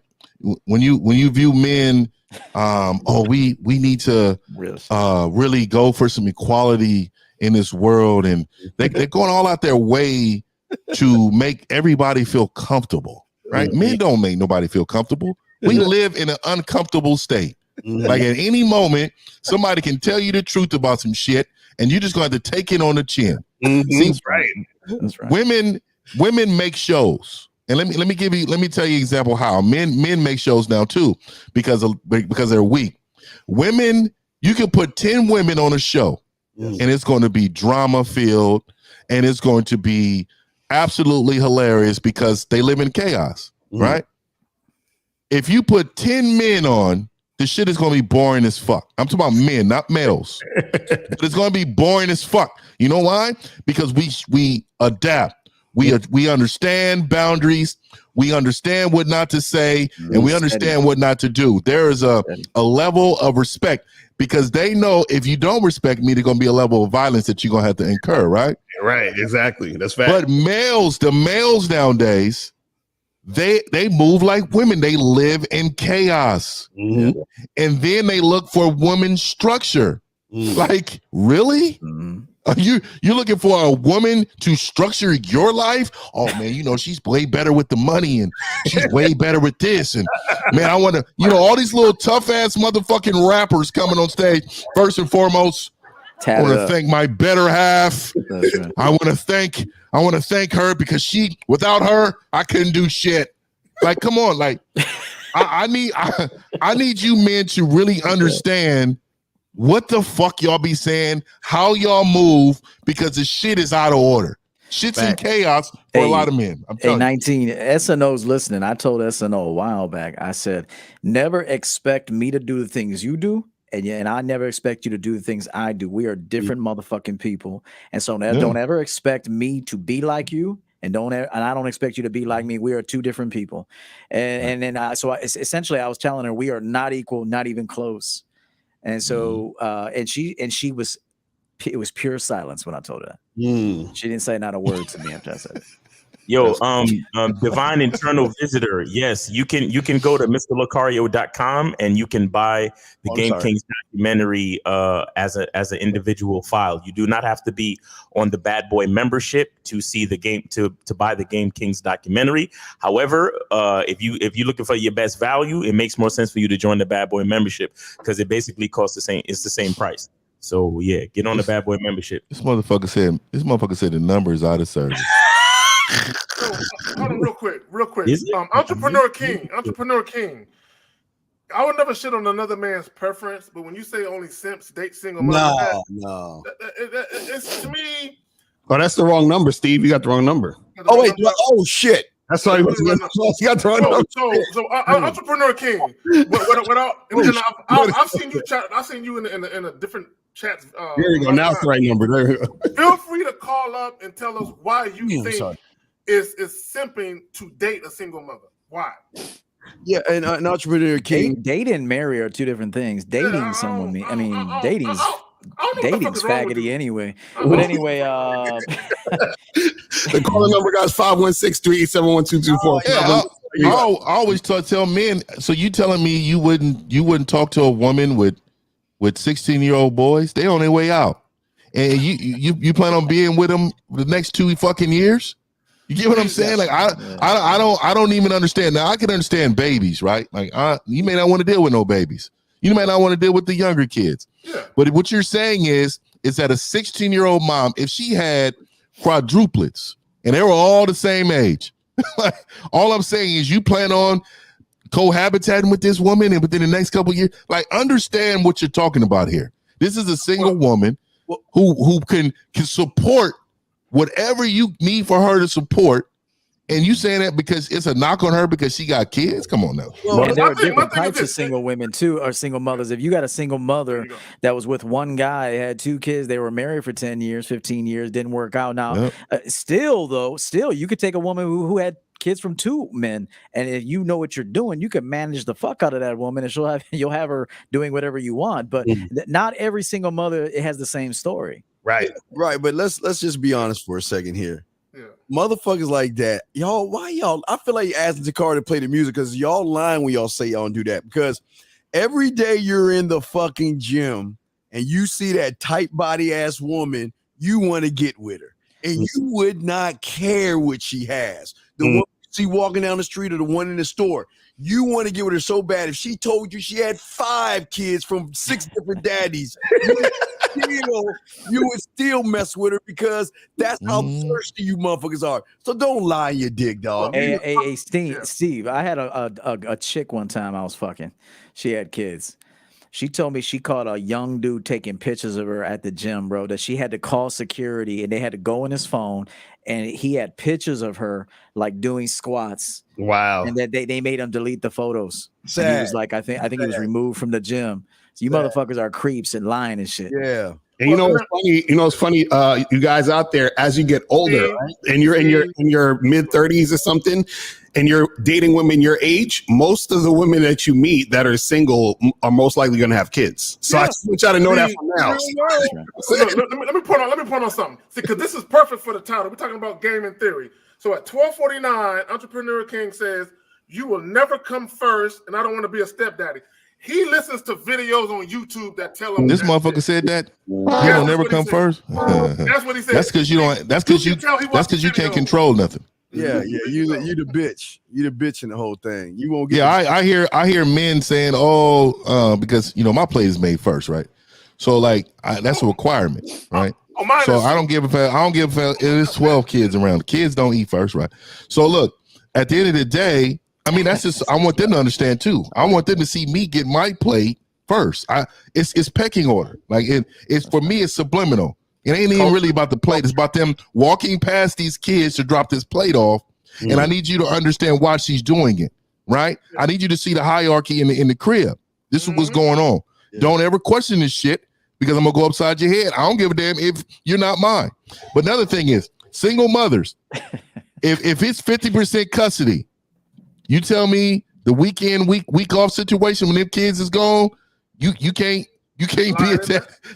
when you view men, we need to really go for some equality in this world, and they're going all out their way to make everybody feel comfortable, right? Men don't make nobody feel comfortable. We live in an uncomfortable state. Like, at any moment, somebody can tell you the truth about some shit, and you're just going to have to take it on the chin. See, That's right. Women make shows, and let me tell you an example how men make shows now too, because they're weak. Women, you can put 10 women on a show and it's going to be drama filled and it's going to be absolutely hilarious because they live in chaos, right? If you put 10 men on, the shit is going to be boring as fuck. I'm talking about men, not males. But it's going to be boring as fuck. You know why? Because we adapt. We understand boundaries. We understand what not to say, and we understand what not to do. There is a level of respect because they know if you don't respect me, there's going to be a level of violence that you're going to have to incur, right? Right, exactly. That's fact. But the males nowadays, they move like women. They live in chaos. And then they look for woman's structure. Like, really? You're looking for a woman to structure your life? Oh man, you know, she's way better with the money and she's way better with this. And man, I want to, you know, all these little tough ass motherfucking rappers coming on stage. First and foremost, I want to thank my better half. Right. I want to thank her because without her, I couldn't do shit. Like, come on, like I need you men to really understand what the fuck y'all be saying, how y'all move, because the shit is out of order. Shit's in chaos for a lot of men. I'm telling 19 SNO's listening. I told SNO a while back. I said, never expect me to do the things you do. And I never expect you to do the things I do. We are different motherfucking people. And so don't ever expect me to be like you. And I don't expect you to be like me. We are two different people. And then essentially I was telling her we are not equal, not even close. And so it was pure silence when I told her that. She didn't say not a word to me after I said it. Yo, divine internal visitor. Yes, you can go to mrlucario.com and you can buy the Game Kings documentary as an individual file. You do not have to be on the Bad Boy membership to see the game to buy the Game Kings documentary. However, if you're looking for your best value, it makes more sense for you to join the Bad Boy membership because it basically costs the same. It's the same price. So yeah, get on the Bad Boy membership. This motherfucker said the number is out of service. So, hold on real quick. Entrepreneur King. I would never shit on another man's preference, but when you say only simps date single mothers, it's to me. Oh, that's the wrong number, Steve. You got the wrong number. Oh wait, oh shit. That's why he was you got the wrong number. So Entrepreneur King. I've seen you chat. I've seen you in a different chats. There you go. Now it's the right number. There you go. Feel free to call up and tell us why you think is simping to date a single mother. Why? Yeah, and an Entrepreneur King. Date and marry are two different things. Dating someone, dating's faggoty anyway. But anyway, the calling number, guys, 516-387-1224. I always tell men. So you telling me you wouldn't talk to a woman with 16-year-old boys? They on their way out, and you plan on being with them the next 2 fucking years? You get what I'm saying? Like I don't even understand. Now I can understand babies, right? Like you may not want to deal with no babies. You may not want to deal with the younger kids. Yeah. But what you're saying is that a 16-year-old mom, if she had quadruplets and they were all the same age, like, all I'm saying is you plan on cohabitating with this woman and within the next couple of years, like understand what you're talking about here. This is a single woman who can support whatever you need for her to support, and you saying that because it's a knock on her because she got kids? Come on now. And there are different types of single women too, or single mothers. If you got a single mother that was with one guy, had 2 kids, they were married for 10 years, 15 years, didn't work out. Now, still, you could take a woman who had kids from 2 men, and if you know what you're doing, you can manage the fuck out of that woman, and you'll have her doing whatever you want. But not every single mother has the same story. Right. But let's just be honest for a second here. Yeah. Motherfuckers like that, y'all. Why y'all? I feel like you're asking Jakar to play the music because y'all lying when y'all say y'all don't do that. Because every day you're in the fucking gym and you see that tight body ass woman, you want to get with her, and you would not care what she has. The one you see walking down the street or the one in the store, you want to get with her so bad. If she told you she had 5 kids from 6 different daddies, you would still mess with her because that's how thirsty you motherfuckers are. So don't lie in your dick, dog. Hey, Steve, I had a chick one time I was fucking. She had kids. She told me she caught a young dude taking pictures of her at the gym, bro, that she had to call security and they had to go on his phone and he had pictures of her like doing squats. Wow. And that they made him delete the photos. Sad. And he was like, I think he was removed from the gym. So you motherfuckers are creeps and lying and shit. Yeah. And you know what's funny? You know what's funny? You guys out there, as you get older, right? And you're in your mid 30s or something, and you're dating women your age, most of the women that you meet that are single are most likely going to have kids. So I just want y'all to know that from now. Let me point on something. See, because this is perfect for the title. We're talking about game and theory. So at 12:49, Entrepreneur King says, "You will never come first, and I don't want to be a stepdaddy." He listens to videos on YouTube that tell him this motherfucker said that. He will never come first. That's what he said. That's because you don't. That's because you can't control nothing. Yeah, you the bitch. You the bitch in the whole thing. You won't get. Yeah, I hear men saying, because my plate is made first, right? So like that's a requirement, right? So I don't give a fuck. I don't give a fuck. There's 12 kids around. The kids don't eat first, right? So look, at the end of the day, I mean, that's just, I want them to understand too. I want them to see me get my plate first. It's pecking order. Like it's for me, it's subliminal. It ain't even really about the plate. It's about them walking past these kids to drop this plate off. And I need you to understand why she's doing it, right? I need you to see the hierarchy in the crib. This is what's going on. Don't ever question this shit because I'm gonna go upside your head. I don't give a damn if you're not mine. But another thing is, single mothers, if it's 50% custody, you tell me the weekend, week off situation when them kids is gone, you can't be at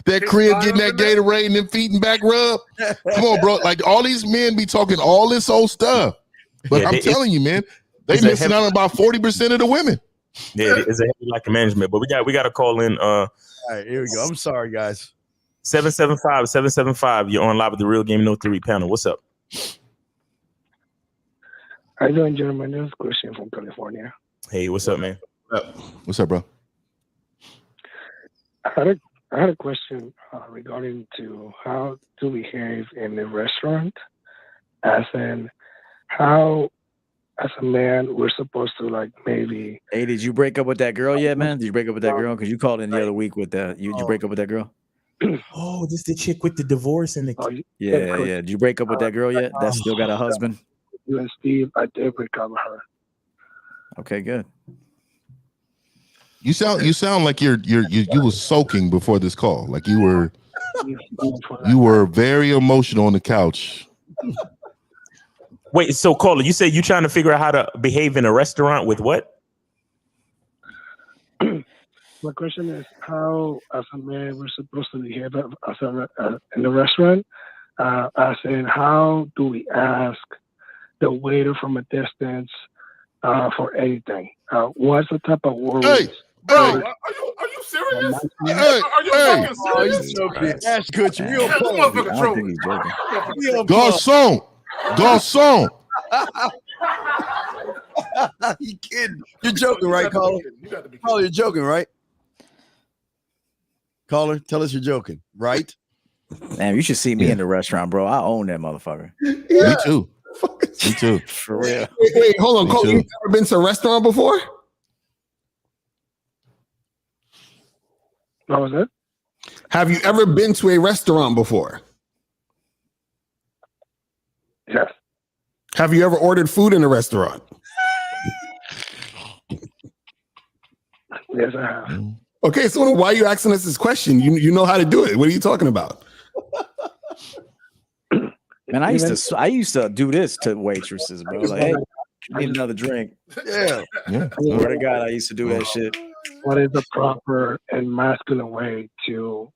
that crib getting that Gatorade and them feet and back rub. Come on, bro. Like all these men be talking all this old stuff. But I'm telling you, man, they missing out on about 40% of the women. Yeah, it's a heavy lack of management. But we got to call in. All right, here we go. I'm sorry, guys. 775. You're on live with the Real Game No Theory panel. What's up? How you doing, gentlemen? This is Christian from California. Hey, what's up, man? What's up, bro? I had a question regarding to how to behave in the restaurant, as in how, as a man, we're supposed to like maybe. Hey, did you break up with that girl yet, man? Did you break up with that girl? Because you called in the other week with that. You break up with that girl? Oh, this the chick with the divorce and the. Yeah. Did you break up with that girl yet? That still got a husband? You and Steve, I did break up with her. Okay, good. You sound like you was soaking before this call. Like you were very emotional on the couch. Wait, so caller, you said you trying to figure out how to behave in a restaurant with what? My question is how, as a man, we're supposed to behave in the restaurant. As in, how do we ask the waiter from a distance for anything? What's the type of words? Hey, are you serious? Are you fucking serious? That's good. Real Garçon. You kidding? You're joking, right, caller? Caller, you're joking, right? Caller, tell us you're joking, right? Damn, you should see me in the restaurant, bro. I own that motherfucker. Me too. Me too. For real. Wait, hold on, Cole. You've never been to a restaurant before? What was it? Have you ever been to a restaurant before? Yes. Have you ever ordered food in a restaurant? Yes, I have. Okay, so why are you asking us this question? You know how to do it. What are you talking about? Man, I used to do this to waitresses, bro. Like, hey, need another drink. Yeah. Swear to God, I used to do that shit. What is the proper and masculine way to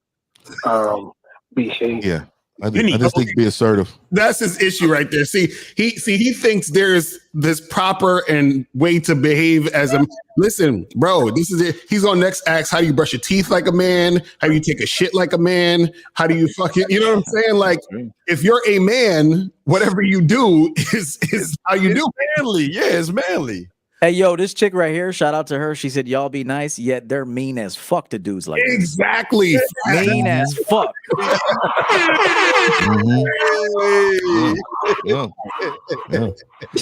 behave? Yeah. I just think be assertive. That's his issue right there. See, he thinks there's this proper and way to behave as a listen, bro. This is it. He's on next acts. How do you brush your teeth like a man? How do you take a shit like a man? How do you fucking, you know what I'm saying? Like, if you're a man, whatever you do is how you do. Manly, yeah, it's manly. Hey, yo, this chick right here, shout out to her. She said, y'all be nice, yet they're mean as fuck to dudes like this. Exactly. Mean as fuck. All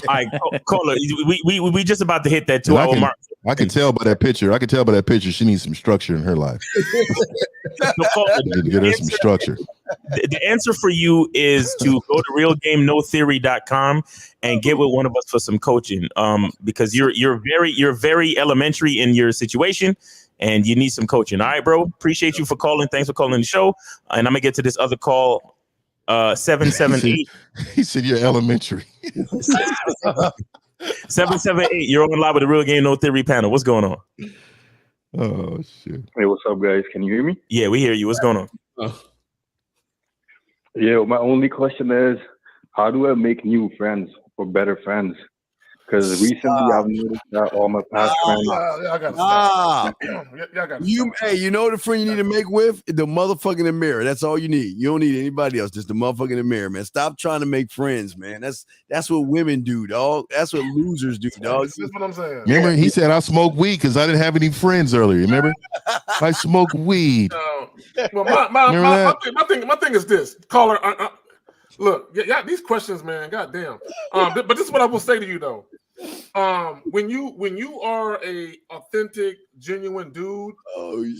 right, caller, we just about to hit that 2 hour mark. I can tell by that picture. She needs some structure in her life. Get her some structure. The answer for you is to go to realgamenotheory.com and get with one of us for some coaching. Because you're very elementary in your situation and you need some coaching. All right, bro. Appreciate you for calling. Thanks for calling the show. And I'm gonna get to this other call. 778. He said you're elementary. 778. You're on live with the Real Game No Theory panel. What's going on? Oh shit. Hey, what's up, guys? Can you hear me? Yeah, we hear you. What's going on? Yeah, my only question is, how do I make new friends or better friends? Because recently I've noticed that all my past friends. Hey, you know the friend you need to make with? The motherfucker in the mirror. That's all you need. You don't need anybody else. Just the motherfucker in the mirror, man. Stop trying to make friends, man. That's what women do, dog. That's what losers do, dog. That's what I'm saying. Remember, he said I smoke weed because I didn't have any friends earlier. Remember? I smoke weed. Well, my thing is this, caller. Look, yeah, these questions, man. Goddamn. But this is what I will say to you though. When you are a authentic, genuine dude,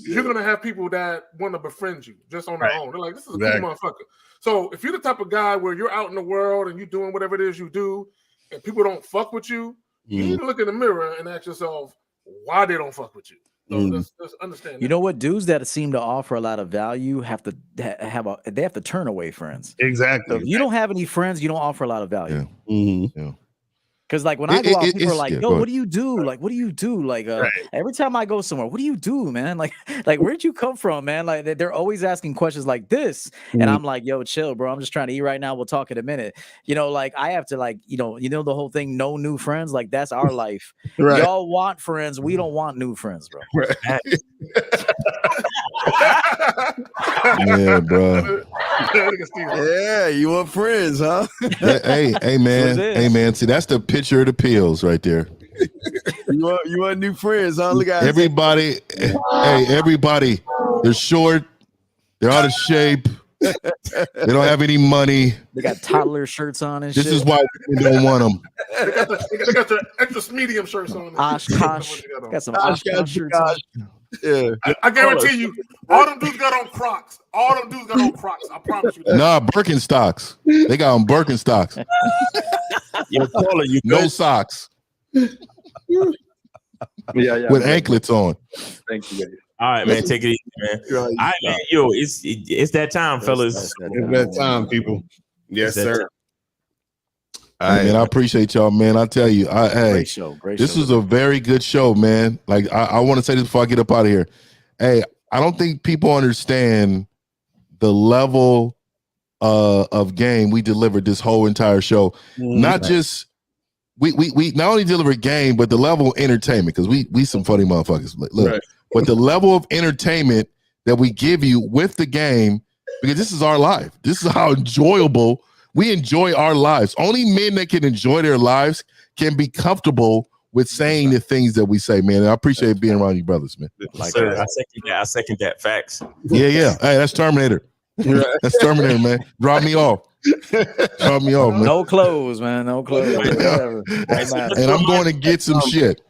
you're gonna have people that want to befriend you just on their own. They're like, this is a cool motherfucker. So if you're the type of guy where you're out in the world and you're doing whatever it is you do, and people don't fuck with you, you need to look in the mirror and ask yourself why they don't fuck with you. So let's understand that. You know what? Dudes that seem to offer a lot of value have to turn away friends. Exactly. So if you don't have any friends, you don't offer a lot of value. Yeah. Because like when I go out, people are like, yeah, "Yo, what do you do? Like, what do you do? Like, every time I go somewhere, what do you do, man? Like, where'd you come from, man? Like, they're always asking questions like this, and I'm like, "Yo, chill, bro. I'm just trying to eat right now. We'll talk in a minute." You know, like I have to, like, you know the whole thing. No new friends. Like that's our life. Right. Y'all want friends. We don't want new friends, bro. Yeah, bro. Yeah, you want friends, huh? Hey, man. See, that's the picture of the pills right there. You want new friends, huh? Look at everybody. Hey, everybody. They're short. They're out of shape. They don't have any money. They got toddler shirts on and this shit. is why we don't want them. They got the extra medium shirts on. Oshkosh. Got some Oshkosh shirts on. Yeah. I guarantee you, all them dudes got on Crocs. I promise you that. Nah, Birkenstocks. They got on Birkenstocks. No socks. Yeah. With anklets on. Thank you, guys. All right, man. Take it easy, man. All right, man. Yo, it's that time, fellas. It's that time, people. Yes, sir. Man, I appreciate y'all, man. I tell you, Great show. This was a very good show, man. Like I want to say this before I get up out of here. Hey, I don't think people understand the level of game we delivered this whole entire show. Not just we not only delivered game, but the level of entertainment, because we some funny motherfuckers. Look, but the level of entertainment that we give you with the game, because this is our life. This is how enjoyable we enjoy our lives. Only men that can enjoy their lives can be comfortable with saying the things that we say, man. And I appreciate being around you brothers, man. Like, sir, I second that. Facts. Yeah. Hey, that's Terminator. That's Terminator, man. Drop me off. Drop me off, man. No clothes, man. No clothes. Whatever. And I'm going to get some shit.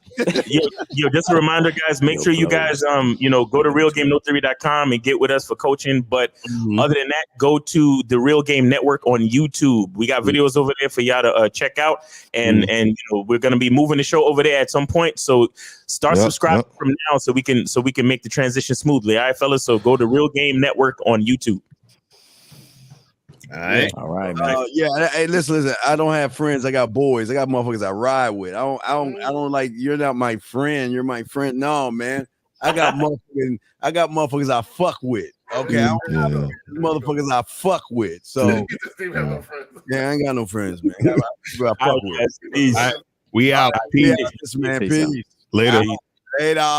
Yo, just a reminder, guys, make sure you guys go to realgamenotheory.com and get with us for coaching. But other than that, go to the Real Game Network on YouTube. We got videos over there for y'all to check out, and we're gonna be moving the show over there at some point. So start subscribing from now so we can make the transition smoothly. All right, fellas. So go to Real Game Network on YouTube. All right, man. Hey, listen. I don't have friends. I got boys. I got motherfuckers I ride with. I don't like. You're not my friend. You're my friend. No, man. I got motherfuckers I fuck with. Okay, I don't have motherfuckers I fuck with. So I ain't got no friends, man. I fuck with. We out. Peace, man. Peace. Later.